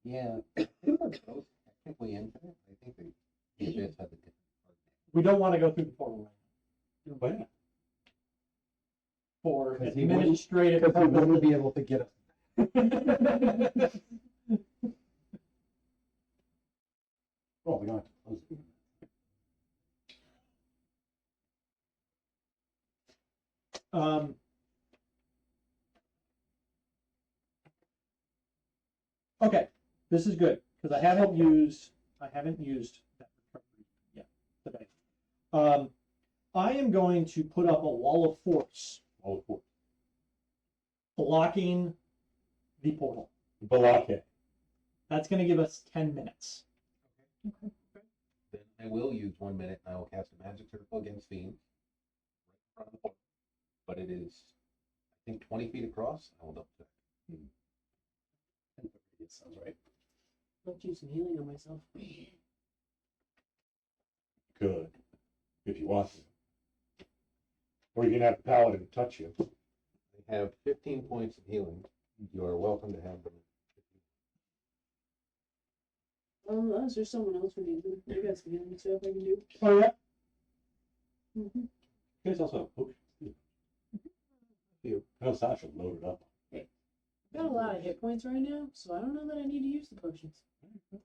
Yeah. Those technically infinite. I think the abyss had the different part. We don't want to go through the portal right Why not? now for 'Cause he wouldn't- administrative Because he wouldn't purposes. be able to get us. Oh, we don't have to close it. Okay, this is good because I haven't used that recovery yet today. I am going to put up a wall of force All four. blocking the portal. Balake. That's going to give us 10 minutes. Then I will use 1 minute and I will cast a magic circle against fiends. front of the portal, but it is, I think, 20 feet across. I will double check. It sounds right. I'll do some healing on myself. Good, if you want to. Or you can have the paladin touch you. I have 15 points of healing. You are welcome to have them. Unless there's someone else who needs them. I got some healing stuff I can do. Oh yeah. Mm-hmm. You guys also have potions too. Few. I know Sasha loaded up. Got a lot of hit points right now, so I don't know that I need to use the potions. I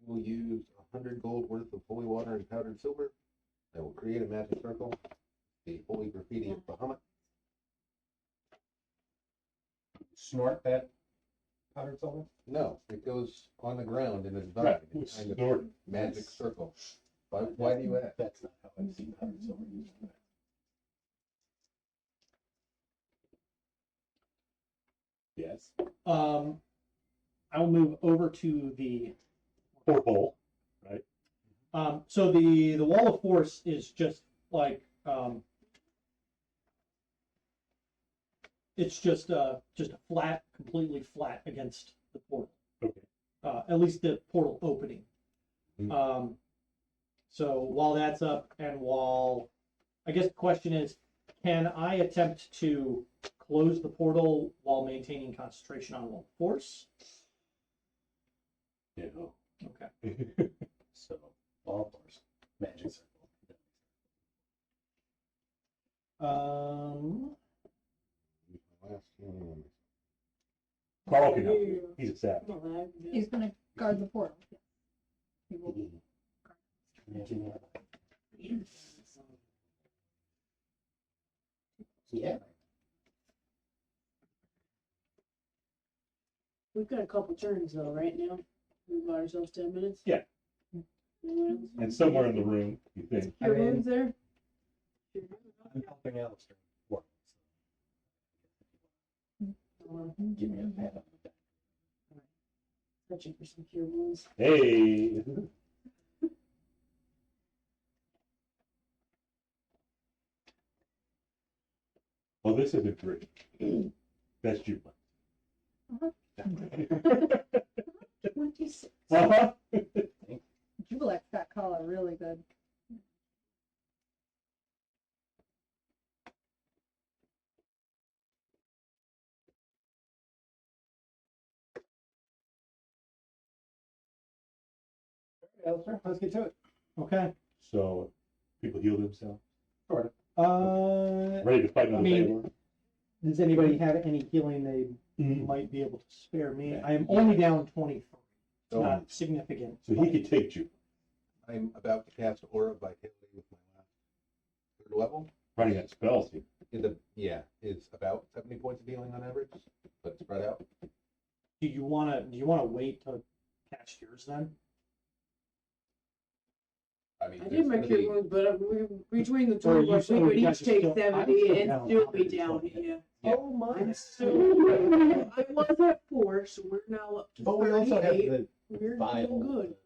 will use 100 gold worth of holy water and powdered silver. I will create a magic circle. The holy graffiti of Bahamut. Snort that powdered silver? No, it goes on the ground in a vine. Right. It's kind of Snorting. magic circle. Why do you ask? That's not how I've seen powdered silver used. Yes. I'll move over to the Porthole. so the wall of force is just like it's just a flat, completely flat against the portal. Okay. At least the portal opening. Hmm. So while that's up and while I guess the question is, can I attempt to close the portal while maintaining concentration on wall of force? Yeah. Okay. So, wall force, magic circle. Last healing. Carl can help you. He's a savage. He's gonna guard the portal. He will Imagine that. Yeah. We've got a couple turns though, right now. We've got ourselves 10 minutes. Yeah. Anyone else? And somewhere in the room, you think. Cure I mean- wounds there? I'm helping Alister work. Give me a pat on the back. Searching for some cure wounds. Hey. Well, this isn't great. That's Jubilant. Uh-huh. 26. Uh-huh. Jubilac's got color really good. Alister, let's get to it. Okay. So, people heal themselves. Sort of. Ready to fight another mean- Baylor? Does anybody have any healing they Mhm. might be able to spare me? Yeah. I am only down 23. So Not significant. So he could take you. I'm about to cast Aura of Vitality with my last third level. Running out of spells here. It's about 70 points of healing on average, but spread out. Do you wanna wait to cast yours then? I mean, I there's did my gonna cure be- wounds, but between the two Or of you- us, we or could you guys each take still- I 70 still and down still be 120. down here. Yeah. Oh my. I'm so, I was at 4, so we're now up to But we also have 38. the We're vial. doing good.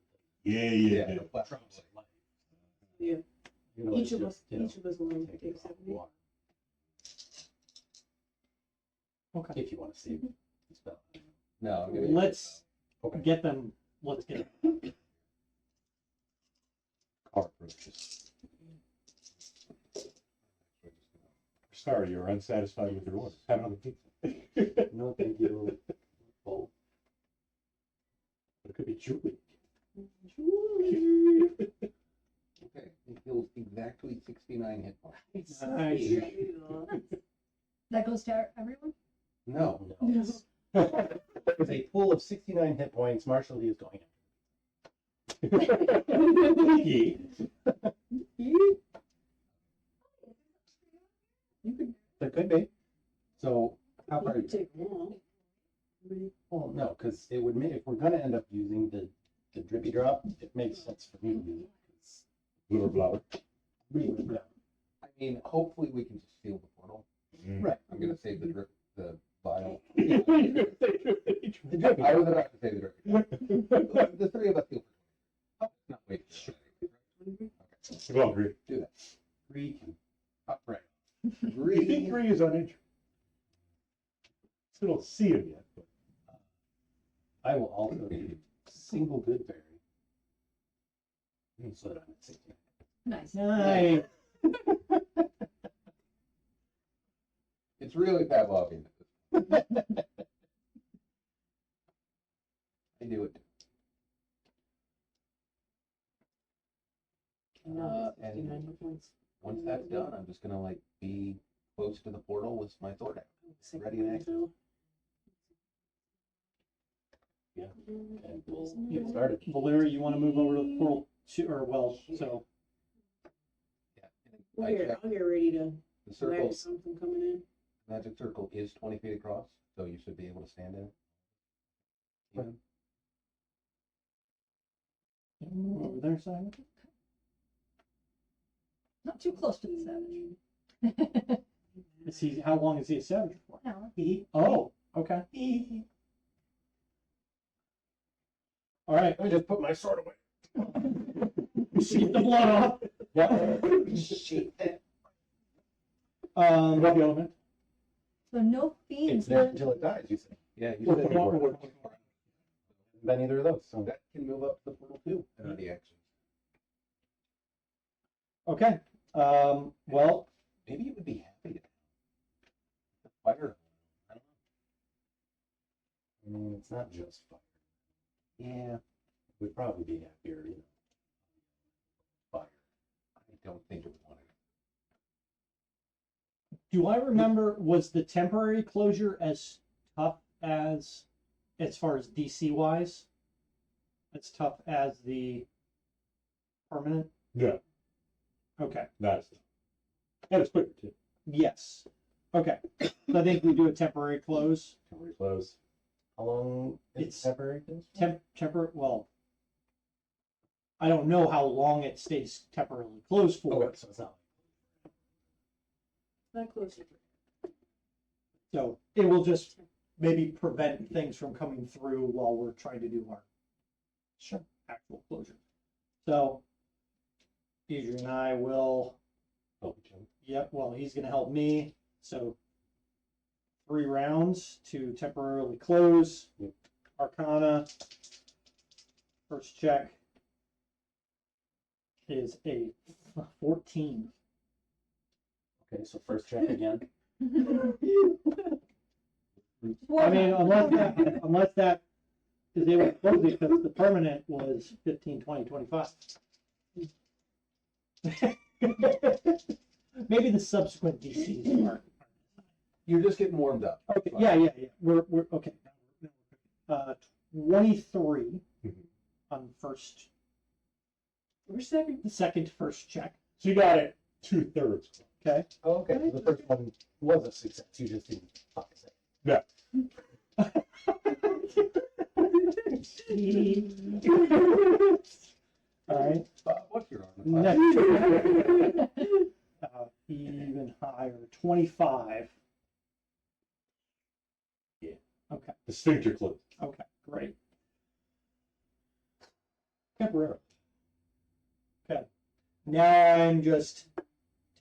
Yeah, Yeah, yeah. the flash Drops of life. Yeah. You know, Each it's of us, just, you know, each of us will take take it off the 70. water. Okay. If you want to save the spell. No, I'm gonna. Let's Okay. get them. Let's get them. Car approaches. Sorry, you're unsatisfied with your order. Have another pizza. No, thank you. Oh, It could be Julie. Okay, it heals exactly 69 hit points. Nice. That goes to everyone? No, no. With a pool of 69 hit points, Marshall Lee is going Yeah. There could be. So, how far? You could take one. Well, no, because it would make, if we're gonna end up using the drippy drop, it makes sense for me to use it. 'Cause Blue or flower. yeah. I mean, hopefully we can just seal the portal. Right. I'm gonna save the vial. The drippy I drop. was about to say the drip. The three of us heal for 20. Not wait. Well, agree. Do that. Gree can up right. You think Gree is uninjured? Still don't see him yet. But I will also do single good berry. So that I'm at 16. Nice. Nice. It's really Pavlovian. I do it. No, And 59 hit points. once that's done, I'm just gonna like be close to the portal with my sword out. Ready and action. And we'll get started. Valyria, you want to move over to the portal so Yeah. and I checked I'll get ready to the circle. whack something coming in. Magic circle is 20 feet across, so you should be able to stand in it. Even. move over there, Simon. Not too close to the savage. Is he? How long is he a savage for? No. Oh, okay. All right. Let me just put my sword away. Sheath the blood off. Yep. Sheath it. What about the element? So no fiends. It's there until it dies, you say. Yeah, you What said about- you were. Been either of those, so That can move up to the portal too. And the action. Okay. Well, Maybe you would be happy to fire. I don't I mean, it's not just fire. know. Yeah, We'd probably be happier, you know. Fire. I don't think it would want to. do I remember, was the temporary closure as tough as far as DC wise, as tough as the permanent? no, Okay. not as tough. And it's quicker too. Yes. Okay. So I think we do a temporary close. Temporary close. How long is It's temporary things? Well, I don't know how long it stays temporarily closed for. Okay, so it's not. Not close. So it will just maybe prevent things from coming through while we're trying to do our actual closure. So Edrian and I will, Help each other. yep, well, he's going to help me. So 3 rounds to temporarily close. Yep. Arcana. First check is a 14. Okay, so first check again. I mean, unless that is able to close it, because the permanent was 15, 20, 25. Maybe the subsequent DCs aren't. You're just getting warmed up. Okay, yeah. We're okay. 23 on first, Or second. the second first check. So you got it 2/3. Okay. Oh, okay, so the first one was a success, you just didn't fucking say. Yeah. All right. What's your arm? Next, even higher, 25. Yeah. Okay. The sphincter close. Okay. Great. Temporarily. Okay. Now I'm just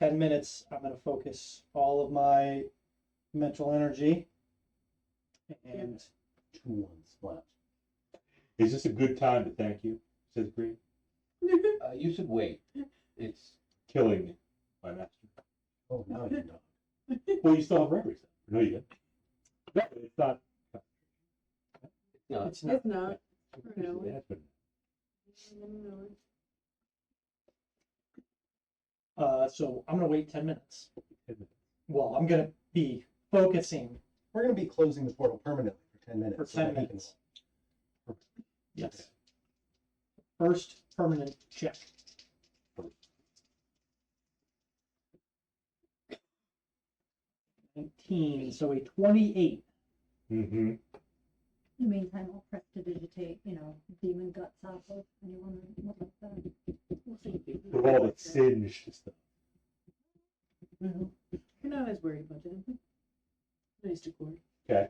10 minutes. I'm going to focus all of my mental energy and 2 1 splash. Is this a good time to thank you? Says Gree. You should wait. It's Killing my master. Oh, now you know. Well, you still have reveries. No, you didn't. No, it's not. not. it's not. It's not. No. It has been. So I'm going to wait 10 minutes. Well, I'm going to be focusing We're gonna be closing the portal permanently for 10 minutes. for so that 10 he can- minutes. Yes. First permanent check. So a 28. Mm-hmm. In the meantime, I'll press to digitate, demon guts off of anyone that would like that. With all the singed stuff. You're not as worried about that. Nice decor. Okay.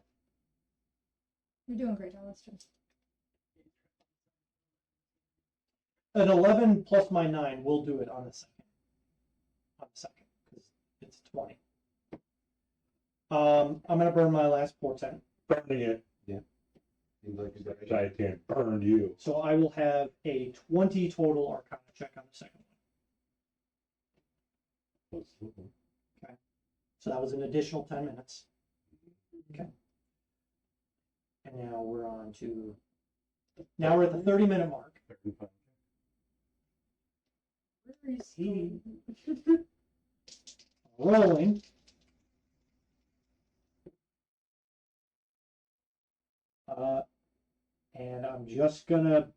You're doing great, Alister. An 11 plus my 9 will do it on the second. On the second. 'Cause It's 20. I'm gonna burn my last portent. Burning it. Seems like a good idea. Giant can burn you. So I will have a 20 total Arcana check on the second one. So that was an additional 10 minutes. Okay. And now we're on to, now we're at the 30-minute mark. Where is he? Rolling. And I'm just gonna.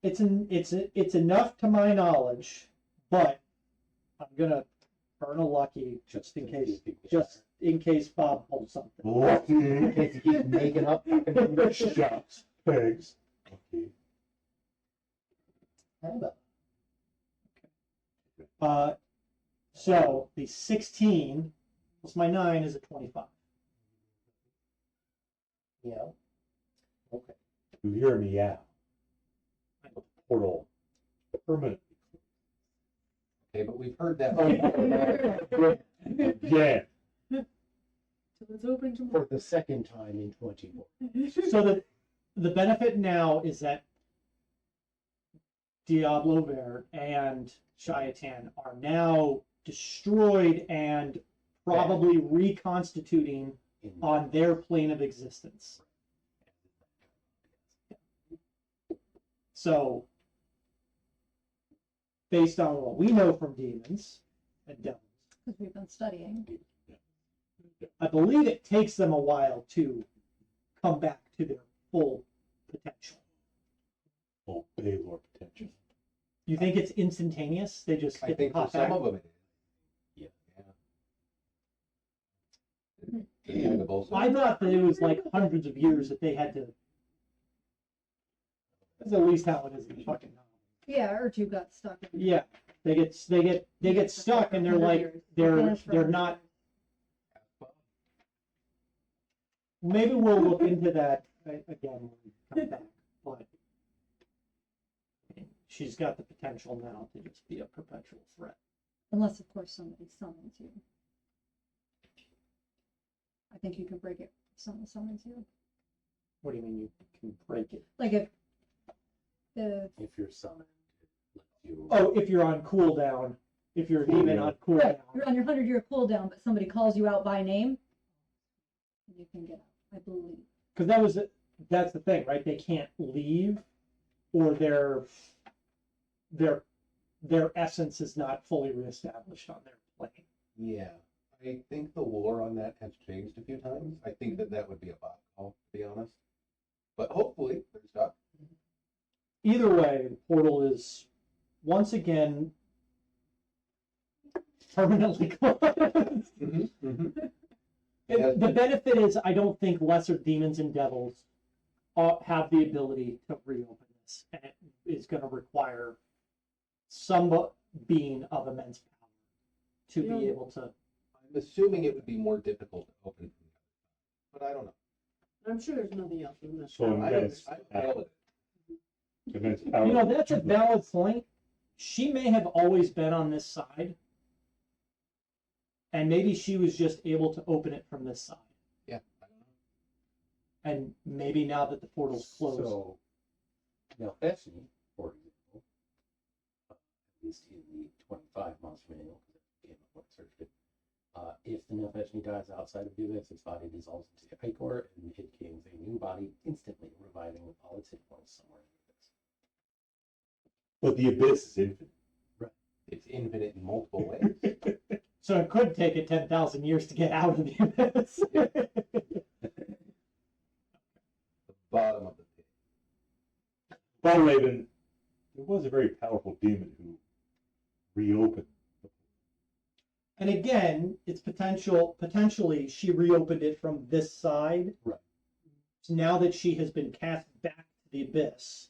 It's enough to my knowledge, but I'm gonna burn a lucky just in case Bob pulls something. Lucky. In case you keep making up. Shots. Pigs. Okay. So the 16 plus my 9 is a 25. Yeah. Okay. You hear me out. The portal permanently. Okay, but we've heard that Again. So it's open tomorrow. For the second time in 24. So the benefit now is that Diable Vert and Shiatan are now destroyed and probably reconstituting on their plane of existence. So, based on what we know from demons and devils, Because we've been studying. I believe it takes them a while to come back to their full potential. Oh, Baylor potential. You think it's instantaneous? They just I get think for popped some back? of them it is. Yeah. Kind of also- I thought that it was like hundreds of years that they had to. That's at least how it is in the fucking novel. Yeah, Urtu got stuck. In Yeah, they get stuck and they're like they're not. Maybe we'll look into that again when we come back, but she's got the potential now to just be a perpetual threat. Unless, of course, somebody summons you. I think you can break it if someone summons you. What do you mean you can break it? Like if If you're summoned, it lets you. Oh, if you're on cooldown, if you're even on cooldown. you're on your 100-year cooldown, but somebody calls you out by name, you can get out, I believe. Because that's the thing, right? They can't leave, or their essence is not fully reestablished on their plane. Yeah, I think the lore on that has changed a few times. I think that would be a bot call, to be honest. But hopefully they're stuck. Either way, the portal is once again permanently closed. The benefit is I don't think lesser demons and devils have the ability to reopen this, and it is going to require some being of immense power to be able to. I'm assuming it would be more difficult to open from the other side, but I don't know. I'm sure there's nothing else in this. So town. immense I failed it. immense power. You know, that's a valid point. She may have always been on this side, and maybe she was just able to open it from this side. Yeah, I don't know. And maybe now that the portal's closed, So, now Bethany, for example, at least in the 25 months manual, because it came up when I searched it, if the Nefeshni dies outside of the abyss, its body dissolves into the ichor and it gains a new body instantly, reviving with all its hit points somewhere in the abyss. But the abyss is infinite. It's infinite in multiple ways. so it could take it 10,000 years to get out of the abyss. Yeah. The bottom of the pit. By the way, then, there was a very powerful demon who reopened. And again, it's potentially she reopened it from this side. Right. So now that she has been cast back to the abyss,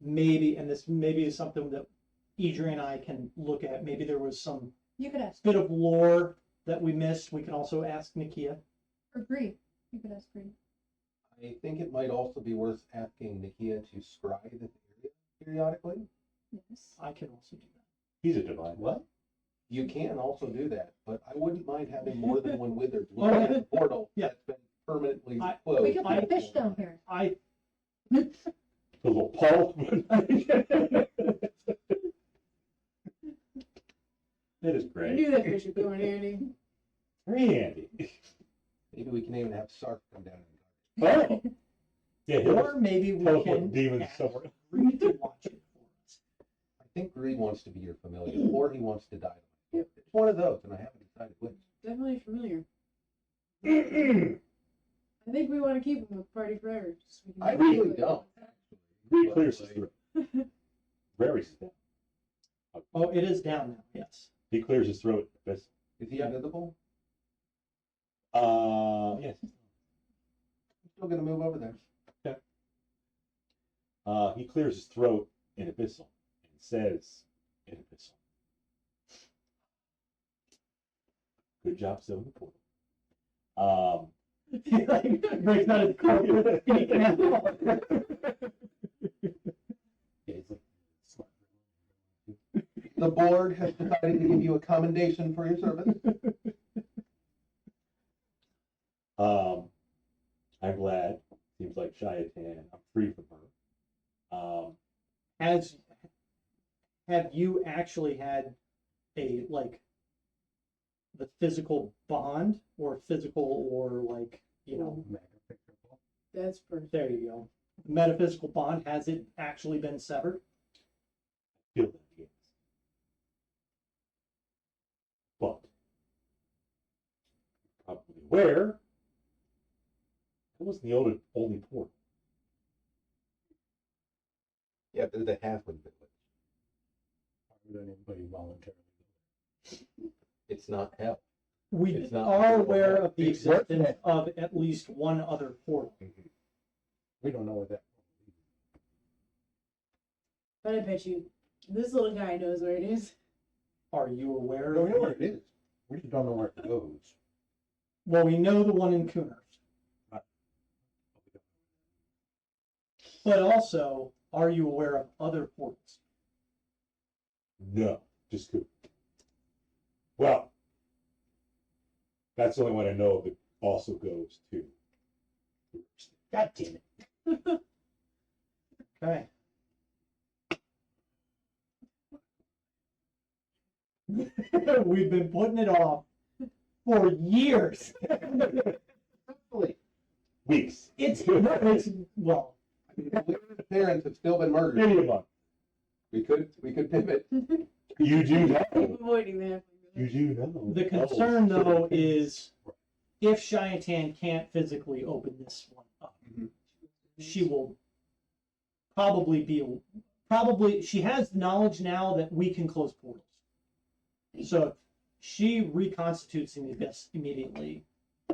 maybe, and this maybe is something that Edrian and I can look at. Maybe there was some You could ask bit of lore that we missed. We can also ask Nikia. or Gree. You could ask Gree. I think it might also be worth asking Nikia to scry the area periodically. Yes. I can also do that. He's a divine. What? You can also do that, but I wouldn't mind having more than one wizard Oh, look yeah. at the portal Yeah. that's been permanently I- closed. We can put a fish down here. I The little pulp. That is I great. knew that fish would go in handy. Very handy. Maybe we can even have Sark come down and Oh. Yeah, he'll or maybe we teleport can demons ask somewhere. Gree to watch it for us. I think Gree wants to be your familiar, or he wants to die. It's one of those, and I haven't decided which. Definitely familiar. I think we want to keep him with party forever. Just so we can I do really it. don't. Gree clears his throat. Rary's is down. Oh, it is down now. Yes. He clears his throat. Is he invisible? Yes. I'm still gonna move over there. He clears his throat in abyssal and says in abyssal, "Good job sealing the portal." He like breaks out his carpet. sneaking out. Yeah, it's like smart. The board has decided to give you a commendation for your service. I'm glad. Seems like Shayatan, I'm free from her. Have you actually had a like the physical bond or physical or like, you know, That's perfect. there you go. Metaphysical bond, has it actually been severed? Feel that, yes. But, probably aware, that wasn't the only portal. Yeah, there's a halfling village. Why would anybody voluntarily go It's not hell. We It's not are physical aware bond. of the It's worth existence it. of at least one other portal. there? We don't know what that. But I bet you this little guy knows where it is. Are you aware? We know where it is. We just don't know where it goes. Well, we know the one in Cooners. But also, are you aware of other portals? No, just Coop. Well, that's the only one I know of that also goes to. God damn it. Okay. We've been putting it off for years. Weeks. It's well, Parents have still been murdered. Maybe a month. We could pivot. You do know. Keep avoiding that. You do know. the concern though is if Shayatan can't physically open this one up, she will probably she has knowledge now that we can close portals. So if she reconstitutes in the abyss immediately,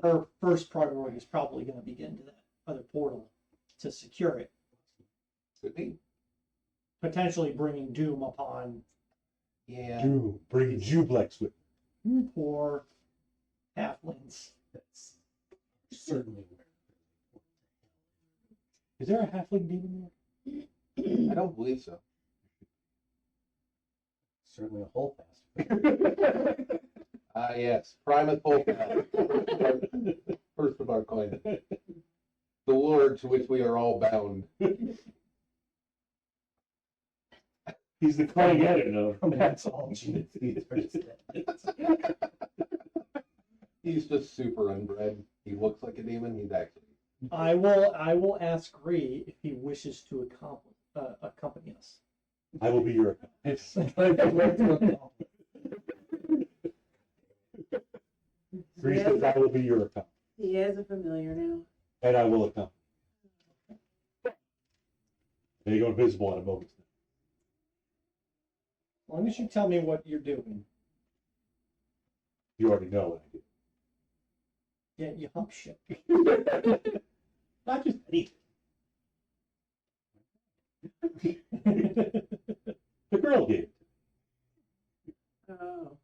her first priority is probably going to be getting to that other portal to secure it, Could be. potentially bringing doom upon Yeah. Do bring Jublex with poor halflings. That's certainly where. Is there a halfling demon there? I don't believe so. Certainly a whole fast. Ah, yes. Primus Volca. First of our coin. The lord to which we are all bound. He's the Clayette of That's all genes. These are just dead. He's just super unbred. He looks like a demon. He's actually. I will ask Gree if he wishes to accompany us. I will be your It's like a way to accomplish. Gree says I will be your account. He has a familiar now. And I will accompany. And you go invisible in a moment. As long as you tell me what you're doing. You already know what I do. Yeah, you hump shit. Not just anything. The girl gave it. Oh.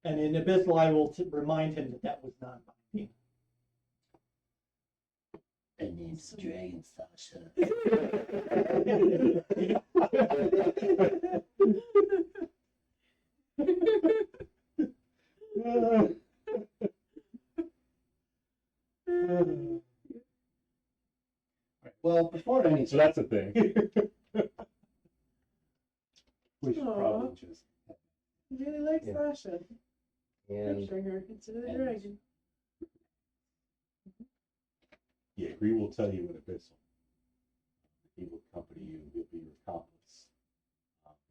And in Abyssal, I will remind him that that was not my thing. And name's Dragon Sasha. thing, so that's a thing. We should Aw. probably just. I really like Yeah. Sasha. And Picturing her consider the and- dragon. Yeah, Gree will tell you in Abyssal. He will accompany you, he'll be your accomplice.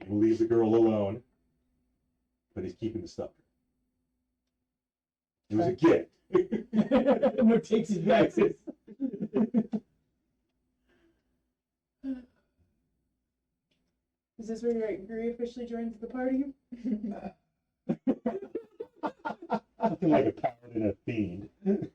He will leave the girl alone, but he's keeping the stuff. It was a gift. No takes his backsies. Is this where Gree officially joins the party? Nothing like a paladin and a fiend. Makings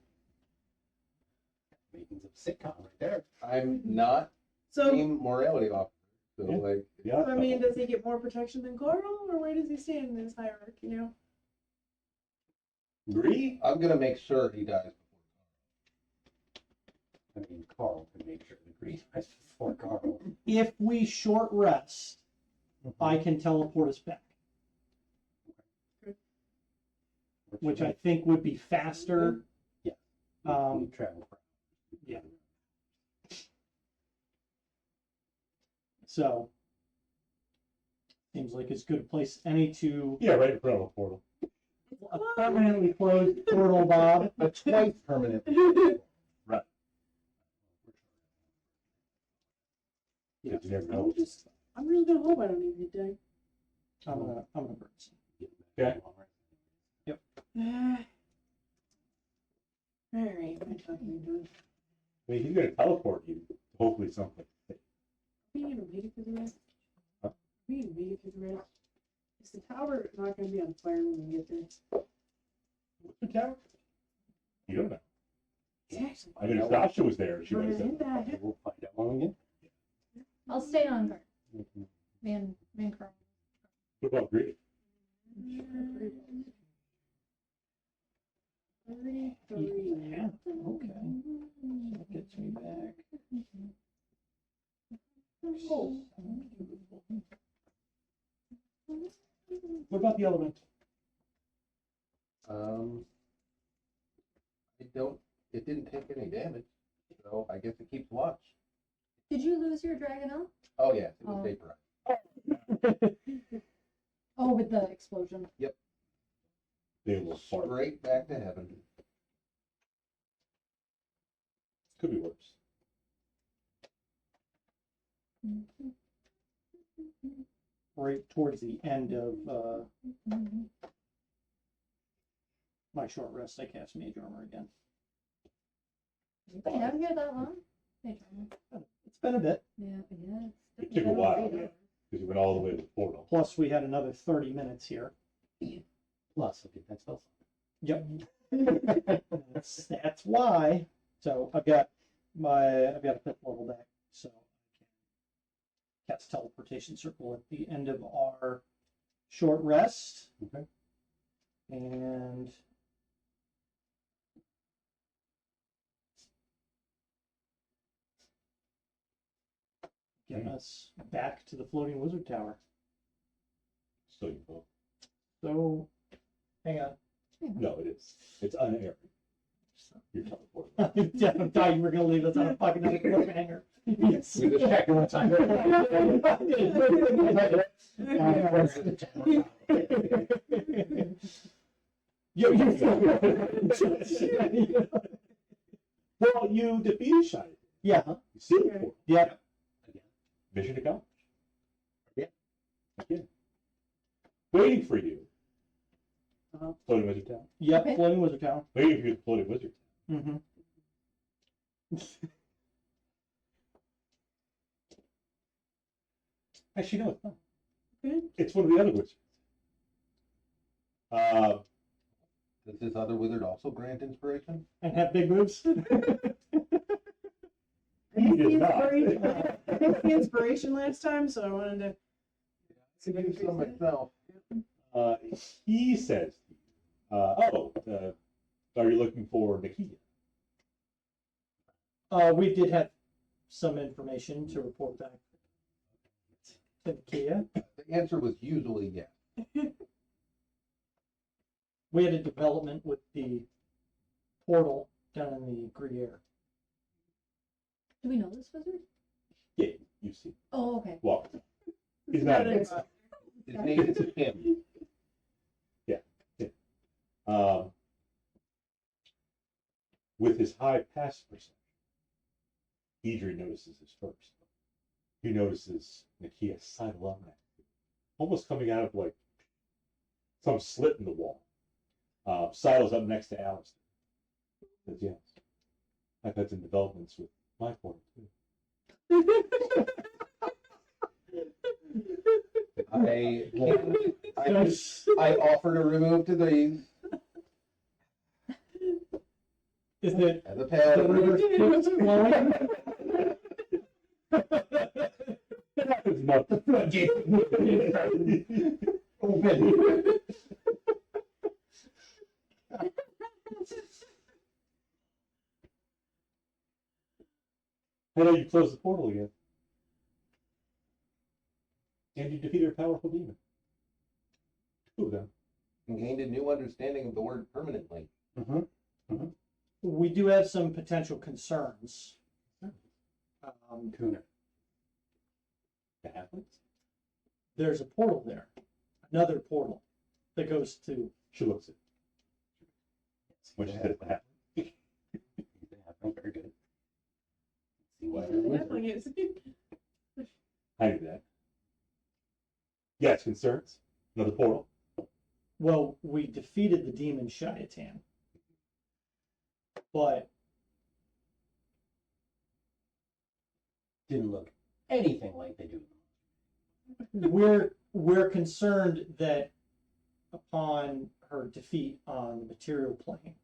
of sitcom right there. I'm not So, team morality officer, so Yeah. like, Yeah. I mean, does he get more protection than Coral, or where does he stand in this hierarchy, you know? Gree? I'm gonna make sure he dies I mean, Carl can make sure the Gree dies before Carl. If we short rest, I can teleport us back, which I think would be faster. We travel. Yeah. So, seems like as good a place any to Yeah, right in front of a portal. a permanently closed portal, Bob. a twice permanent. Yeah, you never know. I'm really gonna hope I don't even die. I'm gonna burn some. Okay. Alright, my talking done. I mean, he's gonna teleport you, hopefully something. We need to make it through the rest. Huh? We need to make it through the rest. Is the tower not gonna be on fire when we get there? What's the tower? You don't know. Exactly. I mean, if Sasha was there, she We're would have gonna said. hit that. We'll find out when we get. I'll stay on guard. Man, Carl. What about Gree? Yeah, okay. That gets me back. Oh, What about the element? It didn't take any damage, so I guess it keeps watch. Did you lose your dragon elf? Oh yeah, it was Oh. vaporized. Oh, with the explosion. They will fart. Straight back to heaven. Could be worse. right towards the end of my short rest, I cast Mage Armor again. Been down here that long? Hey, John. It's been a bit. Yeah, yeah. It took a while, yeah, because you went all the way to the portal. Plus, we had another 30 minutes here. Plus, I'll get that spell. Yep. that's why. So I've got a 5th level deck, so I can cast teleportation circle at the end of our short rest. Okay. And get us back to the floating wizard tower. So you vote. So hang on. No, it is. It's unaired. You're teleporting. I thought you were gonna leave us on a fucking cliffhanger. Yes. We just checked one time. Well, you defeated Shiny. Yeah. You see it before. Yeah. Mission accomplished. Yeah. Again. Waiting for you. Floating Wizard Town. Yep. Okay. Floating wizard tower. Waiting for you at Floating Wizard Town. Mm-hmm. Actually, no, it's not. Okay. It's one of the other wizards. Does this other wizard also grant inspiration? And have big moves. He does not. I picked the inspiration last time, so I wanted to see if I could So fix it. myself. He says, are you looking for Nakia? We did have some information to report back to Kia. The answer was usually yes. We had a development with the portal down in the Gruyere. Do we know this wizard? Yeah, you see. Oh, okay. Well, he's not. His His name is him. With his high passive perception, Edrian notices this first. He notices Nakia sidle up next to him, almost coming out of like some slit in the wall. Sidles up next to Alister. Says, yes, I've had some developments with my portal too. I offer to remove to these Is it as a the paladin. river's keeps flowing? It's not the floodgates open. How do you close the portal again? And you defeated a powerful demon. Two of them. And gained a new understanding of the word permanently. We do have some potential concerns. Kuna. The halflings? There's a portal there, another portal that goes to. She looks at when she says the halflings. Very good. See Yeah, why the halfling is. I knew that. Yes, concerns? Another portal? Well, we defeated the demon Shiatan, but didn't look anything like they do. we're concerned that upon her defeat on the material plane,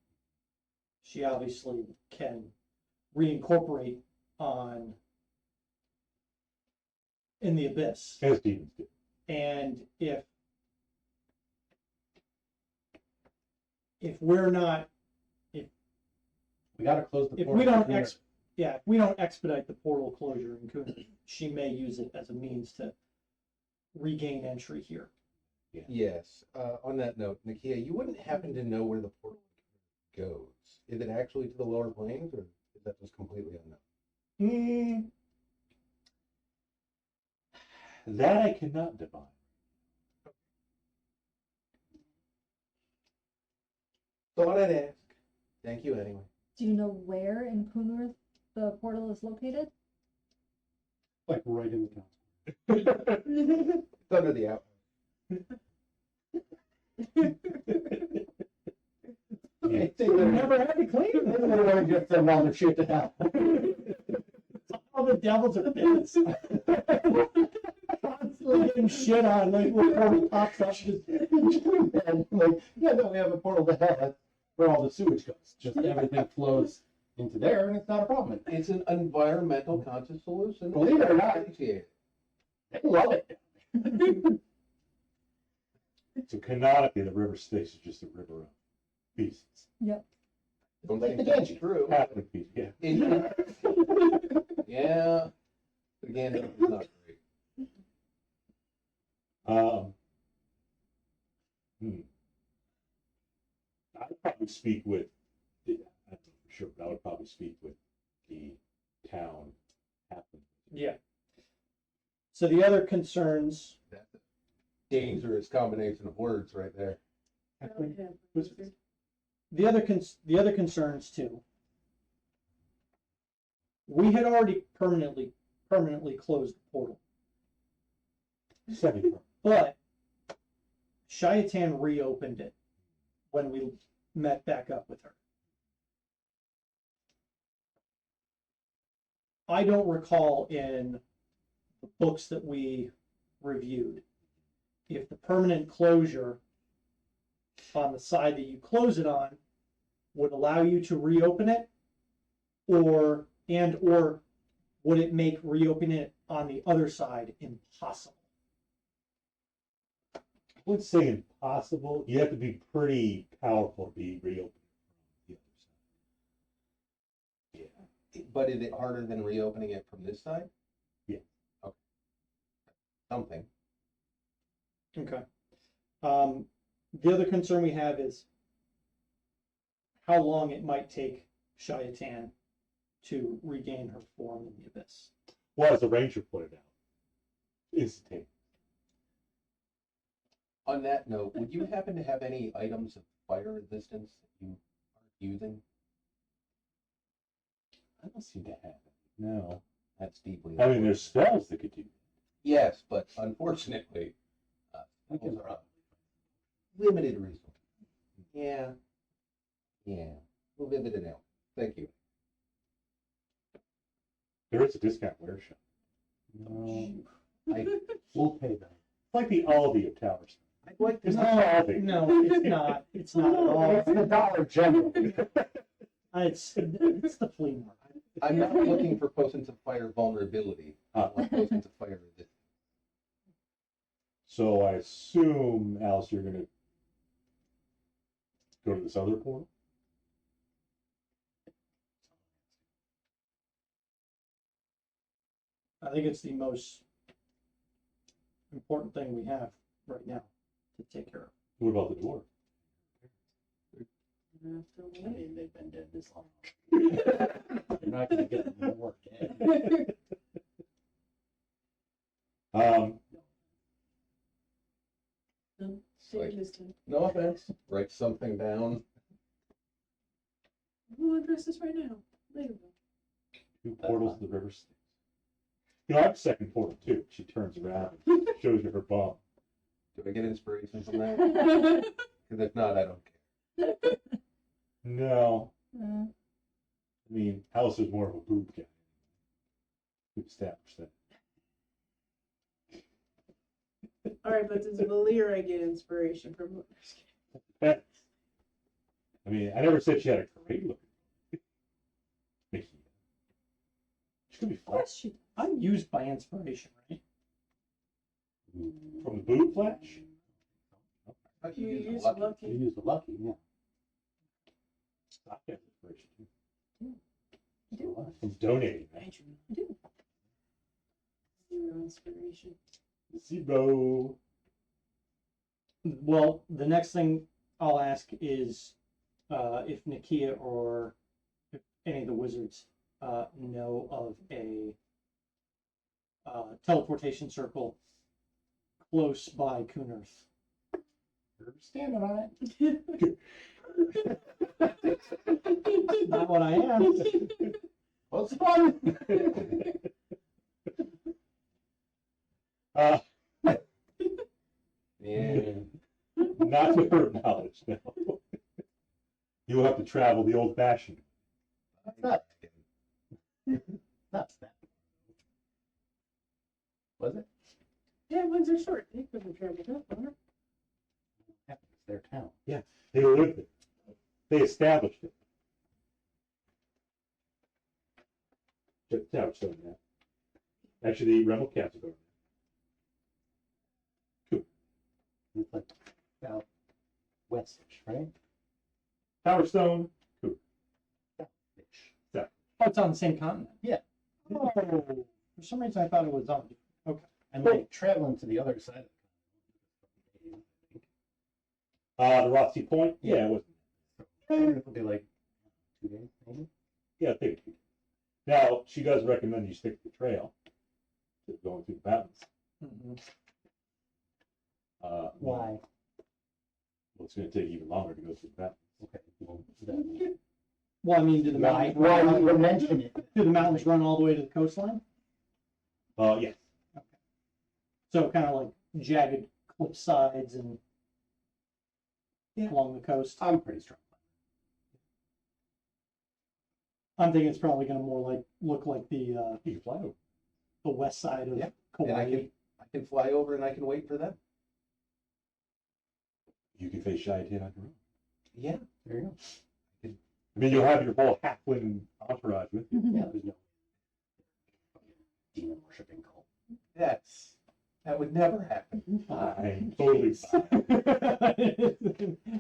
she obviously can reincorporate on in the abyss. As demons do. And if we're not, We gotta close the if portal. we don't Kuna. if we don't expedite the portal closure in Kuna, she may use it as a means to regain entry here. Yes. On that note, Nakia, you wouldn't happen to know where the portal goes. Is it actually to the lower planes, or is that just completely unknown? That I cannot divine. Thought I'd ask. Thank you anyway. Do you know where in Kunur the portal is located? Like right in the town. It's under the out. I think we never had to clean it. They would have just sent all their shit to hell. All the devils are pissed. Constantly getting shit on, like when portal pops up. And like, yeah, no, we have a portal to hell. That's where all the sewage goes. Just everything flows into there, and it's not a problem. It's an environmental conscious solution. Believe it or not. Appreciate it. They love it. So canonically, the river Styx is just a river of beasts. Yep. Don't Like think the that's Genji. true. Catholic beasts, yeah. Yeah. Again, it's not great. I would probably speak with, I don't know for sure, but I would probably speak with the town captain. Yeah. So the other concerns, That's a dangerous combination of words right there. the other concerns too. We had already permanently closed the portal, Semi-permanent. but Shiatan reopened it when we met back up with her. I don't recall in the books that we reviewed if the permanent closure on the side that you close it on would allow you to reopen it, or would it make reopening it on the other side impossible? I would say impossible. You have to be pretty powerful to be reopened from the other side. Yeah. But is it harder than reopening it from this side? Yeah. Okay. Something. Okay. The other concern we have is how long it might take Shiatan to regain her form in the abyss. Well, as the ranger pointed out, instantaneous. On that note, would you happen to have any items of fire resistance that you aren't using? I don't seem to have it. No. That's deeply. I mean, there's spells that could do that. Yes, but unfortunately, spells are limited resources. Yeah. We'll visit it out. Thank you. There is a discount wear shop. No, We'll pay them. It's like the Aldi of Towers. I'd like to It's know. not Aldi. No, it's not. It's not at all. It's the Dollar General. It's the flea market. I'm not looking for potions of fire vulnerability. I want potions of fire resistance. So I assume, Alice, you're gonna go to this other portal? I think it's the most important thing we have right now to take care of. What about the dwarf? I mean, they've been dead this long. You're not gonna get more dead. Like- Take this time. No offense. Write something down. We'll address this right now. Later. Two portals to the river Styx. You know, I have a second portal too. She turns around and shows you her bum. Do I get inspiration from that? Because if not, I don't care. No. I mean, Alistair's more of a boob guy. We've established that. All right, but does Valera get inspiration from? Depends. I mean, I never said she had a great look. Mickey. She could be flash. I'm used by inspiration, right? From the boob flash? How do You you use use lucky? lucky. You use the lucky, yeah. Stop that inspiration too. I do. From donating, right? Edrian. I do. Zero inspiration. Zero. Well, the next thing I'll ask is if Nakia or if any of the wizards know of a teleportation circle close by Kunerth. You're standing on it. Not what I asked. Well, it's fun. Yeah. Not to her knowledge, no. You will have to travel the old-fashioned. That's that. Was it? Yeah, wings are short. They couldn't travel that far. It's their town. They lived it. They established it. Just showing that. Actually, the Remel Castlegar. It's like about westish, right? Tower Stone. Cool. Ish. Oh, it's on the same continent. Yeah. Oh, for some reason I thought it was on. Okay. And like traveling to the other side of The Rothsey Point. Yeah, it was. it'll be like 2 days, maybe. Yeah, I think. Now she does recommend you stick to the trail, to going through the mountains. Mhm. Why? Well, it's going to take even longer to go through the mountains. Okay. Well, then, Well, I mean, do the why? mountains Why you would mention it? do the mountains run all the way to the coastline? Yes. So kind of like jagged cliff sides and Yeah. along the coast. I'm pretty strong. I'm thinking it's probably going to look like the You can fly over. west side of Yeah. Kauai. And I can fly over and I can wait for them. You can face Shaitan on your own. Yeah. There you go. I mean, you'll have your whole halfling entourage with you. Yeah, there's no demon worshipping cult. That would never happen. I'm totally fine.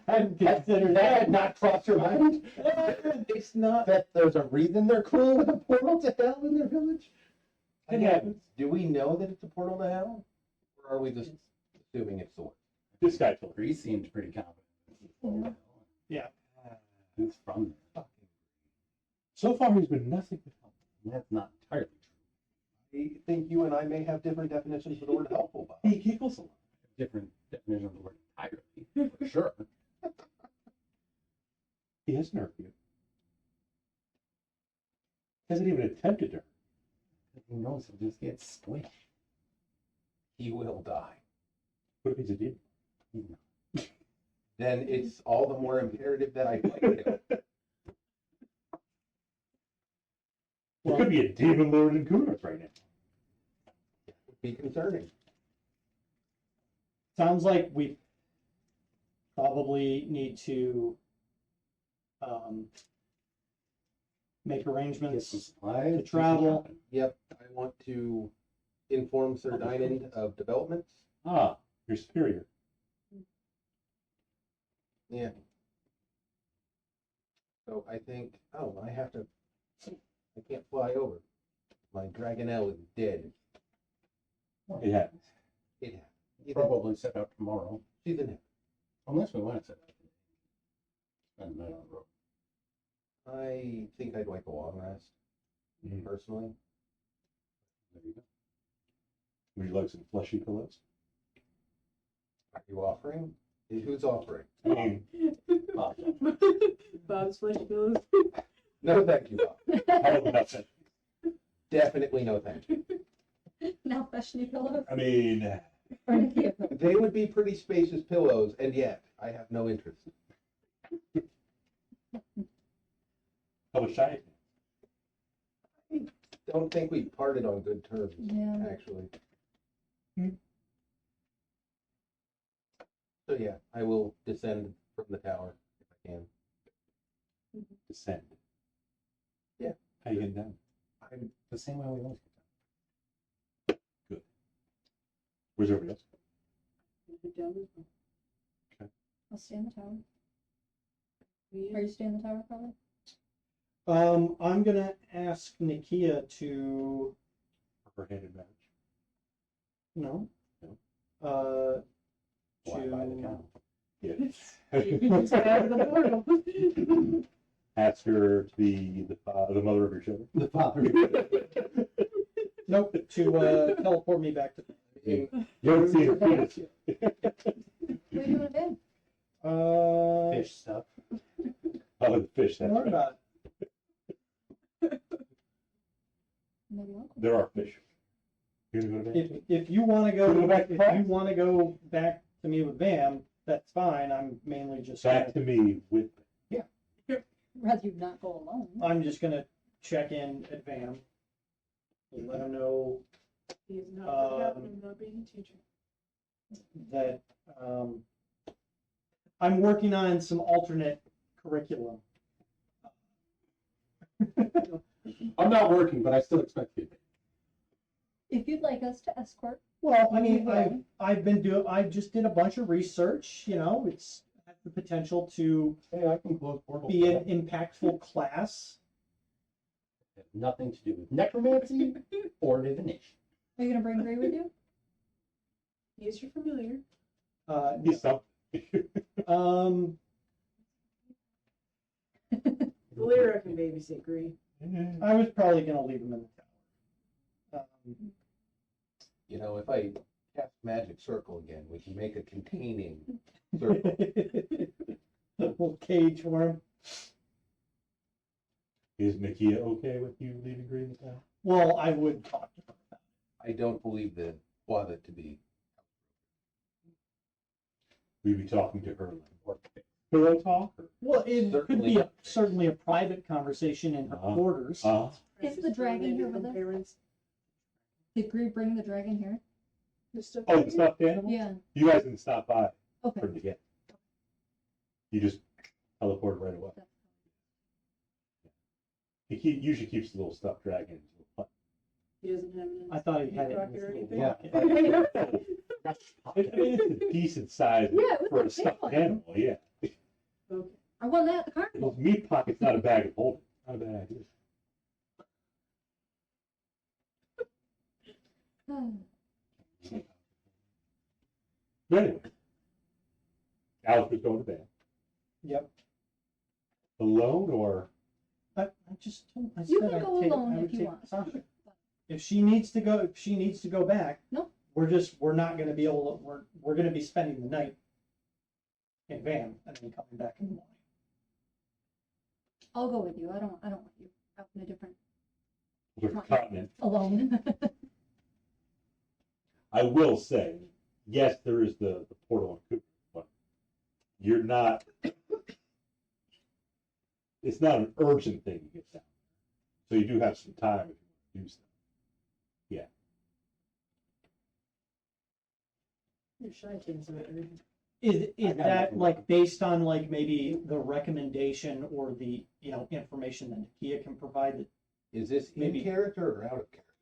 Hadn't considered That had that. not crossed your mind? It's not. That there's a reason they're cool with a portal to hell in their village? It happens. Do we know that it's a portal to hell? Or are we just assuming it's the worst? This guy told me. Gree seemed pretty confident. Yeah. He's from there. So far, he's been nothing but help. That's not entirely I think you and I may have different definitions of the word helpful, Bob. He giggles a lot. Different definition of the word entirely, for sure. He has nerfed you. Hasn't even attempted to. He knows he'll just get squished. He will die. What if he's a demon? He's not. Then it's all the more imperative that I fight him. There could be a demon lord in Kunos right now. It would be concerning. Sounds like we probably need to make Get some arrangements supplies. to travel. Yep, I want to inform Sir Diamond of developments. Ah, your superior. Yeah. So I think, oh, I can't fly over. My Dragonelle is dead. It happens. It happened. She's Probably set out tomorrow, in heaven. unless we want to set out today. Spend the night on the road. I think I'd like a long rest, personally. There you go. Would you like some fleshy pillows? Are you offering? Who's offering? I mean, Bob, Bob's flesh pillows. No, thank you, Bob. how about that? Definitely no thank you. Now fashion pillows. I mean, Or Ikea pillows. They would be pretty spacious pillows, and yet I have no interest. how about shy? Don't think we parted on good terms, Yeah. actually. Hmm. So yeah, I will descend from the tower if I can. Descend. Yeah. How you getting down? I'm the same way we always get Where's everybody else? I'll stay in the tower. Are you staying in the tower, probably? I'm gonna ask Nikia to Upper-handed match. no. fly by the cow. Yeah. It's out of the portal. Ask her to be the mother of your children. The father. Nope, to teleport me back to. You haven't seen her penis yet. What are you doing in bed? Fish stuff. Oh, the fish. That's Don't worry right. about Maybe I'll go. There are fish. You're gonna go to bed? it. If you want to go, Go back to if class. you want to go back to me with Bam, that's fine. I'm mainly just. Back to me with. Rather you not go alone. I'm just gonna check in at Bam. Let him know He is not forgotten of not being a teacher. that I'm working on some alternate curriculum. I'm not working, but I still expect you. If you'd like us to escort, Well, I mean, Right. I just did a bunch of research, you know, it's has the potential to Hey, I can close portals. be an impactful class. Have nothing to do with necromancy or divination. are you gonna bring Gree with you? He is your familiar. He's something. Um, Valera can babysit Gree. I was probably gonna leave him in the tower. You know, if I cast magic circle again, we can make a containing circle. A little cage for him. Is Nikia okay with you leaving Green now? Well, I would talk to her. I don't believe the Quavet to be. We'd be talking to her like pillow talk or Well, it could be Certainly. certainly a private conversation in her quarters. Is the dragon here with us? Parents. Did Gree bring the dragon here? The stuff oh, the stuffed animal? Yeah. You guys didn't stop by Okay. for him to get. You just teleported right away. Usually keeps the little stuffed dragon in his little hut. He doesn't have it. I thought he had it in Pocket his or little anything? pocket. I mean, it's a decent size Yeah, it was for a a stuffed big one. animal, yeah. Okay. I won that at the Those carnival. meat pocket's not a bag of holding. Not a bad idea. But anyway, Alistair's going to bed. Yep. Alone or I just told, I You said can I'd go take, alone I would if you take want. Sasha. if she needs to go back, No. we're not gonna be able to, we're gonna be spending the night in van and then coming back in the morning. I'll go with you. I don't want you out in a different continent. alone. I will say, yes, there is the portal on Cooper, but you're not. It's not an urgent thing to get down. So you do have some time if you want to do stuff. Yeah. Your shy things are everything. Is I got that nothing. like based on like maybe the recommendation or the, you know, information that Nakia can provide that Is this in Maybe. character or out of character?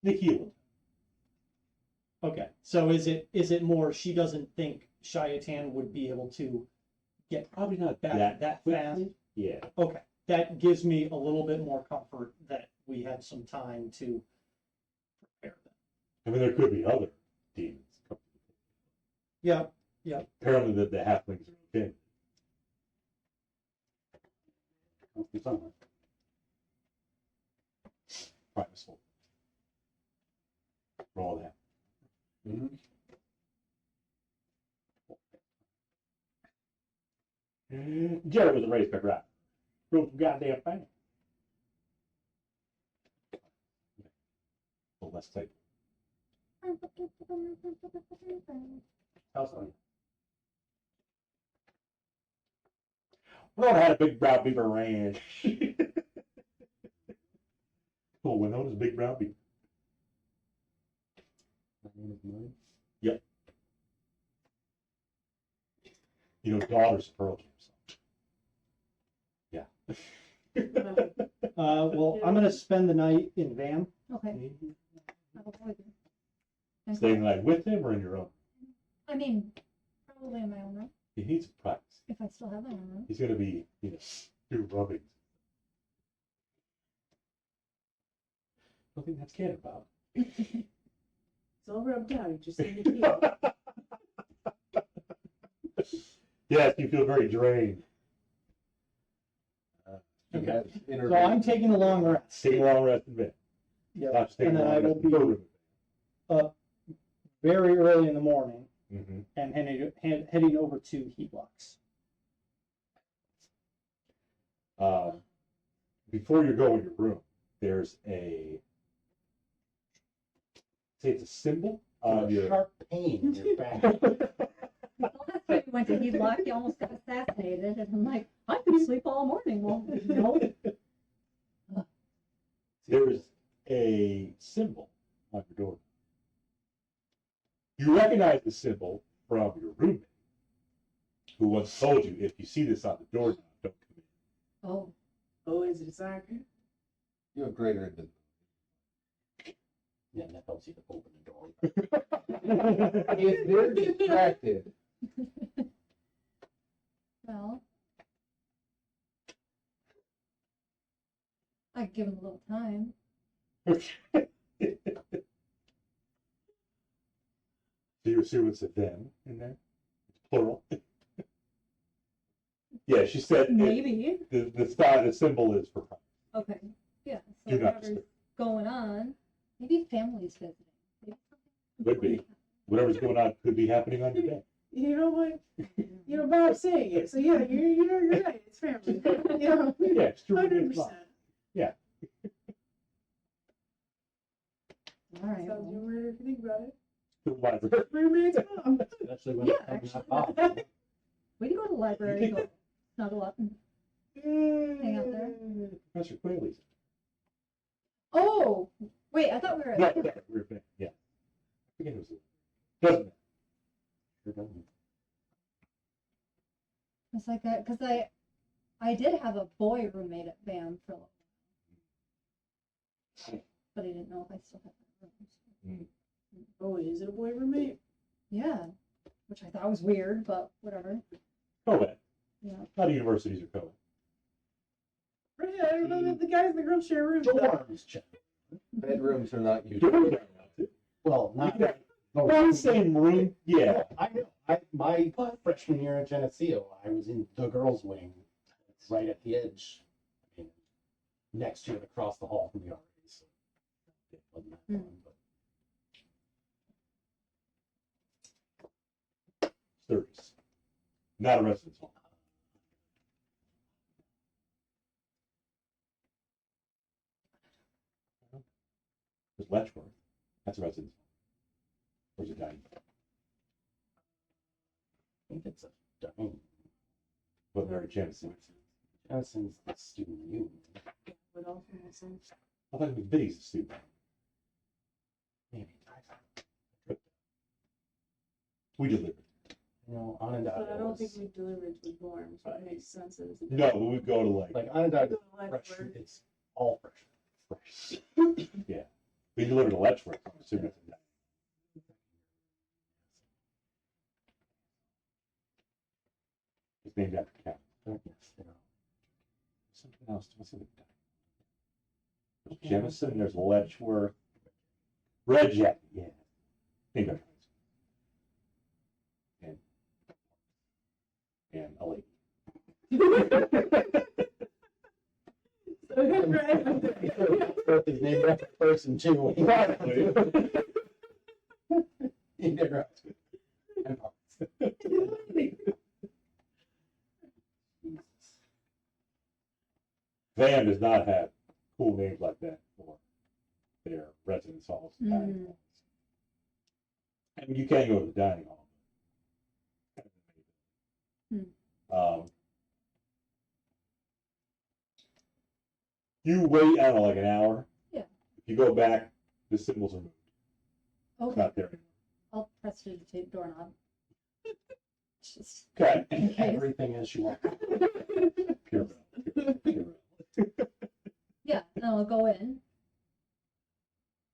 The healing. okay, so is it more she doesn't think Shayatan would be able to get Probably not back that fast? quickly. Yeah. Okay, that gives me a little bit more comfort that we had some time to prepare them. I mean, there could be other demons. Yeah, Apparently, the halflings are okay. Must be somewhere. Primus will roll that. Jerry was a race back right. Prove some goddamn thing. Well, let's take. Tell Sonya. Well, I had a big brown beaver ranch. Cool, we're known as Big Brown Beaver. My name is Moon. You know, daughters of Pearl Camp. Yeah. well, I'm gonna spend the night in van. Okay. I'll go with you. And Staying like with him or in your own? I mean, probably in my own room, He needs some privacy. if I still have my own room. He's gonna be, do rubbings. Nothing that's cared about. It's all rubbed out. You just need to heal. Yes, you feel very drained. Okay. Inner So I'm taking a long rest. Take a long rest in bed. Yep. Not just taking And a then I long will rest in be the room. up very early in the morning Mm-hmm. and heading over to heat blocks. Before you go in your room, there's say it's a symbol on A your. sharp pain in your back. The last time we went to Headlock, he almost got assassinated, and I'm like, I could sleep all morning. Well, no. There's a symbol on your door. You recognize the symbol from your roommate, who once told you, if you see this on the door, don't come in. Oh, Oh, is it a soccer? You have greater invisibility. Yeah, that helps you to open the door. If they're distracted, well. I could give him a little time. Do you assume it's a them in there? It's plural. Yeah, she said Maybe. the symbol is for pride. Okay. Yeah. So Do not whatever's disturb. going on, maybe family's visiting. Maybe something Could be. Whatever's going on could be happening on your day. You know what? You know, Bob's saying it. So yeah, you're right. It's family. You know, Yeah, it's true. 100%. All right. Sounds well, humor if you think about it. The library. Roommate's mom. Especially when Yeah, it's coming actually. up. We can go to the library, go snuggle up and hang out there. Professor Quayle's. Oh, wait, I thought we were No, at. no, we're back. Yeah. I forget it was. Doesn't matter. Sure doesn't. It's like that, because I did have a boy roommate at BAM for a little while. But I didn't know if I still had that room. Oh, is it a boy roommate? Yeah, which I thought was weird, but whatever. Co-ed. Yeah. A lot of universities are co-ed. Right, I don't know that the guys and the girls share rooms. Dorms, check. bedrooms are not You're usually. doing that. Well, not Yeah. Well, the same room. Yeah. I know. My freshman year at Geneseo, I was in the girls' wing, right at the edge. I mean, next to it, across the hall from the RA. So wasn't that Hmm. fun, but Sturgis. Not a residence hall. There's Letchworth. That's a residence hall. Where's it dining? I think it's a dining. But Mary Jemison. Jennison's the student union. Would also make sense. I thought it was Biddy's a student. Maybe. We delivered. You know, Onondaga But I don't think was, we delivered to dorms, so it makes sense that it's a No, but we go to like Onondaga Like fresh, where- it's all fresh. fresh. Yeah. We delivered to Letchworth. I'm assuming it's a dining. It's named after Cal. Yes, you know. Something else. What's the other dining? There's Jemison, there's Letchworth. Red Jacket, yeah. Named after him. And a lady. Both his name after person too. Probably. He never asked me. And parts. Van does not have cool names like that for their residence halls and dining halls. I mean, you can go to the dining hall. You wait, I don't know, like an hour. Yeah. If you go back, the symbols are moved. It's Okay, not there anymore. I'll press the tape doorknob. Just Okay. in case. Everything as you want. Pure metal. Pure metal. Yeah, then I'll go in.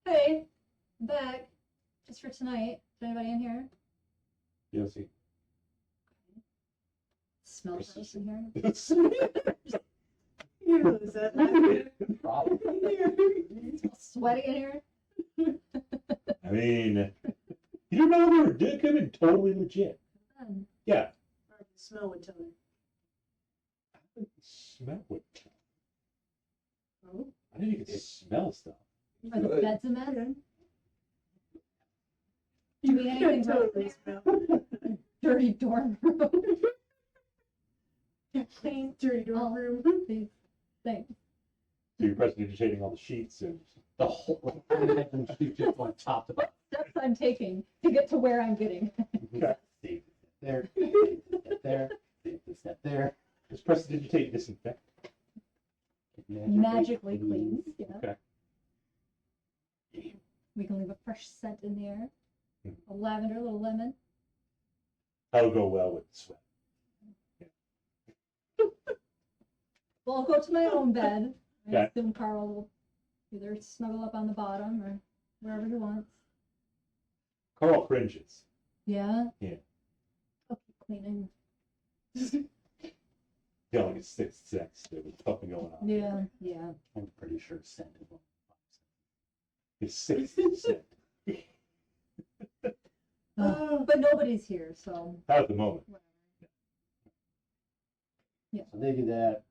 Hey, I'm back. Just for tonight. Is anybody in here? You don't see. Smells gross in here. You know, is that Probably. Smells sweaty in here. I mean, you don't know they were come in totally legit. Yeah. smell would tell me. Smell what? Oh. I didn't even smell stuff. Are the Good. beds a mess? You mean anything can totally gross? smell. Dirty dorm room. Clean, dirty dorm room. These things. So you're prestidigitating all the sheets and The whole, and she just went top to bottom. Steps I'm taking to get to where I'm getting. Okay. Save this step there, save this step there, save this step there. just prestidigitate, disinfect. It Magically cleans. Yeah. Okay. We can leave a fresh scent in the air. Hmm. A lavender, a little lemon. That'll go well with sweat. Well, I'll go to my own bed. I Okay. assume Carl will either snuggle up on the bottom or wherever he wants. Carl cringes. Yeah? Yeah. I'll keep cleaning. Feeling it's sixth sense. There was something going on. Yeah, yeah. I'm pretty sure scent is one. His sixth sense. But nobody's here, so Not at the moment. whatever. So they do that.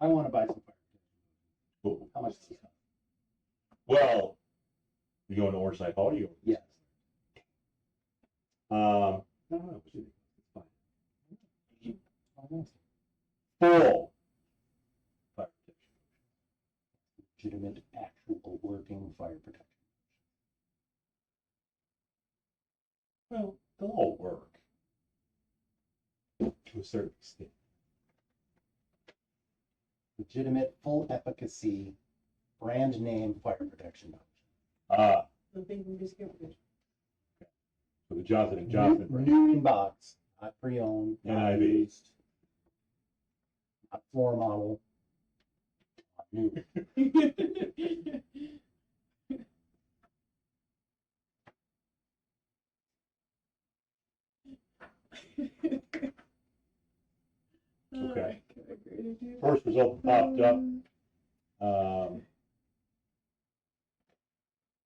I want to buy some fire. Cool. How much does it cost? Well, you going to Orside Hall? You Yes. No, what you think? It's fine. Almost. Full fire protection. Legitimate, actual, working fire protection. Well, they'll all work to a certain extent. Legitimate, full efficacy, brand name fire protection. Uh, The thing we just get rid of. for the Johnson and Johnson brand. New in box, not pre-owned, not NIV. used, not floor model, not new. Okay. I agree with you. First result popped up.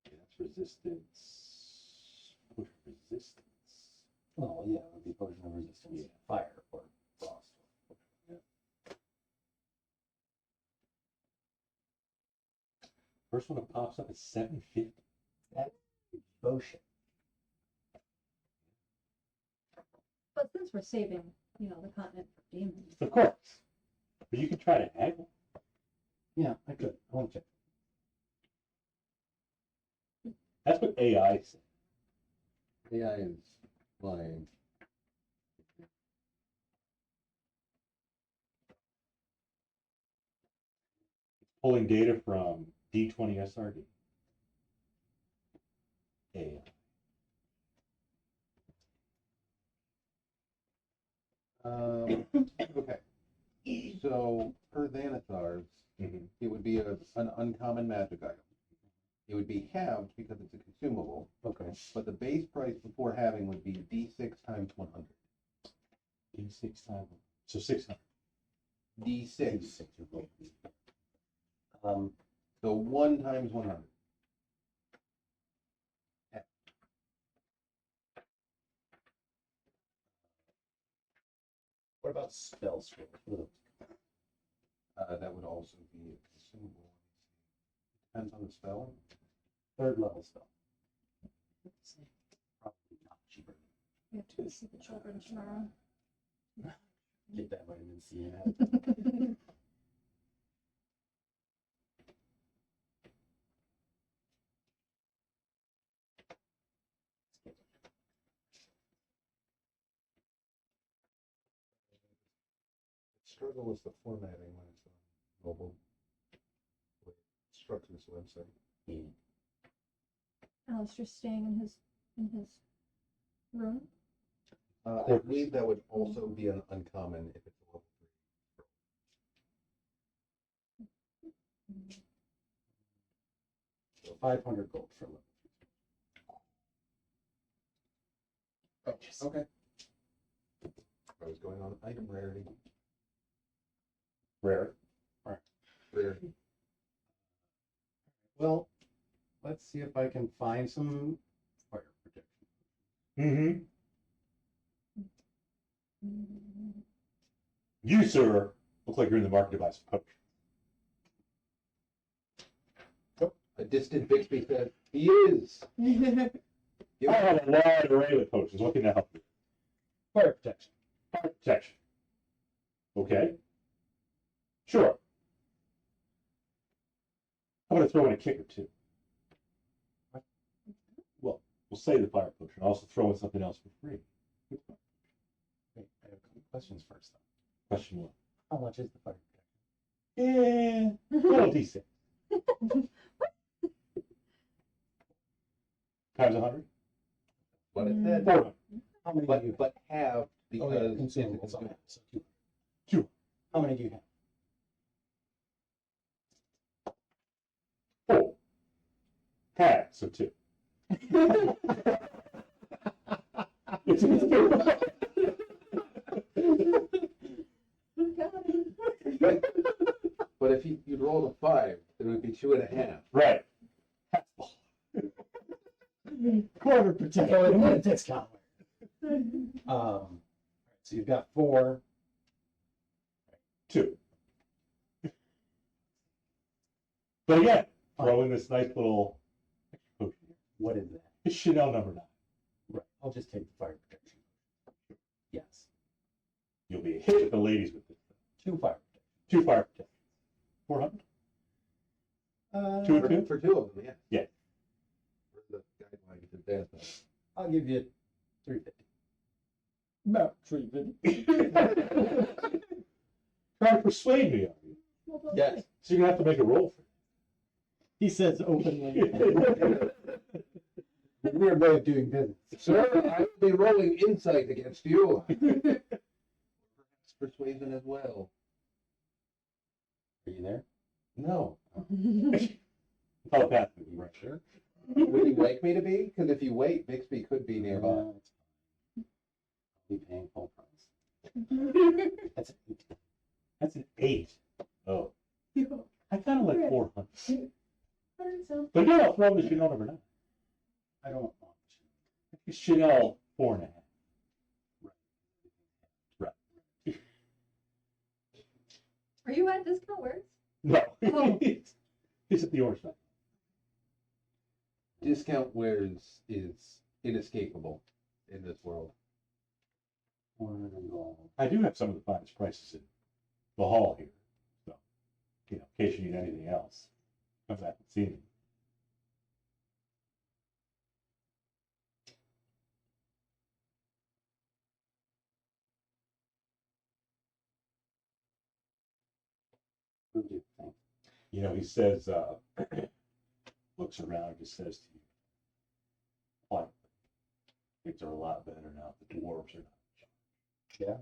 That's resistance. Push resistance. Oh, yeah, it would be potion of resistance, fire or frost. First one that pops up is 750. devotion. But since we're saving, the continent for demons. Of course. But you can try to haggle. Yeah, I could. I want to check. That's what AI said. AI is lying. Pulling data from D20 SRD. AI. Okay. So, per Xanathars, Mhm. it would be an uncommon magic item. It would be halved because it's a consumable, Okay. but the base price before halving would be D6 times 100. D6 times. So 600. D6. Um, So 1 times 100. what about spell scrolls? What are those? That would also be a consumable. Depends on the spell. Third level spell. Probably not cheaper. We have to see the children tomorrow. Get that vitamin C in it. Struggle with the formatting when it's on mobile. Structures website. Yeah. Alister's staying in his room. I believe that would also be an uncommon if it's a level 3. 500 gold for level. Oh, okay. I was going on item rarity. Rare. Rarity. Well, let's see if I can find some fire protection. Mm-hmm. You, sir, look like you're in the market device potion. A distant Bixby said, he is. I have a wide array of potions. What can I help you? Fire protection. Fire protection. Okay. Sure. I'm going to throw in a kick or two. Well, we'll save the fire potion. I'll also throw in something else for free. Wait, I have a couple questions first, though. Question one. How much is the fire protection? Little decent. Times 100? What it said. 400. How many do you have? But have Oh, because yeah, it's a consumables. consumable. So 200. 200. How many do you have? 4. Half, so 2. It's But if you'd rolled a 5, it would be 2.5. right. Quarter protection. So it's a discount. So you've got 4. 2. But again, throw in this nice little potion here. What is that? It's Chanel number 9. Right. I'll just take the fire protection. Yes. You'll be a hit with the ladies with this. 2 fire protection. 2 fire protection. 400? 2 and 2? For 2 of them, yeah. Yeah. Where's the guideline to death? I'll give you 350. About 350. Trying to persuade me, are you? Yes. So you're going to have to make a roll for it. He says openly. Weird way of doing business. Sir, I will be rolling insight against you. Perhaps persuasion as well. Are you there? No. Telepathically, right? Sure. Would you like me to be? Because if you wait, Bixby could be nearby. No, it's fine. I'll be paying full price. That's an 8. That's an 8. Oh. I kind of like 400. But again, I'll throw in the Chanel number 9. I don't want It's Chanel 4.5. Right. Are you at discount words? No. Oh. It's at the orange side. Discount wares is inescapable in this world. 100 gold. I do have some of the finest prices in the hall here. So, in case you need anything else, come back and see me. Will do. Thanks. He says, looks around, just says to you, "Why? Things are a lot better now. The dwarves are not." Yeah.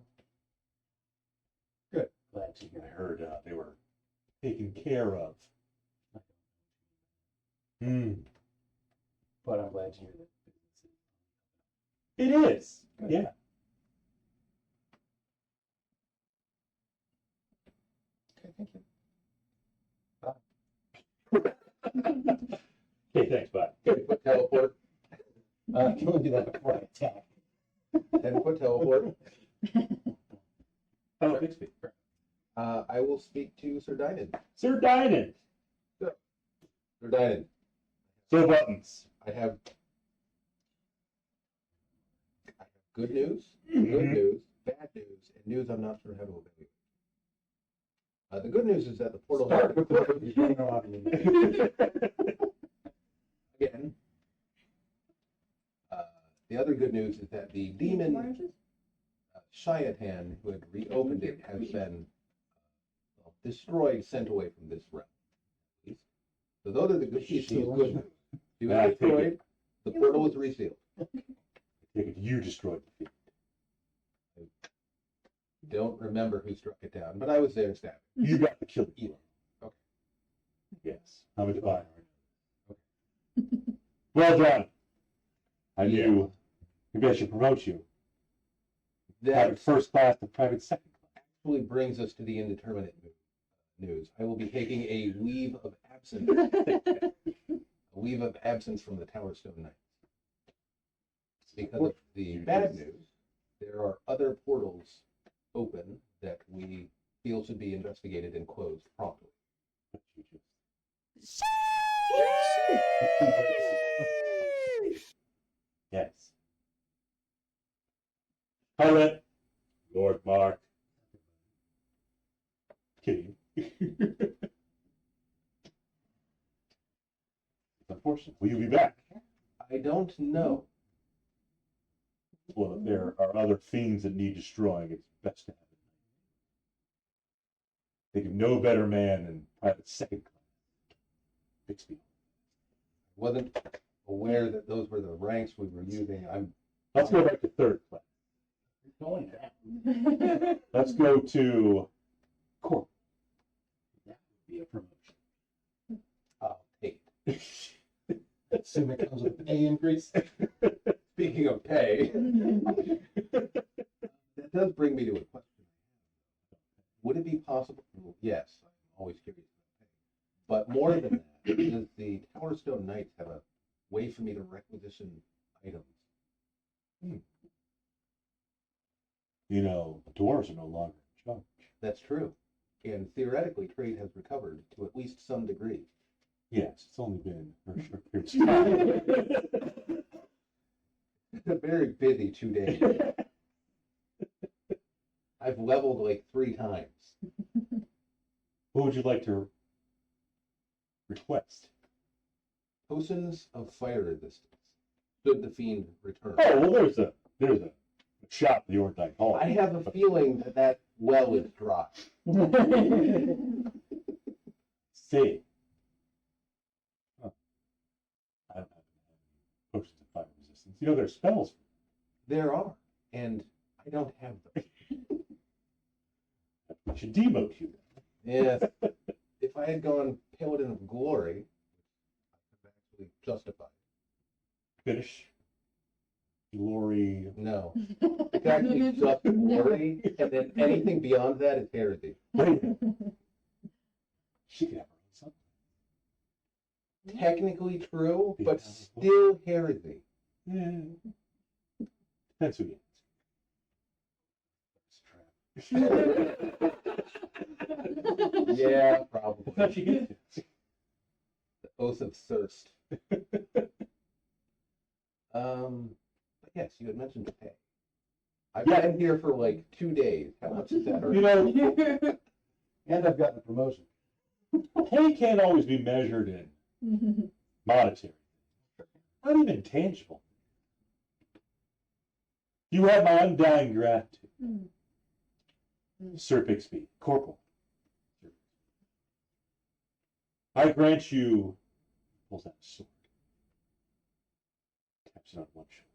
Good. Glad to I hear. heard they were taken care of. Hmm. But I'm glad to hear that. It is. Good. Yeah. Okay, thank you. Okay, thanks, bud. 10-foot teleport. Can we do that before I attack? 10-foot teleport. Oh, Bixby. I will speak to Sir Dynan. Sir Dynan. Sir Dynan, Sir Buttons. I have good news, Mhm. good news, bad news, and news I'm not sure how to obey. The good news is that the portal has been closed again. The other good news is that the demon Oranges? Shiatan, who had reopened it, has been destroyed, sent away from this realm. So those are the good pieces of good news. He was I take destroyed, the portal was resealed. Take it you destroyed the field. Don't remember who struck it down, but I was there stabbing. You got the killer. Okay. Yes. I'm a divine. Well done. I knew maybe I should promote you. Private That first class to private second class. actually brings us to the indeterminate news. I will be taking a leave of absence. A leave of absence from the Tower Stone Knights. Because of the bad news, there are other portals open that we feel should be investigated and closed promptly. Yes. Pilot. Lord Mark. Kidding. It's unfortunate. Will you be back? I don't know. Well, if there are other fiends that need destroying, it's best to have it. Think of no better man than private second class. Bixby. Wasn't aware that those were the ranks we were using. Let's go back to third class. Going down. Let's go to Corp. That would be a promotion. I'll take it. Assume it comes with a pay increase. Speaking of pay, that does bring me to a question. Would it be possible? Well, yes, I'm always curious about pay. But more than that, does the Tower Stone Knights have a way for me to requisition items? Dwarves are no longer in charge. That's true. And theoretically, trade has recovered to at least some degree. Yes, it's only been a short period of time. It's a very busy 2 days. I've leveled like 3 times. What would you like to request? Potions of fire resistance. Should the fiend return? Oh, well, there's a shop at the Orndike Hall. I have a feeling that that well is dry. See. Huh. I don't have any potions of fire resistance. There's spells. There are, and I don't have them. We should demote you. Yes. If I had gone Paladin of Glory, I could actually justify it. Finish. Glory. No. It's actually just glory, and then anything beyond that is heresy. Wait a minute. She could have her own something. Technically true, but still heresy. Yeah. Depends who you Yeah, probably. How'd she get it? The Oath of Thirst. But yes, you had mentioned the pay. I've Yeah. been here for like 2 days. How much is that? You know, And I've gotten a promotion. pay can't always be measured in monetary, not even tangible. You have my undying gratitude, Sir Bixby, Corporal. I grant you, pulls out a sword, taps it on one shoulder,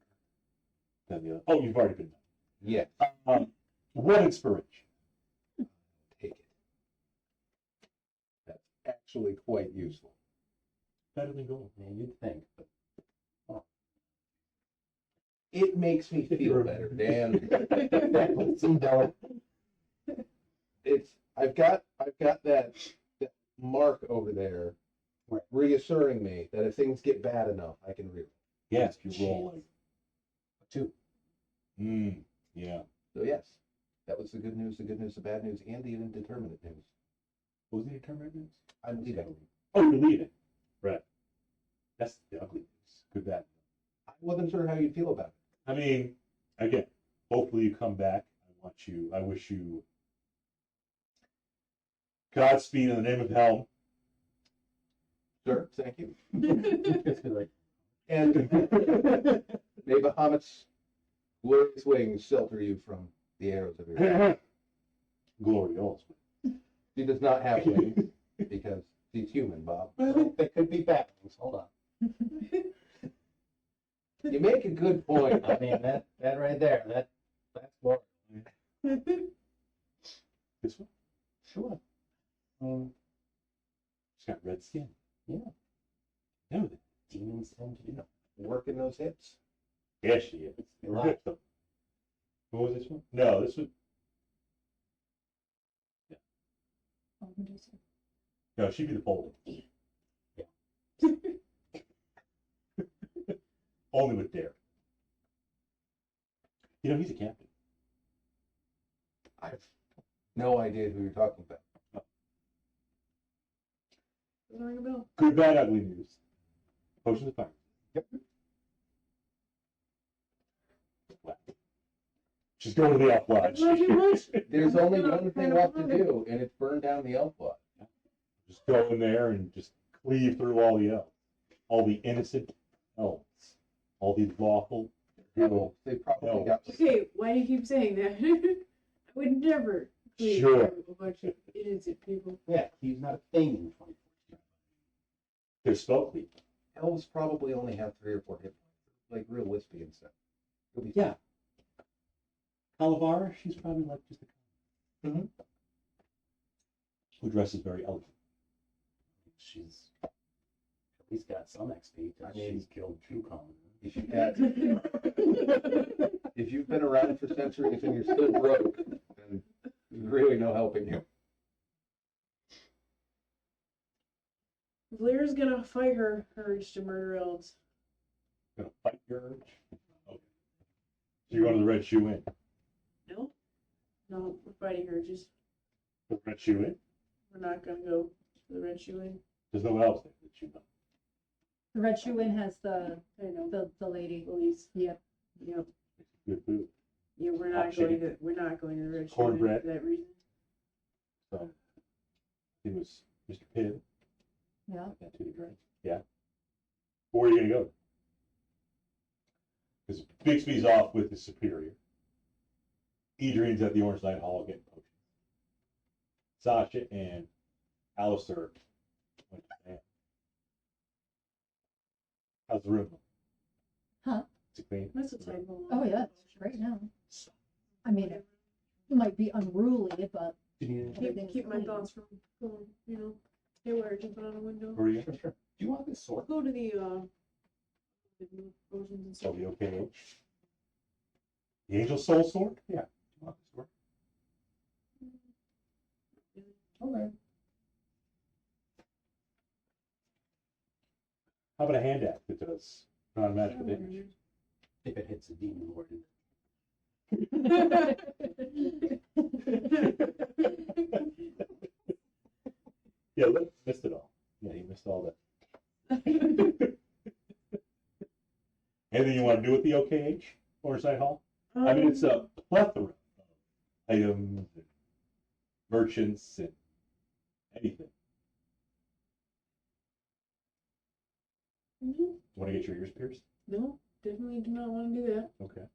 then the other. Oh, you've already been done. Yes, What inspiration? take it. That's actually quite useful. Better than gold. Yeah, you'd think, but It makes me feel better, Dan. that would seem dull. I've got that mark over there Right. reassuring me that if things get bad enough, I can reroll. Yes, you roll like. 2. Yeah. So yes, that was the good news, the bad news, and the indeterminate news. What was the determinant news? I'm leaving. Oh, you're leaving. Right. That's the ugly news. Good bad. I wasn't sure how you'd feel about it. I mean, again, hopefully you come back. I wish you Godspeed in the name of Helm. Sure, thank you. It's been like, And may Bahamut's glorious wings shelter you from the arrows of your Glorious. She does not have wings because she's human, Bob. they could be bad things. Hold on. You make a good point. I mean, that right there, that's more. This one? Sure. She's got red skin. Yeah. No, Demons tend to do that. Working those hips. yeah, she is. They lie. What was this one? No, this one. No, she'd be the bold. Yeah. Only with Dare. You know, he's a captain. I have no idea who you're talking about. Doesn't ring a bell. Good, bad, ugly news. Potions of fire. Yep. Wow. She's going to the elf lodge. Love you much. There's only one thing left to do, and it's burn down the elf lodge. Just go in there and just cleave through all the elves. All the innocent elves. All these lawful. Well, they probably No. got Okay, why do you keep saying that? I would never please Sure. a bunch of innocent people. Yeah, he's not a thing in 2014. They're spell cleave. elves probably only have 3 or 4 hit points, like real wispy and stuff. It'll be Yeah. Calavara, she's probably like just a who dresses very elegant. She's at least got some XP. I mean, she's killed 2 common. If you had, if you've been around for centuries and you're still broke, then there's really no helping you. Valeer's gonna fight her urge to murder elves. Gonna fight your urge. Okay. So you're going to the red shoe inn. No? No, we're fighting her. Just, The red shoe inn? we're not gonna go to the Red Shoe Inn. There's no elves there that you know. The Red Shoe Inn has the I know. the lady. Police. Yep. Yep. Good food. Yeah, we're Hot not going chicken. to, we're not going to the Red Shoe Inn Cornbread. for that reason. So it was Mr. Pibb. Yeah. That to the drink. Yeah. Where are you gonna go? Because Bixby's off with his superior. Edrian's at the Orange Knight Hall getting potions. Sasha and Alister went to bed. How's the room? Huh? Is it clean? That's a typo. Oh yeah, it's great now. I mean, it might be unruly, but Keep my thoughts from going, you know, haywire jumping out a window. Where are you? Sure. Do you want this sword? Go to the potions and So stuff. the okay. The Angel Soul Sword? Yeah. You want this sword? Okay. How about a hand axe that does non-magical damage? If it hits a demon lord. Yeah, look, missed it all. Yeah, he missed all that. new at the OKH, Oversight Hall? I mean, it's a plethora of items and merchants and anything. Mhm. Want to get your ears pierced? No, definitely do not want to do that. Okay.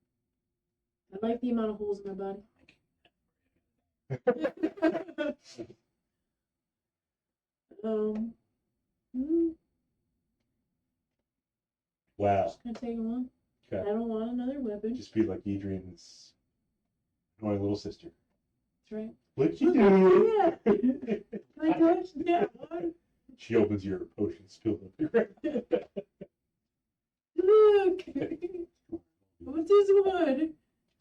I like the amount of holes in my body. Hmm, Wow. just gonna take one. Okay. I don't want another weapon. Just be like Edrian's annoying little sister. That's right. What you do? Yeah. Can I touch that one? She opens your potion spilled up your Look. What's this one?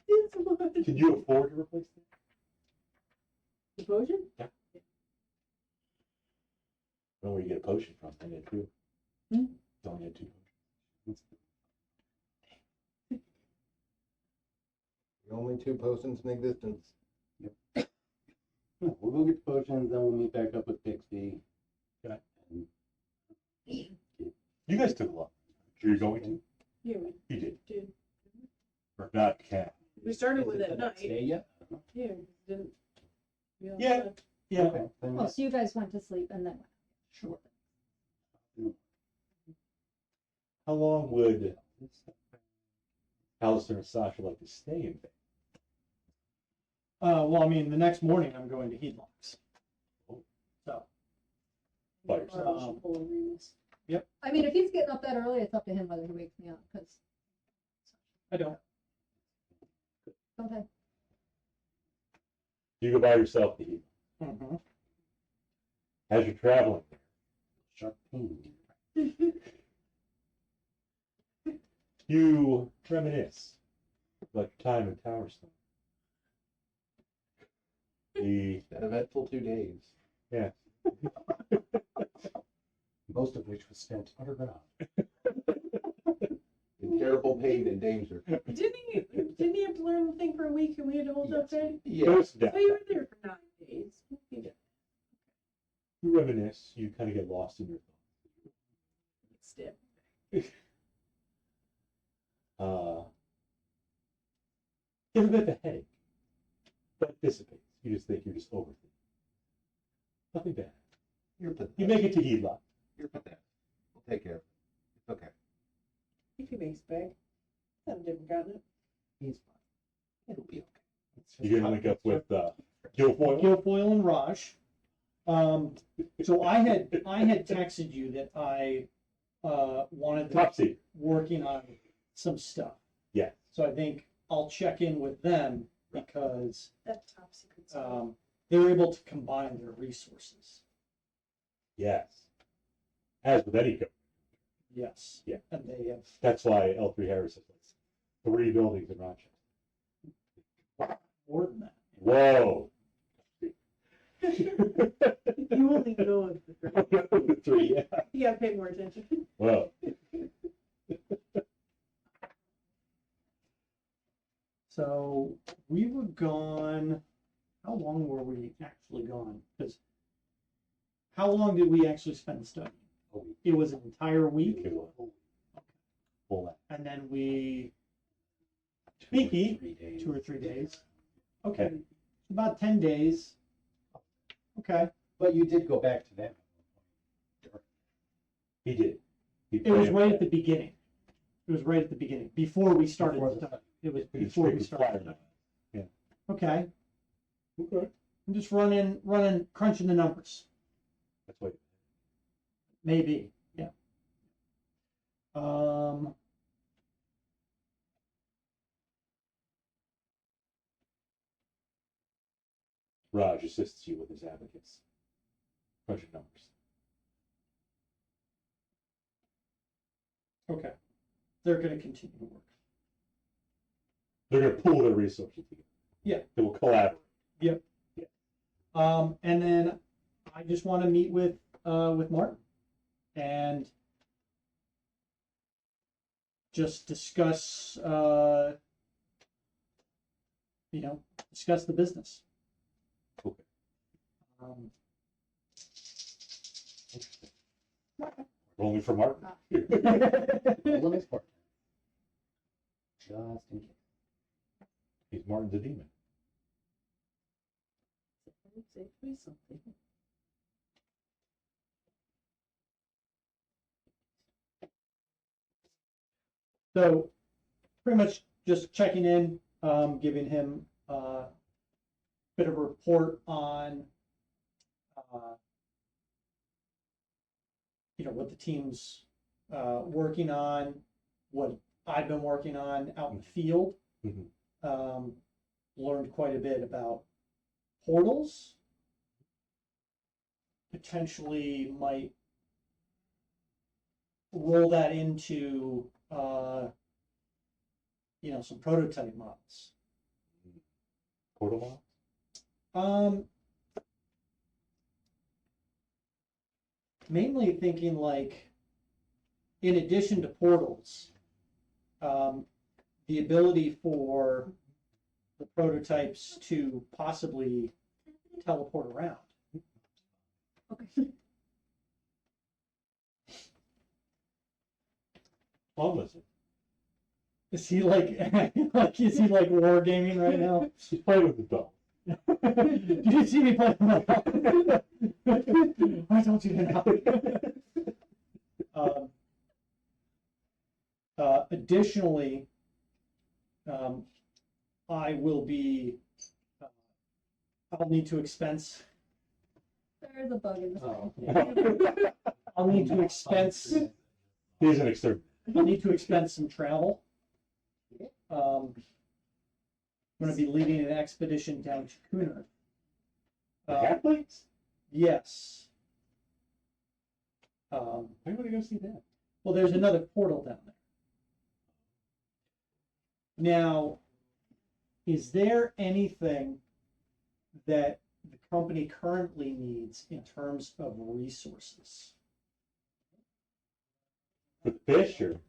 This one. Can you afford to replace that? The potion? I don't know where you get a potion from. I need two. Hmm? It's only had two potions. The only two potions in existence. We'll go get the potions, then we'll meet back up with Bixby. Okay. And You guys took a lot. Sure you're going to? Yeah, we You did. did. Or not cat. We started is with it it the at next night. day yet? I don't know. Yeah, didn't. We all Yeah. slept. Yeah. Okay, then Well, so you guys went to sleep and then sure. How long would Alister and Sasha like to stay in bed? Well, I mean, the next morning I'm going to Heatlocks. Oh. So, By Or yourself. we should pull a Remus. I mean, if he's getting up that early, it's up to him whether he wakes me up, because, I don't. okay. You go by yourself to eat. Mm-hmm. As you're traveling, Sharp pain. you reminisce about your time in Towerstone. The An eventful 2 days. yeah. Most of which was spent underground. In terrible pain and danger. Didn't he have to learn the thing for a week and we had to hold up there? Yes. Yeah. So you were there for 9 days. You reminisce. You kind of get lost in your Still. thoughts. Get a bit of a headache, but dissipates. You just think you're just overthinking. Nothing bad. You're pathetic. You make it to Heedlock. You're pathetic. We'll take care of it. It's okay. If he makes it back. I've never gotten it. He's fine. It'll be okay. You're gonna link up with Guilfoyle. Guilfoyle and Raj. So I had texted you that I wanted to Top secret. working on some stuff. Yeah. So I think I'll check in with them because That top secret stuff. they're able to combine their resources. Yes. As with any company. Yes. Yeah. And they have. That's why L3 Harris has 3 buildings in Rochester. More than that. Whoa. You only know of the 3. 3, yeah. You gotta pay more attention. Whoa. So we were gone. How long were we actually gone? Because how long did we actually spend studying? A week. It was an entire week, Full that. and then we 2 or Speaky, 3 days. 2 or 3 days. Okay, about 10 days. Okay, But you did go back to them. He did. He it was planned right that. at the beginning. It was right at the beginning, before we started Before the the study. It was He before we straight started. fire. the study. Okay, Okay. I'm just crunching the numbers. That's what. Maybe, yeah. Raj assists you with his abacus. Crunching numbers. Okay, they're going to continue to work. They're going to pool their resources together. Yeah. They will collaborate. And then I just want to meet with Martin and just discuss, discuss the business. Okay. Interesting. Only for Martin. Well, let me start. Just in case. He's Martin's a demon. Say please something. So pretty much just checking in, giving him a bit of a report on, what the team's working on, what I've been working on out in the field. Mhm. Learned quite a bit about portals. Potentially might roll that into some prototype models. Portal box? Mainly thinking like, in addition to portals, the ability for the prototypes to possibly teleport around. Okay. Well, listen. Is he like, is he like wargaming right now? He's playing with the dog. Did you see me play? Why don't you know? Additionally, I will be. I'll need to expense. There's a bug in the Oh, thing. yeah. I'll need to expense. He's an exterminator. I'll need to expense some travel. I'm going to be leading an expedition down to Kuna. The halflings? Yes. I want to go see that. Well, there's another portal down there. Now, is there anything that the company currently needs in terms of resources For the fish, or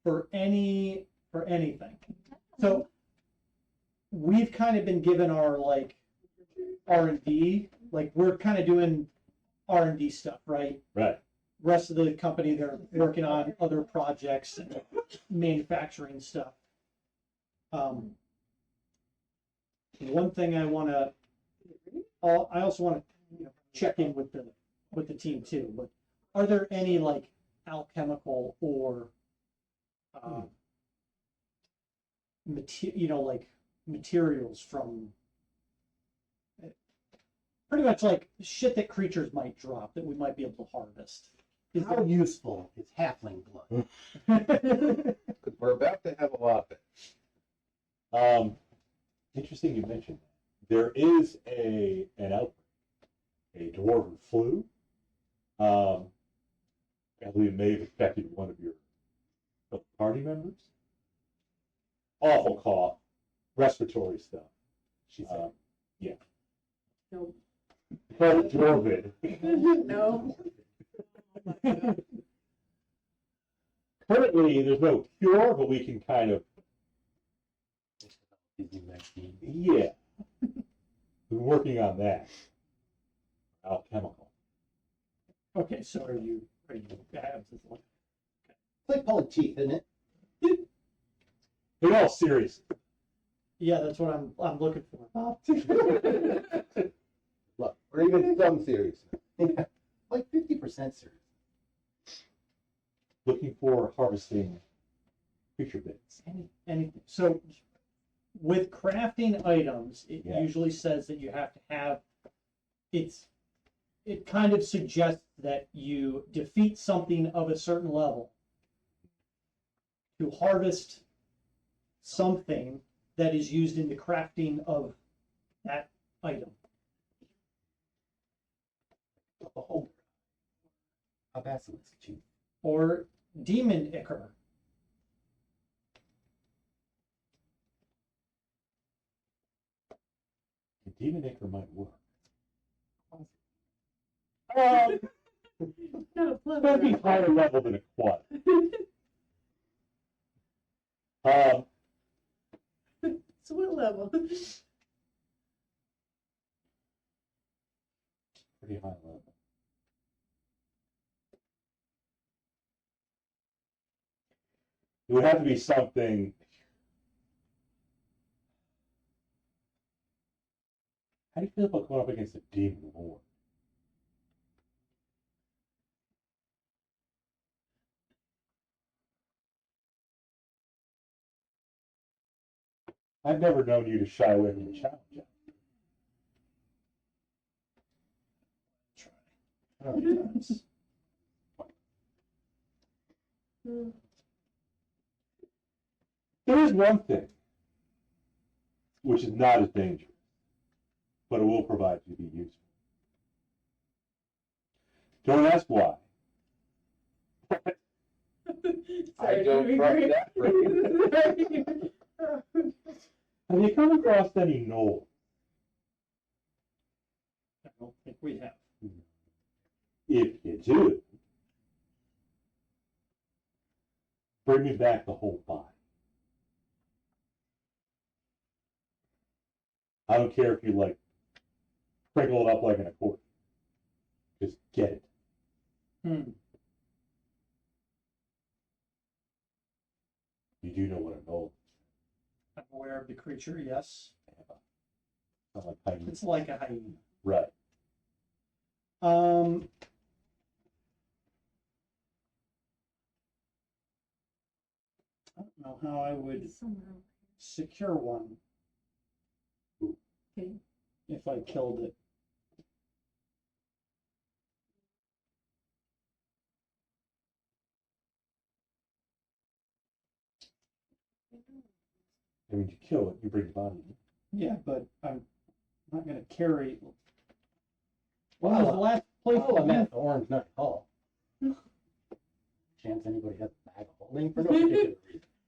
for anything? So we've kind of been given our like R&D, like we're kind of doing R&D stuff, right? right? Rest of the company, they're working on other projects and manufacturing stuff. One thing I want to, I also want to check in with the team too. But are there any like alchemical or like materials from pretty much like shit that creatures might drop that we might be able to harvest? Is How useful is halfling blood? Because we're about to have a lot of it. Interesting you mentioned that. There is an outbreak, a dwarven flu. I believe it may have affected one of your party members. Awful cough, respiratory stuff. She said. Yeah. No. Called dwarven. No. Currently, there's no cure, but we can kind of, yeah. We're working on that. Alchemical. Okay, so are you It's like pulling teeth, isn't it? In all seriousness, yeah, that's what I'm looking for. Look, or even some series. Like 50% serious. looking for harvesting creature bits. Anything. So with crafting items, it Yeah. usually says that you have to have it kind of suggests that you defeat something of a certain level to harvest something that is used in the crafting of that item. A beholder. A basilisk chief. Or demon ichor. The demon anchor might work. Not a It's going to be higher level than a quad. So what level? Pretty high level. It would have to be something How do you feel about going up against a demon lord? I've never known you to shy away from a challenge. Times. There is one thing which is not as dangerous, but it will provide you to be useful. Don't ask why. I don't trust that phrase. Have you come across any gnolls? I don't think we have. If you do, bring me back the whole body. I don't care if you like crinkle it up like an accordion. Just get it. You do know what a gnoll is. I'm aware of the creature, yes. Not like hyena. It's like a hyena. Right. I don't know how I would Somewhere. secure one Okay. if I killed it. I mean, you kill it, you bring the body in. Yeah, but I'm not gonna carry. When was the last place Oh, that I'm you- at the Orange Nut Hall. Chance anybody has a bag of holding for no particular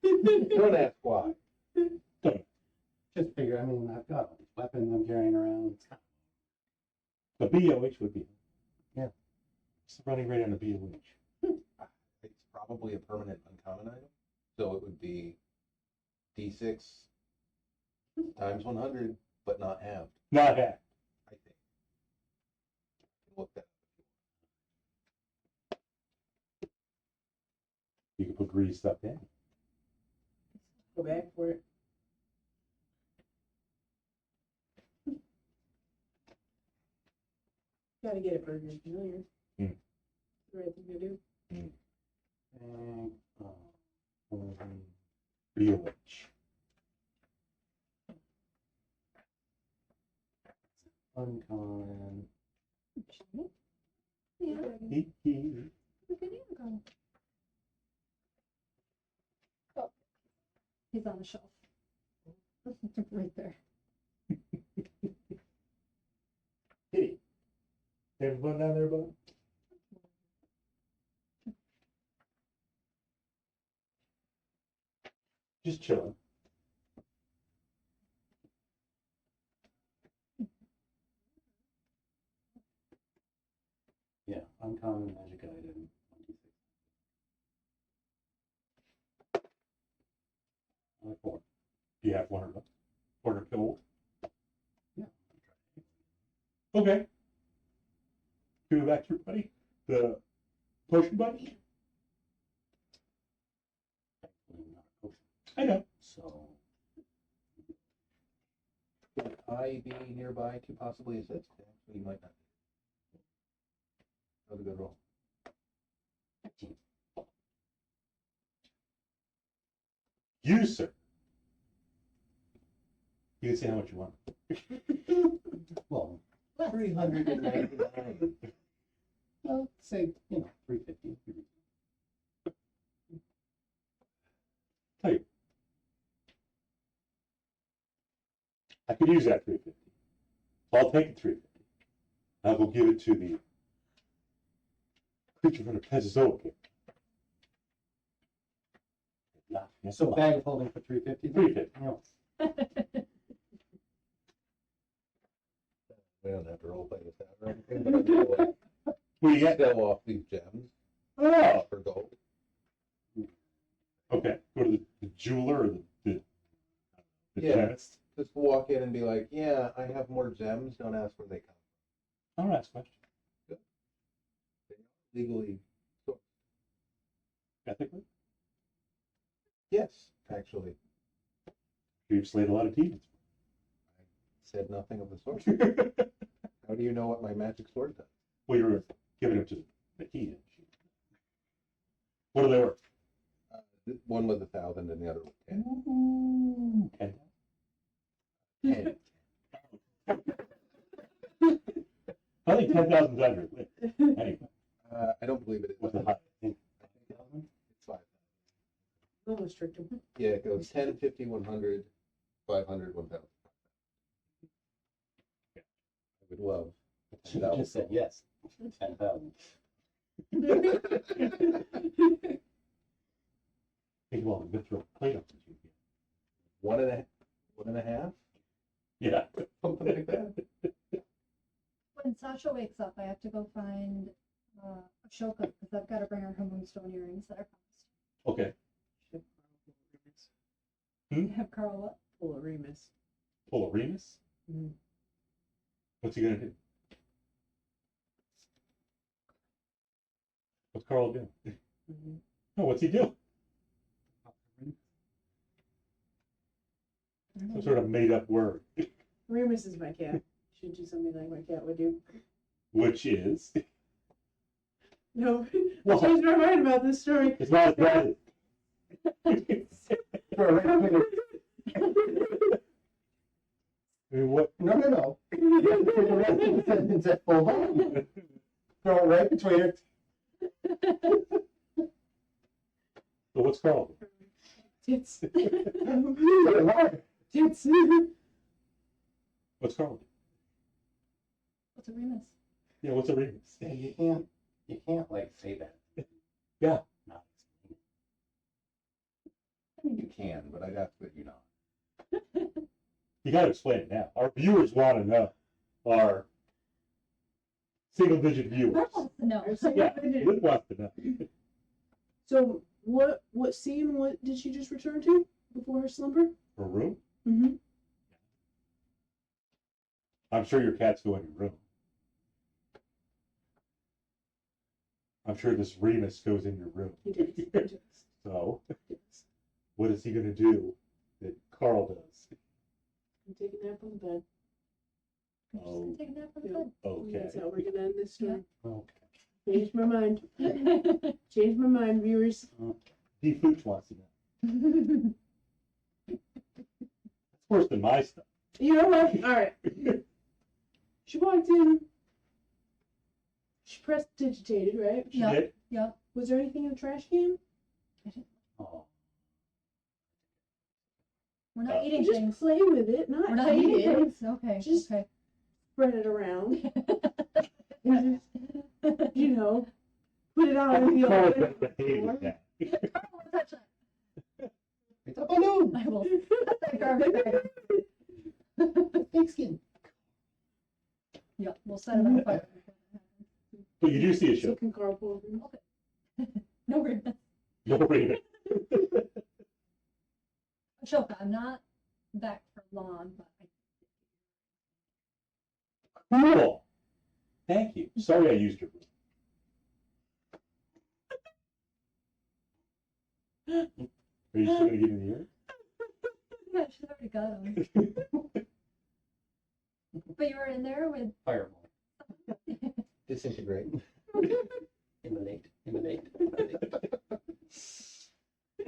reason. Don't ask why. Just figure, I mean, I've got all these weapons I'm carrying around. It's kind The BOH would be. Yeah. It's the running rate on the BOH. It's probably a permanent uncommon item, so it would be D6 times 100, but not halved, Not half. I think. Look that. You can put grease stuff in. Go back for it. Gotta get it burger familiar. Hmm. The right thing to do. BOH. uncommon. Yeah, Hee hee. look at you go. Oh, he's on the shelf. Right there. Kitty. Have fun down there, bud? Just chilling. Yeah, uncommon magic item. 1d6. 4. Do you have 400 gold? Yeah. Okay. Give it back to everybody. The potion buddy? Thankfully not a potion. I know. So Would I be nearby to possibly assist? Actually, you might not. That was a good roll. 15. You, sir. You can say how much you want. Well, Less. 399. Well, say, 350. Tell you. I could use that 350. So I'll take the 350. I'll go give it to the creature from the Pezzozoic here. So bag of holding for 350. 350. No. We don't have to role play this out or anything, but I'm gonna What do you got? sell off these gems Oh, for gold. okay. Go to the jeweler or the Yeah. chemist. Just walk in and be like, yeah, I have more gems. Don't ask where they come I don't ask questions. from. Legally, Ethically. yes, actually. You've slayed a lot of demons. said nothing of the sort. How do you know what my magic sword does? Well, you were giving it to the key. What do they work? One was 1,000 and the other was 10. Ooh, 10. 10. I think 10,000 is under limit. Anyway, I don't believe it. what's the high? It's 5,000. Little restricted. Yeah, it goes 10, 50, 100, 500, 1,000. I would love. You just said yes. 10,000. Think about the throw plate up. 1.5? Yeah. Something like that. When Sasha wakes up, I have to go find Ashoka because I've got to bring her her moonstone earrings that I promised. Okay. Have Carl what? Full of Remus. Pull a Remus? Mhm. What's he gonna do? What's Carl doing? Mhm. No, what's he doing? Some sort of made-up word, Remus is my cat. Should do something like my cat would do. which is No, I What? changed my mind about this story. it's not as bad I mean, what? No. The rest of the sentence at full volume. Throw it right between it. So what's Carl doing? Tits. Liar. Tits. What's Carl doing? What's a Remus? Yeah, what's a Remus? You can't like say that. Yeah. Not explain I mean, you can, but I'd ask that you not. You gotta explain it now. Our viewers want to know. Our single-digit viewers. Carl wants to know. Yeah, Luke wants to know. So what scene? What did she just return to before her slumber? Her room? Mm-hmm. I'm sure your cat's going to your room. I'm sure this Remus goes in your room. He does. He does. So, He does. what is he gonna do that Carl does? I'm taking a nap on the bed. I'm just gonna take a nap on the Yeah. bed. Okay. That's how we're gonna end this story. Okay. Change my mind. Change my mind, viewers. D. Fooch wants to know. It's worse than my stuff. You know what? All right. She walked in. She pressed digitated, right? She Yeah. did? Yeah. Was there anything in the trash can? Oh, We're not eating Just things. play with it, not We're not eat eating it. things. Okay. Just- okay. Spread it around. And just, you know, put it out in the Carl open. doesn't behave like that. Carl won't touch that. it's a balloon. I will. That's that garbage bag. Pigskin. Yeah, we'll set it on fire. But you do see a So show. can Carl pull over? No Remus. No Remus. Ashoka, I'm not back for long, but Cool. Thank you. Sorry I used your room. Are you still gonna give me the ear? yeah, she's already got them. But you were in there with. Fireball. Disintegrate. Emanate.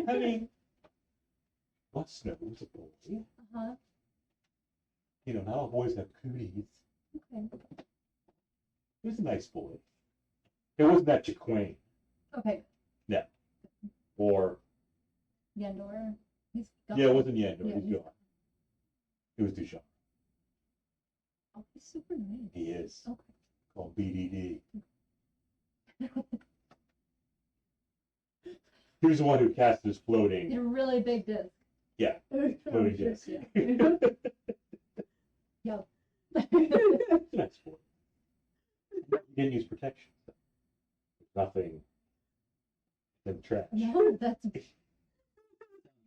I mean, what Snow was a boy? Uh-huh. You know, not all boys have cooties. Okay. He was a nice boy. It wasn't that Jaquain Okay. or Yendor. He's gone. yeah, it wasn't Yendo. Yeah, He's he's gone. It was Duchamp. Oh, he's super nice. He is Okay. called BDD. He was the one who cast his floating. You're really big disc. Floating disc. Yeah. It's a nice boy. He didn't use protection. Nothing in the trash. No, that's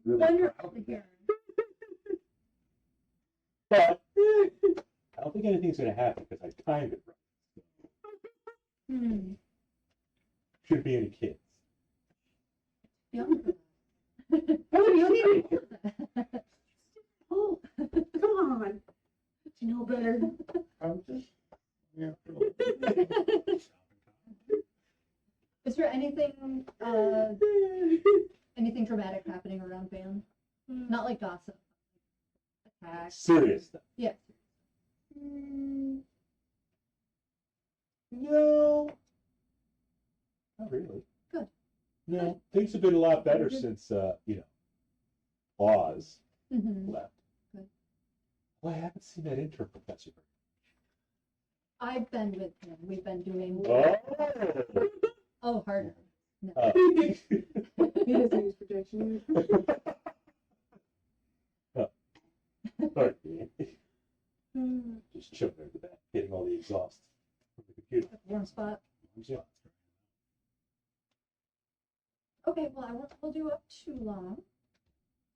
Really wonderful proud to of hear. that. But I don't think anything's going to happen because I timed it right. Hmm. Shouldn't be any kids. Yeah. Oh, you need it. Oh, come on. Do you better. I'm just, yeah. Is there anything anything dramatic happening around Van? Not like gossip. Attacks. Serious stuff. Yeah. No, not really. Good. No, things have been a lot better since Oz Mm-hmm. left. Good. Well, I haven't seen that intern professor. I've been with him. We've been doing. Oh. Oh, harder. No. He doesn't use protection. Sorry. Just chilling there at the back, getting all the exhaust from the computer. Warm spot. Yeah. Okay, well, I won't hold you up too long.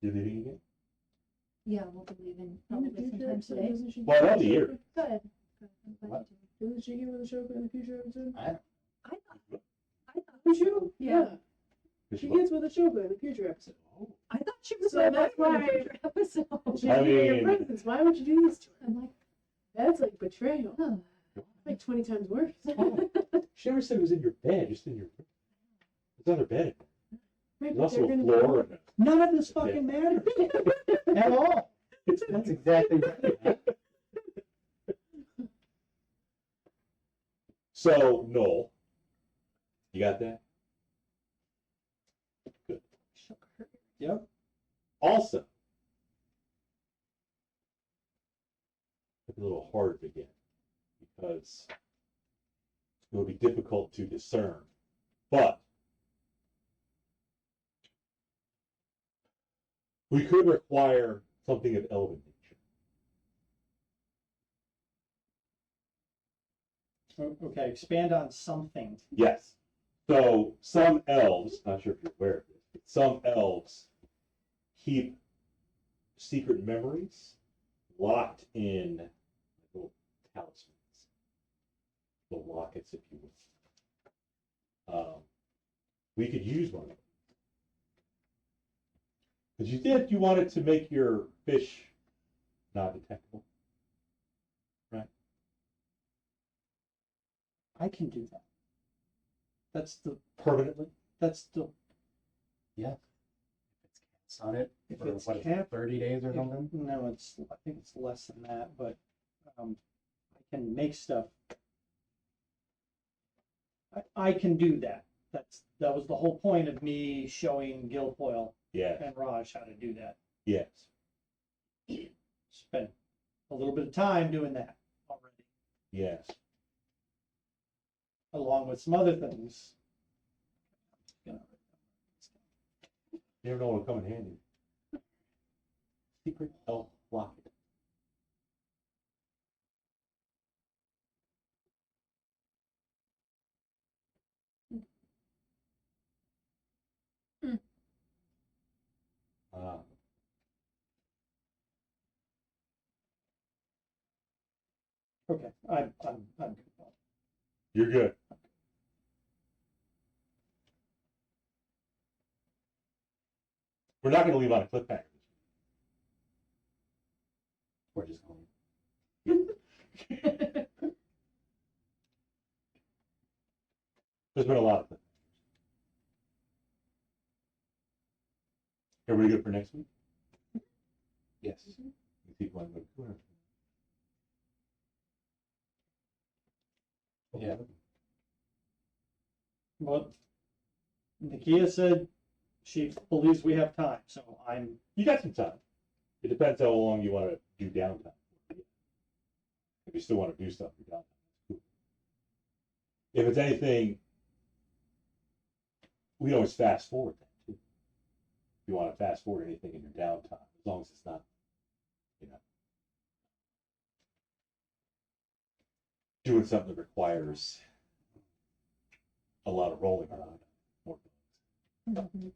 You leaving again? Yeah, we'll be leaving In the probably future sometime episode, today. doesn't she? Well, that'll be here. Good. Good. I'm glad What? you did. Doesn't she give her the Shoka in the future episode? I thought. Don't you? Yeah. She gets with a Shoka in the future episode. I thought she was So my that's wife in why- a future episode. She's I giving her mean- presents. Why would you do this to her? I'm like, That's like betrayal. huh. Like 20 times worse. She never said it was in your bed, just in your room. It's on her bed. Right, There's but also they're a gonna floor go- and None of this fucking matters at all. That's exactly right. So, Noel, you got that? Good. Shook her. Yep. Also, it's a little hard to get because it will be difficult to discern, but we could require something of elven nature. Okay, expand on something. Yes. So some elves, not sure if you're aware of this, but some elves keep secret memories locked in little talismans, little lockets, if you will. We could use one of them. Because you wanted to make your fish not detectable, right? I can do that. That's the Permanently? Yeah. If it's cast on it, if for it's what is it, capped 30 days or if- something? No, I think it's less than that, but I can make stuff. I can do that. That was the whole point of me showing Guilfoyle Yes. and Raj how to do that. Yes. Spent a little bit of time doing that already, Yes. along with some other things. You never know what'll come in handy. Secret elf locket. Hmm. Okay, I'm good. You're good. We're not going to leave on a cliffhanger. We're just going. There's been a lot of cliffhangers. Everybody good for next week? Yes. You keep one good. Yeah. But Nakia said she believes we have time, so I'm You got some time. It depends how long you want to do downtime. If you still want to do stuff, you're downtime. That's cool. If it's anything, we can always fast forward that too. If you want to fast forward anything in your downtime, as long as it's not, doing something that requires a lot of rolling around. More Mhm.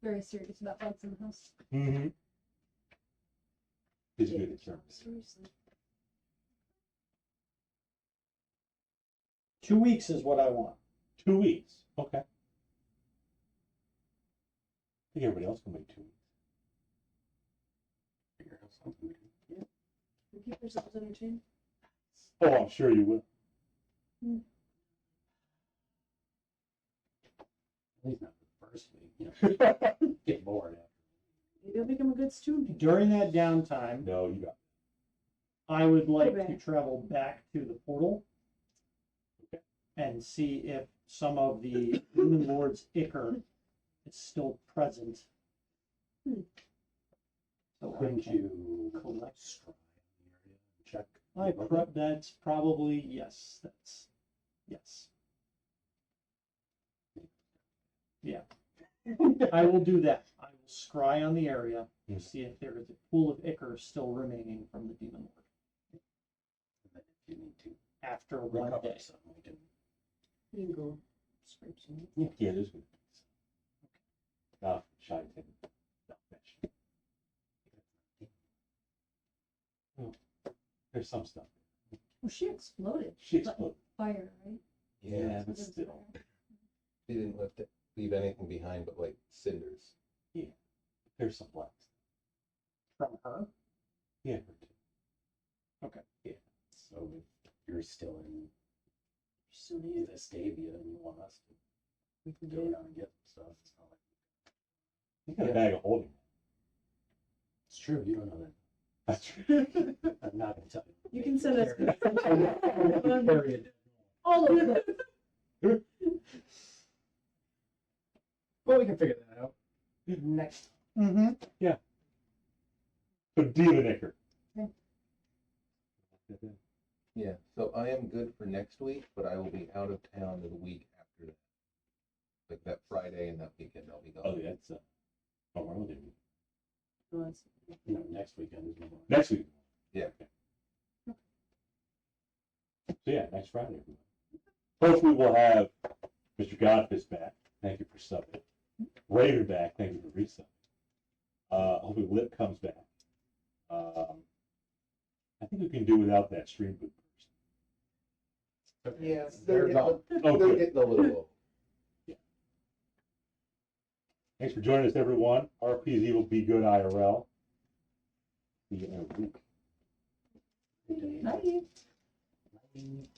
Very serious about bugs in the house. mm-hmm. Is good in terms. Seriously. 2 weeks is what I want. 2 weeks. Okay. I think everybody else can wait 2 weeks. Figure out something to do. We keep Or sounds entertaining. Oh, I'm sure you will. At least not for the first week, you know, get bored after. Maybe I'll become a good student. During that downtime, No, you got I would like Okay. to travel back to the portal Okay. and see if some of the Demon Lord's ichor is still present. So I Couldn't can you collect. scry in the area and check? That's probably, yes, that's, yes. Yeah. I will do that. I will scry on the area to see if there is a pool of ichor still remaining from the Demon Lord And then if you need to after one recover day. some, we can. You can go scrape some. Yeah, there's good. Shy tin. No, fish. Oh, there's some stuff. Well, she exploded. She Like exploded. fire, right? Yeah, So but there's still. fire. She didn't leave anything behind but like cinders. There's some black stuff. From her? Yeah. So if you're still in Still need it. Vestavia and you want us to We can go get it. down and get some stuff, it's not like. You got a bag of holding. It's true, you don't know that. That's true. I'm not gonna tell you. You can send us. Carry it. All of them. Well, we can figure that out. Next. Mm-hmm. So demon ichor. Yeah, so I am good for next week, but I will be out of town the week after that. Like that Friday and that weekend I'll be gone. Oh, that's Memorial Day. No, it's- You know, next weekend is Memorial. Next week. Yeah. So yeah, next Friday. Everyone. Hopefully we'll have Mr. Godfist back. Thank you for subbing. Raven back. Thank you for resubbing. Hopefully Lip comes back. I think we can do without that stream boot person. Yeah, They're gone. Oh, they're good. getting a little low. Thanks for joining us, everyone. RPZ will be good IRL. See you in a week. Night. Night.